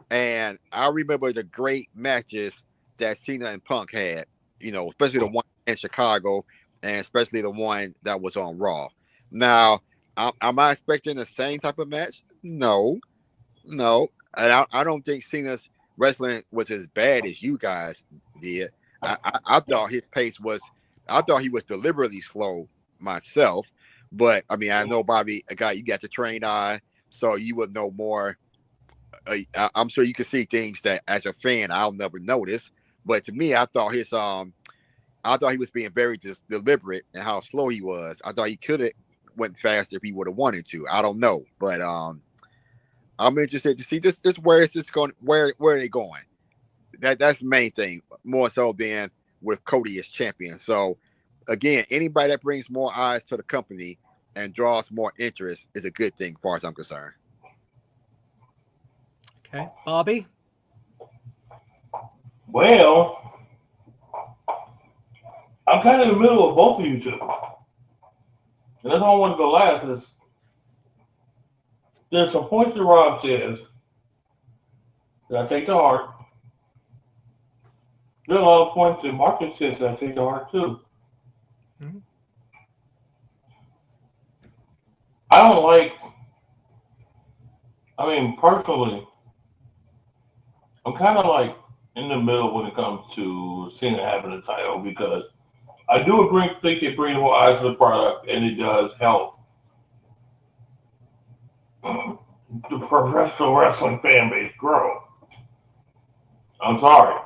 [SPEAKER 3] And I remember the great matches that Cena and Punk had, especially the one in Chicago and especially the one that was on Raw. Now, am I expecting the same type of match? No. And I don't think Cena's wrestling was as bad as you guys did. I thought his pace I thought he was deliberately slow myself. But, I mean, I know, Bobby, a guy, you got the trained eye, so you would know more. I'm sure you can see things that as a fan I'll never notice, but to me, I thought he was being very deliberate in how slow he was. I thought he could have went faster if he would have wanted to. I don't know, but I'm interested to see this where it's just going. Where are they going? That's the main thing, more so than with Cody as champion. So again, anybody that brings more eyes to the company and draws more interest is a good thing, as far as I'm concerned.
[SPEAKER 2] Okay, Bobby?
[SPEAKER 4] Well, I'm kind of in the middle of both of you two. And that's why I want to go last. Is there's some points that Rob says that I take to heart. There are a lot of points that Marcus says that I take to heart too.
[SPEAKER 2] Mm-hmm.
[SPEAKER 4] I don't like, personally, I'm kind of like in the middle when it comes to Cena having a title, because I do think it brings more eyes to the product, and it does help the professional wrestling fan base grow. I'm sorry.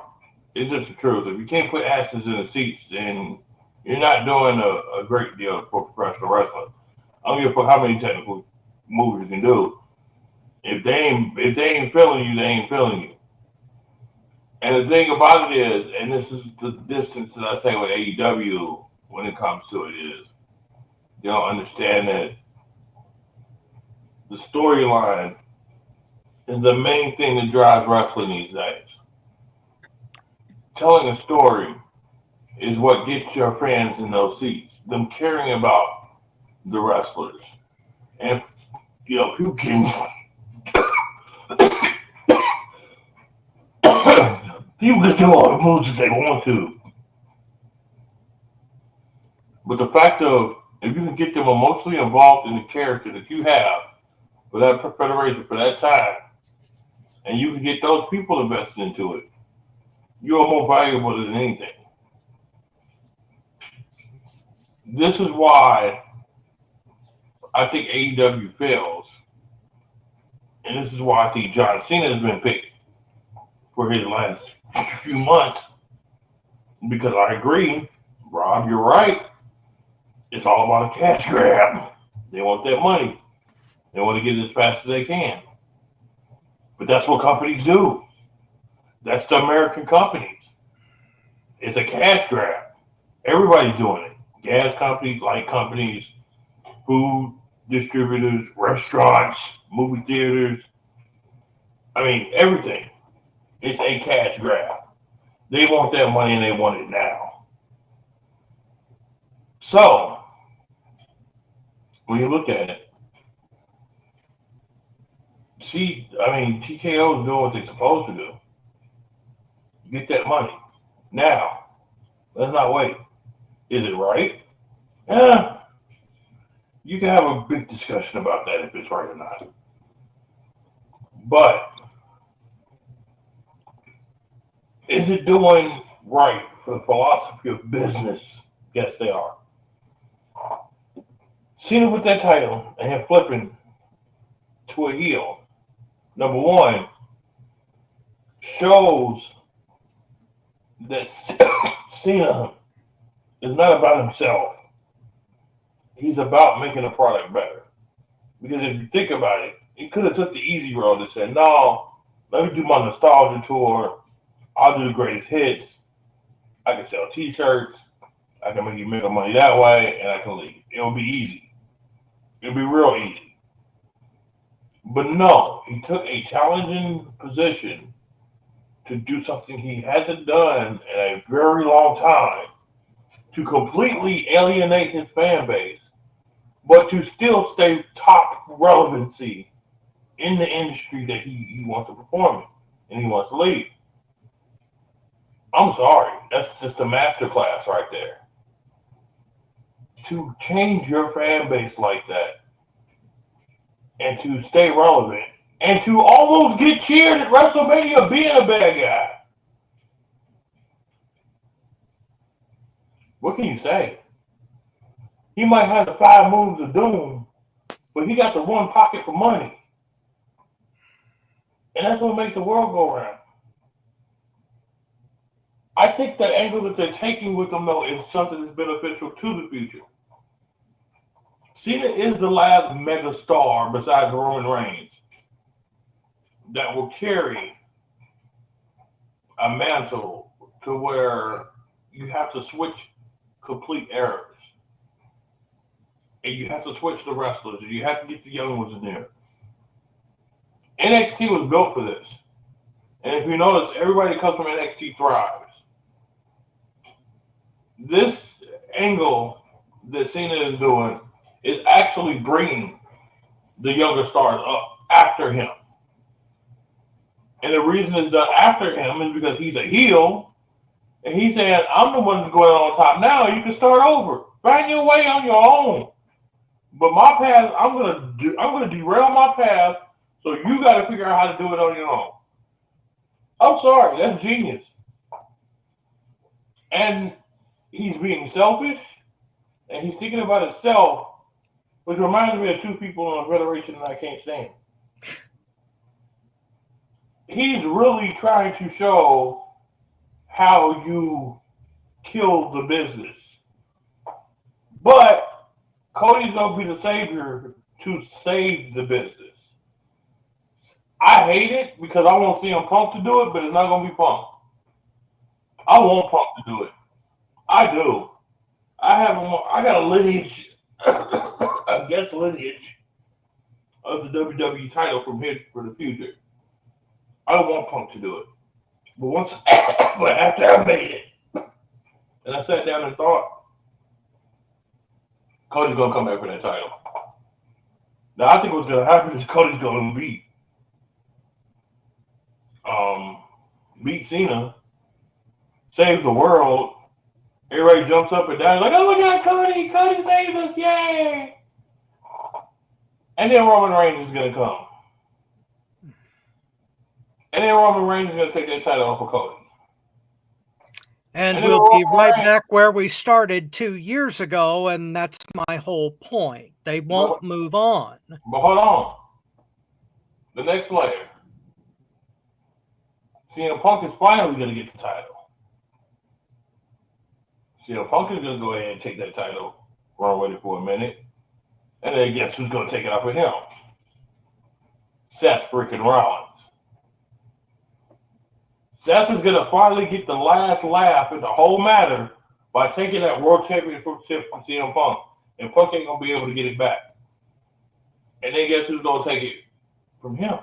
[SPEAKER 4] It's just the truth. If you can't put asses in the seats, then you're not doing a great deal for professional wrestling. I don't give a fuck how many technical moves you can do. If they ain't feeling you, they ain't feeling you. And the thing about it is, and this is the distance that I say with AEW when it comes to it, is they don't understand that the storyline is the main thing that drives wrestling these days. Telling a story is what gets your fans in those seats. Them caring about the wrestlers. And, people can... people can do all the moves that they want to. But the fact of, if you can get them emotionally involved in the character that you have for that federation, for that time, and you can get those people invested into it, you are more valuable than anything. This is why I think AEW fails. And this is why I think John Cena has been picked for his last few months. Because I agree, Rob, you're right. It's all about a cash grab. They want that money. They want to get it as fast as they can. But that's what companies do. That's the American companies. It's a cash grab. Everybody's doing it. Gas companies, light companies, food distributors, restaurants, movie theaters. I mean, everything. It's a cash grab. They want that money and they want it now. So, when you look at it, TKO is doing what they're supposed to do. Get that money. Now, let's not wait. Is it right? Yeah. You can have a big discussion about that if it's right or not. But is it doing right for the philosophy of business? Yes, they are. Cena with that title and him flipping to a heel, number one, shows that Cena is not about himself. He's about making the product better. Because if you think about it, he could have took the easy road and said, no, let me do my nostalgia tour. I'll do the greatest hits. I can sell t-shirts. I can make you make money that way, and I can leave. It'll be easy. It'll be real easy. But no, he took a challenging position to do something he hasn't done in a very long time, to completely alienate his fan base, but to still stay top relevancy in the industry that he wants to perform in and he wants to leave. I'm sorry, that's just a masterclass right there. To change your fan base like that and to stay relevant and to almost get cheered at WrestleMania being a bad guy. What can you say? He might have the 5 moves of doom, but he got the one pocket for money. And that's what makes the world go around. I think that angle that they're taking with him, though, is something that's beneficial to the future. Cena is the last mega star besides Roman Reigns that will carry a mantle to where you have to switch complete eras. And you have to switch the wrestlers, and you have to get the young ones in there. NXT was built for this. And if you notice, everybody that comes from NXT thrives. This angle that Cena is doing is actually bringing the younger stars up after him. And the reason it's done after him is because he's a heel, and he's saying, I'm the one that's going on top now. You can start over. Find your way on your own. But my path, I'm gonna derail my path, so you got to figure out how to do it on your own. I'm sorry, that's genius. And he's being selfish, and he's thinking about himself, which reminds me of 2 people on a federation that I can't stand. He's really trying to show how you kill the business. But Cody's going to be the savior to save the business. I hate it because I want CM Punk to do it, but it's not going to be Punk. I want Punk to do it. I do. I got a lineage, I guess lineage of the WWE title from here for the future. I don't want Punk to do it. But after I made it, and I sat down and thought, Cody's going to come back for that title. Now, I think what's going to happen is Cody's going to beat Cena, save the world. Everybody jumps up and down like, oh my God, Cody saved us, yay! And then Roman Reigns is going to come. And then Roman Reigns is going to take that title off of Cody.
[SPEAKER 2] And we'll be right back where we started 2 years ago, and that's my whole point. They won't move on.
[SPEAKER 4] But hold on. The next layer. CM Punk is finally going to get the title. CM Punk is going to go ahead and take that title, run with it for a minute, and then guess who's going to take it off of him? Seth freaking Rollins. Seth is going to finally get the last laugh in the whole matter by taking that world championship from CM Punk. and Punk ain't gonna be able to get it back. And then guess who's gonna take it from him?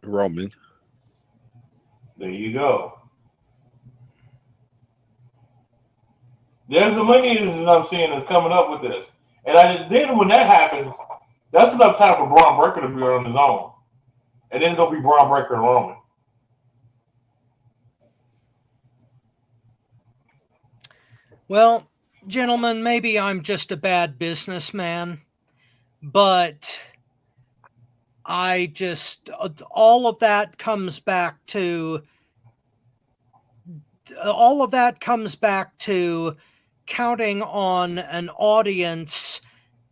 [SPEAKER 3] Roman.
[SPEAKER 4] There you go. There's a lineage that I'm seeing that's coming up with this. And then when that happens, that's enough time for Braun Breaker to be on his own. And then it's going to be Braun Breaker and Roman.
[SPEAKER 2] Well, gentlemen, maybe I'm just a bad businessman, but all of that comes back to counting on an audience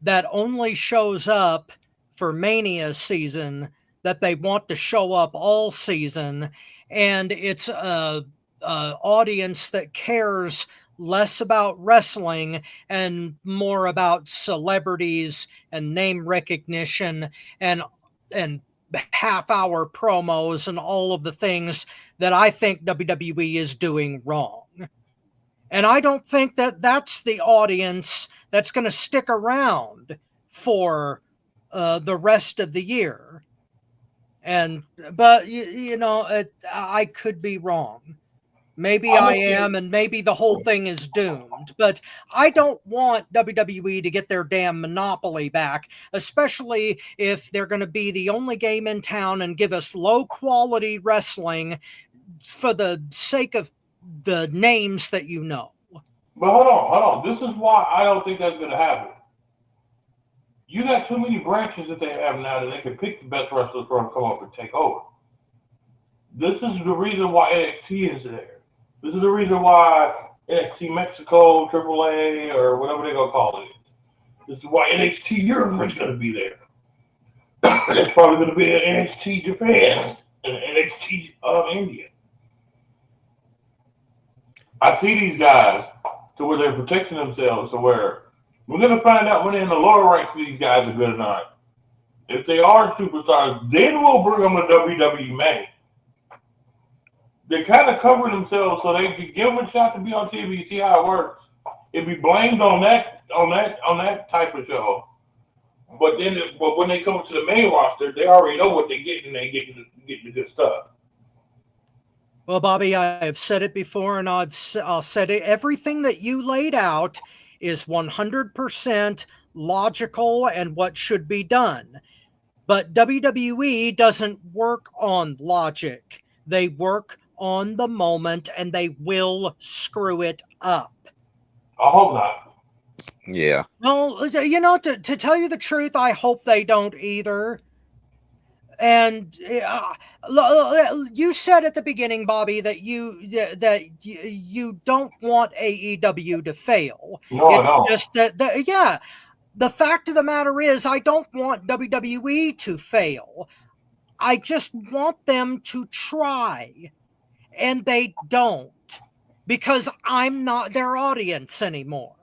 [SPEAKER 2] that only shows up for Mania season, that they want to show up all season, and it's a audience that cares less about wrestling and more about celebrities and name recognition and half-hour promos and all of the things that I think WWE is doing wrong. And I don't think that that's the audience that's going to stick around for the rest of the year. But I could be wrong. Maybe I am, and maybe the whole thing is doomed. But I don't want WWE to get their damn monopoly back, especially if they're going to be the only game in town and give us low-quality wrestling for the sake of the names that you know.
[SPEAKER 4] But hold on. This is why I don't think that's going to happen. You got too many branches that they have now that they can pick the best wrestlers from and come up and take over. This is the reason why NXT is there. This is the reason why NXT Mexico, AAA, or whatever they're going to call it. This is why NXT Europe is going to be there. It's probably going to be NXT Japan and NXT India. I see these guys to where they're protecting themselves to where we're going to find out when they're in the lower ranks if these guys are good or not. If they are superstars, then we'll bring them to WWE main. They kind of cover themselves so they can give them a shot to be on TV, see how it works. It'd be blamed on that type of show. But when they come to the main roster, they already know what they're getting. They getting the good stuff.
[SPEAKER 2] Well, Bobby, I have said it before, and I'll say it. Everything that you laid out is 100% logical and what should be done. But WWE doesn't work on logic. They work on the moment, and they will screw it up.
[SPEAKER 4] I hope not.
[SPEAKER 3] Yeah.
[SPEAKER 2] Well, to tell you the truth, I hope they don't either. And you said at the beginning, Bobby, that you don't want AEW to fail.
[SPEAKER 4] No, I don't.
[SPEAKER 2] Just that, the fact of the matter is, I don't want WWE to fail. I just want them to try. And they don't, because I'm not their audience anymore.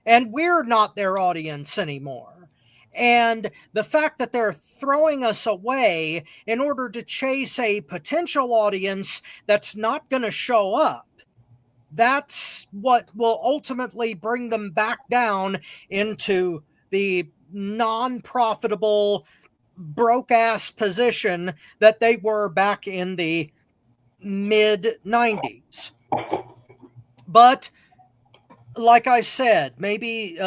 [SPEAKER 2] And we're not their audience anymore. And the fact that they're throwing us away in order to chase a potential audience that's not going to show up, that's what will ultimately bring them back down into the non-profitable, broke-ass position that they were back in the mid-90s. But like I said, maybe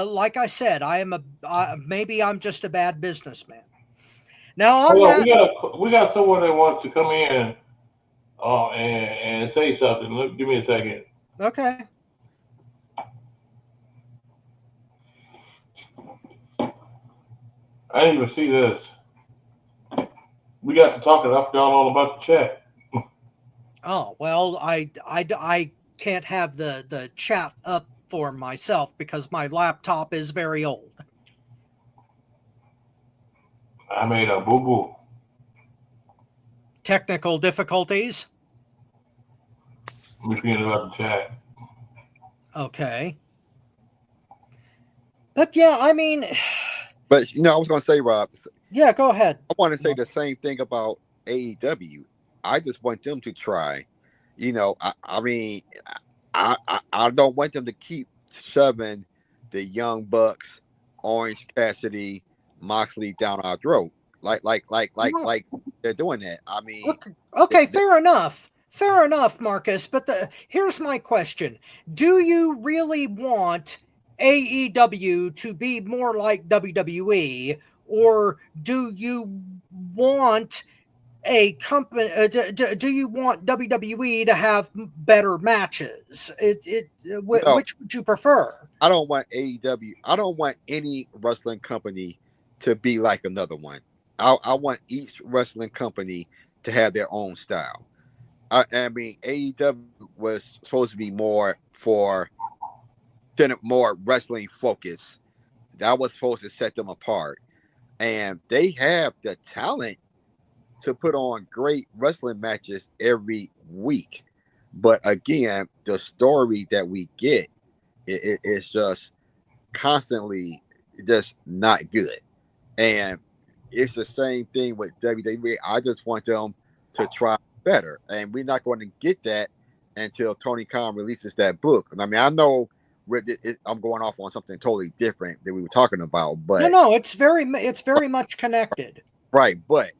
[SPEAKER 2] maybe I'm just a bad businessman. Now
[SPEAKER 4] we got someone that wants to come in and say something. Give me a second.
[SPEAKER 2] Okay.
[SPEAKER 4] I didn't even see this. We got to talking. I forgot all about the chat.
[SPEAKER 2] Oh, well, I can't have the chat up for myself because my laptop is very old.
[SPEAKER 4] I made a boo-boo.
[SPEAKER 2] Technical difficulties?
[SPEAKER 4] We forget about the chat.
[SPEAKER 2] Okay. But yeah, I mean...
[SPEAKER 3] But, I was going to say, Rob...
[SPEAKER 2] Yeah, go ahead.
[SPEAKER 3] I want to say the same thing about AEW. I just want them to try. I mean, I don't want them to keep shoving the Young Bucks, Orange Cassidy, Moxley down our throat. Like they're doing that. I mean,
[SPEAKER 2] okay, fair enough. Fair enough, Marcus. But here's my question: do you really want AEW to be more like WWE, or do you want a company? Do you want WWE to have better matches?
[SPEAKER 3] no,
[SPEAKER 2] Which would you prefer?
[SPEAKER 3] I don't want AEW. I don't want any wrestling company to be like another one. I want each wrestling company to have their own style. I mean, AEW was supposed to be more wrestling focused. That was supposed to set them apart, and they have the talent to put on great wrestling matches every week. But again, the story that we get is just constantly just not good, and it's the same thing with WWE. I just want them to try better, and we're not going to get that until Tony Khan releases that book. And I mean, I know I'm going off on something totally different that we were talking about, but
[SPEAKER 2] No, it's very much connected.
[SPEAKER 3] right. But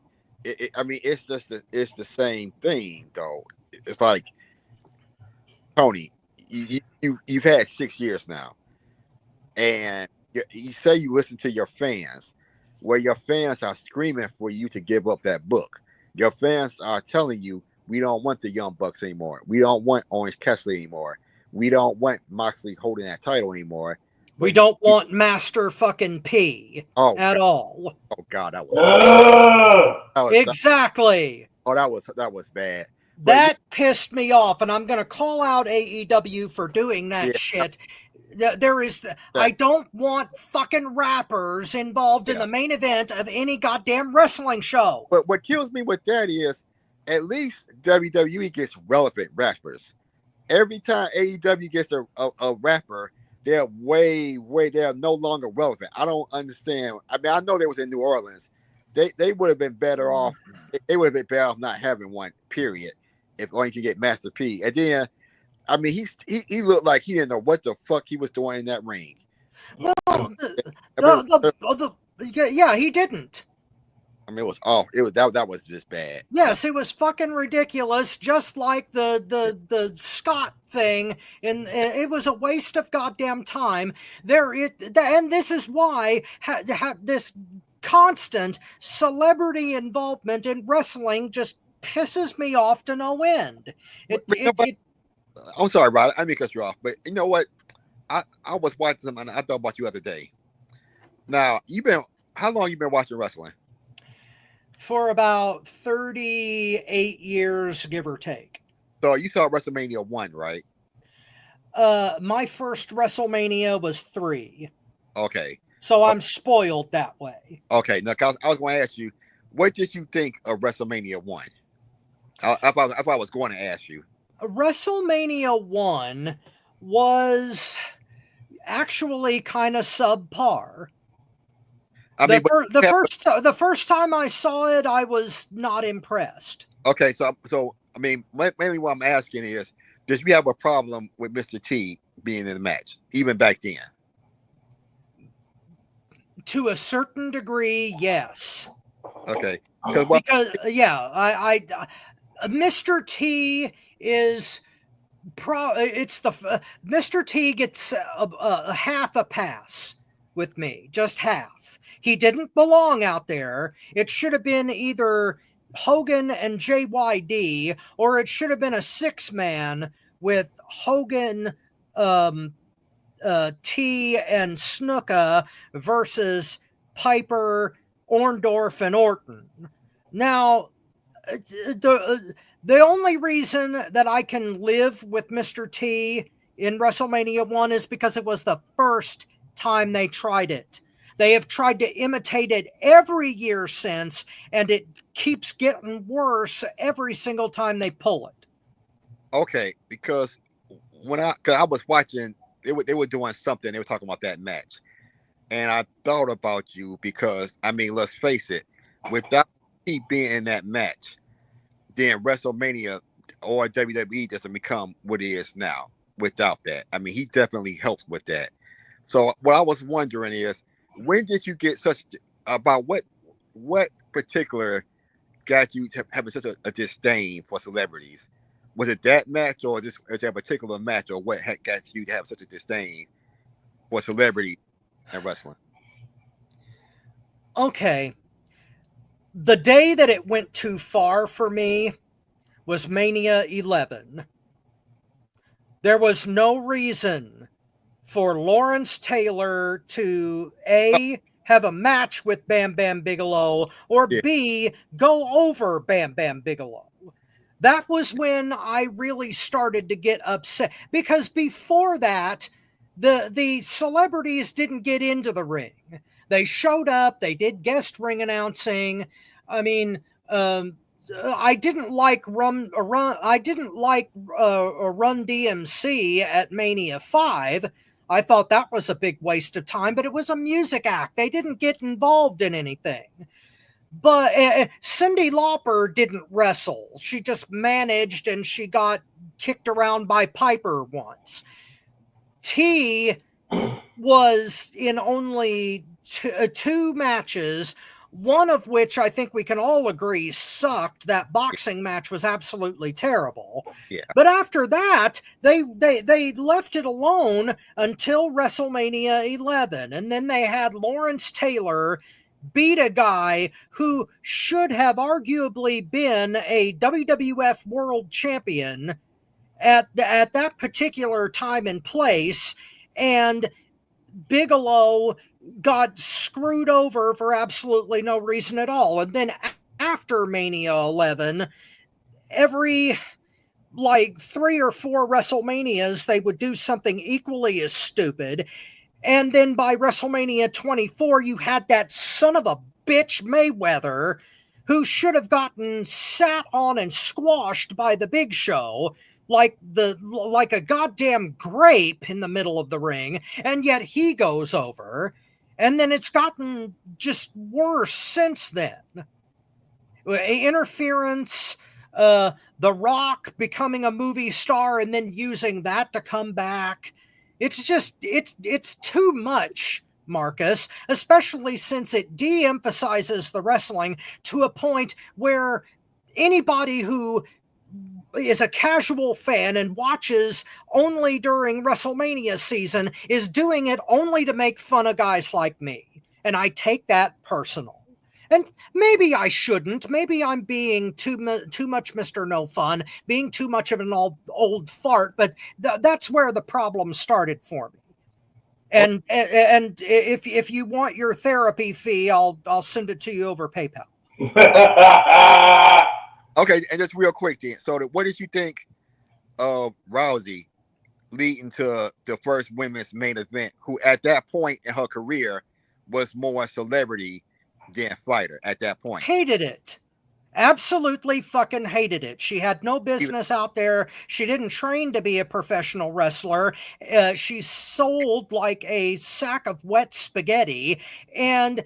[SPEAKER 3] I mean, it's the same thing though. It's like, Tony, you've had 6 years now, and you say you listen to your fans, where your fans are screaming for you to give up that book. Your fans are telling you, we don't want the Young Bucks anymore. We don't want Orange Cassidy anymore. We don't want Moxley holding that title anymore.
[SPEAKER 2] We don't want Master fucking P at all.
[SPEAKER 3] Oh God,
[SPEAKER 2] Exactly.
[SPEAKER 3] That was bad.
[SPEAKER 2] That pissed me off, and I'm going to call out AEW for doing that shit. I don't want fucking rappers involved in the main event of any goddamn wrestling show.
[SPEAKER 3] But what kills me with that is, at least WWE gets relevant rappers. Every time AEW gets a rapper, they're they're no longer relevant. I don't understand. I mean, I know they was in New Orleans. They would have been better off. They would have been better off not having one, period, if only you could get Master P. And then, I mean, he looked like he didn't know what the fuck he was doing in that ring.
[SPEAKER 2] Well, he didn't.
[SPEAKER 3] I mean, that was just bad.
[SPEAKER 2] Yes, it was fucking ridiculous, just like the Scott thing, and it was a waste of goddamn time. And this is why this constant celebrity involvement in wrestling just pisses me off to no end.
[SPEAKER 3] I'm sorry, Rod. I didn't cut you off, but you know what? I was watching something, and I thought about you the other day. Now, how long you been watching wrestling?
[SPEAKER 2] For about 38 years, give or take.
[SPEAKER 3] So you saw WrestleMania 1, right?
[SPEAKER 2] My first WrestleMania was 3.
[SPEAKER 3] Okay.
[SPEAKER 2] So I'm spoiled that way.
[SPEAKER 3] Okay. Now, I was going to ask you, what did you think of WrestleMania 1? I was going to ask you.
[SPEAKER 2] WrestleMania 1 was actually kind of subpar. I mean, the first time I saw it, I was not impressed.
[SPEAKER 3] Okay, so I mean, mainly what I'm asking is, did you have a problem with Mr. T being in the match, even back then?
[SPEAKER 2] To a certain degree, yes.
[SPEAKER 3] Okay,
[SPEAKER 2] because Mr. T is Mr. T gets a half a pass with me, just half. He didn't belong out there. It should have been either Hogan and JYD, or it should have been a 6-man with Hogan, T, and Snuka versus Piper, Orndorff, and Orton. Now, the only reason that I can live with Mr. T in WrestleMania 1 is because it was the first time they tried it. They have tried to imitate it every year since, and it keeps getting worse every single time they pull it.
[SPEAKER 3] Okay, because I was watching, they were doing something. They were talking about that match, and I thought about you because, I mean, let's face it, without he being in that match, then WrestleMania or WWE doesn't become what it is now. without that. I mean, he definitely helps with that. So what I was wondering is, when did you get such about what particular got you to having such a disdain for celebrities? Was it that match, or is that particular match, or what had got you to have such a disdain for celebrity and wrestling?
[SPEAKER 2] Okay. The day that it went too far for me was Mania 11. There was no reason for Lawrence Taylor to A, have a match with Bam Bam Bigelow, or
[SPEAKER 3] Yeah.
[SPEAKER 2] B, go over Bam Bam Bigelow. That was when I really started to get upset, because before that, the celebrities didn't get into the ring. They showed up, they did guest ring announcing. I mean, I didn't like Run DMC at Mania 5. I thought that was a big waste of time, but it was a music act. They didn't get involved in anything. But Cyndi Lauper didn't wrestle. She just managed, and she got kicked around by Piper once. T was in only two matches, one of which I think we can all agree sucked. That boxing match was absolutely terrible.
[SPEAKER 3] Yeah.
[SPEAKER 2] But after that, they left it alone until WrestleMania 11. And then they had Lawrence Taylor beat a guy who should have arguably been a WWF World Champion at that particular time and place. And Bigelow got screwed over for absolutely no reason at all. And then after Mania 11, every like 3 or 4 WrestleManias, they would do something equally as stupid. And then by WrestleMania 24, you had that son of a bitch Mayweather, who should have gotten sat on and squashed by the Big Show like a goddamn grape in the middle of the ring, and yet he goes over. And then it's gotten just worse since then. Interference, The Rock becoming a movie star and then using that to come back. It's just, it's too much, Marcus, especially since it de-emphasizes the wrestling to a point where anybody who is a casual fan and watches only during WrestleMania season is doing it only to make fun of guys like me. And I take that personal. And maybe I shouldn't. Maybe I'm being too much Mr. No Fun, being too much of an old fart, but that's where the problem started for me. And if you want your therapy fee, I'll send it to you over PayPal.
[SPEAKER 3] Okay, and just real quick then. So what did you think of Rousey leading to the first women's main event, who at that point in her career was more a celebrity than fighter at that point?
[SPEAKER 2] Hated it. Absolutely fucking hated it. She had no business out there. She didn't train to be a professional wrestler. She sold like a sack of wet spaghetti. And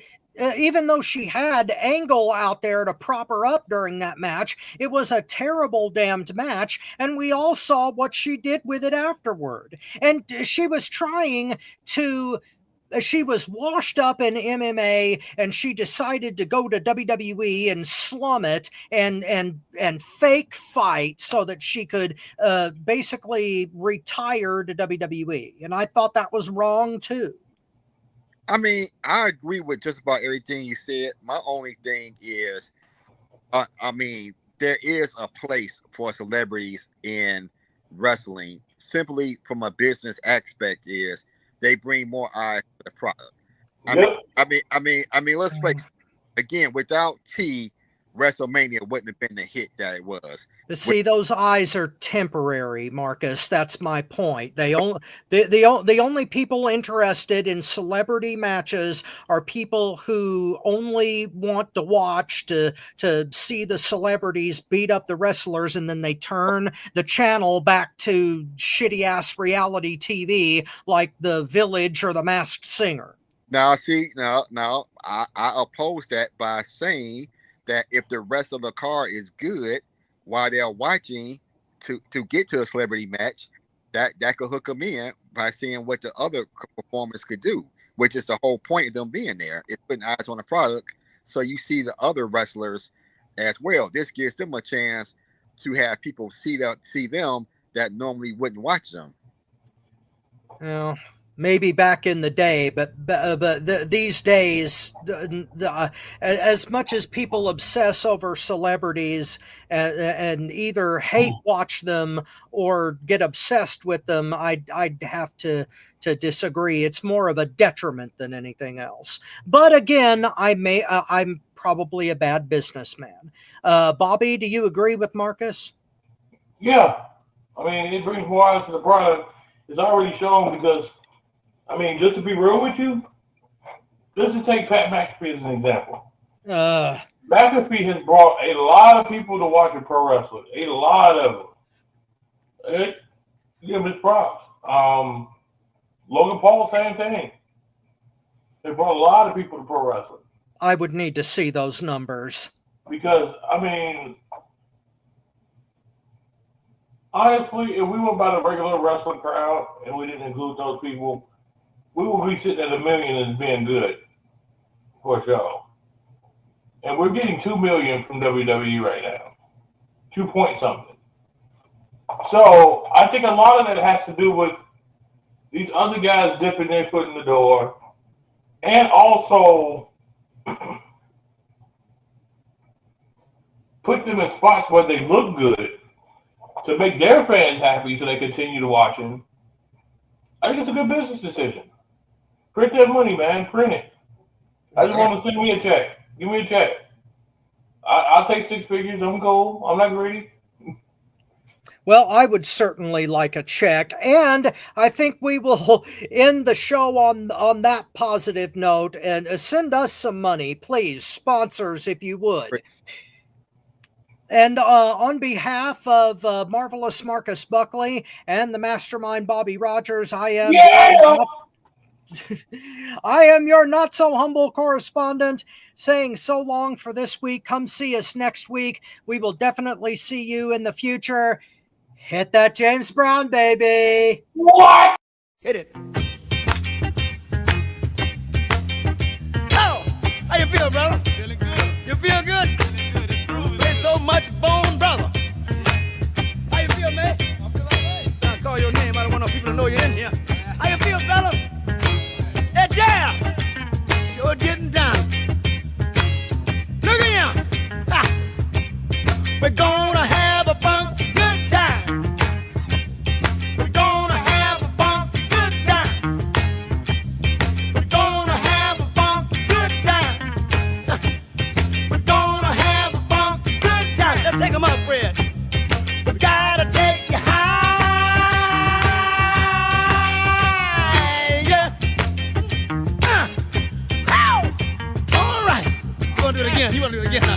[SPEAKER 2] even though she had Angle out there to prop her up during that match, it was a terrible damned match. And we all saw what she did with it afterward. And she was trying to... She was washed up in MMA, and she decided to go to WWE and slum it and fake fight so that she could basically retire to WWE. And I thought that was wrong too.
[SPEAKER 3] I mean, I agree with just about everything you said. My only thing is, I mean, there is a place for celebrities in wrestling. Simply from a business aspect, is they bring more eyes to the product. I mean, let's face it, again, without T, WrestleMania wouldn't have been the hit that it was.
[SPEAKER 2] But see, those eyes are temporary, Marcus. That's my point. The only people interested in celebrity matches are people who only want to watch to see the celebrities beat up the wrestlers, and then they turn the channel back to shitty ass reality TV like The Village or The Masked Singer.
[SPEAKER 3] Now, see, now I oppose that by saying that if the rest of the card is good while they're watching to get to a celebrity match, that could hook them in by seeing what the other performers could do, which is the whole point of them being there. It's putting eyes on the product, so you see the other wrestlers as well. This gives them a chance to have people see them that normally wouldn't watch them.
[SPEAKER 2] Well, maybe back in the day, but these days, as much as people obsess over celebrities and either hate watch them or get obsessed with them, I'd have to disagree. It's more of a detriment than anything else. But again, I'm probably a bad businessman. Bobby, do you agree with Marcus?
[SPEAKER 4] Yeah, I mean, it brings more eyes to the product. It's already shown because, I mean, just to be real with you, just to take Pat McAfee as an example. McAfee has brought a lot of people to watch pro wrestling. A lot of them. Give him his props. Logan Paul, same thing. They brought a lot of people to pro wrestling.
[SPEAKER 2] I would need to see those numbers.
[SPEAKER 4] Because, I mean, honestly, if we went by the regular wrestling crowd and we didn't include those people, we would be sitting at $1 million as being good for a show. And we're getting $2 million from WWE right now. 2 point something. So I think a lot of that has to do with these other guys dipping their foot in the door, and also put them in spots where they look good to make their fans happy so they continue to watch them. I think it's a good business decision. Print that money, man. Print it. I just want to send me a check. Give me a check. I'll take 6 figures. I'm cool. I'm not greedy.
[SPEAKER 2] Well, I would certainly like a check, and I think we will end the show on that positive note, and send us some money, please, sponsors, if you would. And on behalf of Marvelous Marcus Buckley and the Mastermind Bobby Rogers, I am your not so humble correspondent, saying so long for this week. Come see us next week. We will definitely see you in the future. Hit that James Brown, baby.
[SPEAKER 4] What?
[SPEAKER 1] Hit it. Oh, how you feel, brother? Feeling good. You feel good? Feeling good. It's groovy. Play so much bone, brother. How you feel, man? I feel all right. I'll call your name. I don't want no people to know you're in here. How you feel, fella? Hey, Jam. Sure getting down. Look at him. Ha. We're gonna have a funky good time. We're gonna have a funky good time. We're gonna have a funky good time. We're gonna have a funky good time. Let's take 'em up, Fred. We gotta take you high. Yeah. Ow. All right. You wanna do it again? You wanna do it again, huh?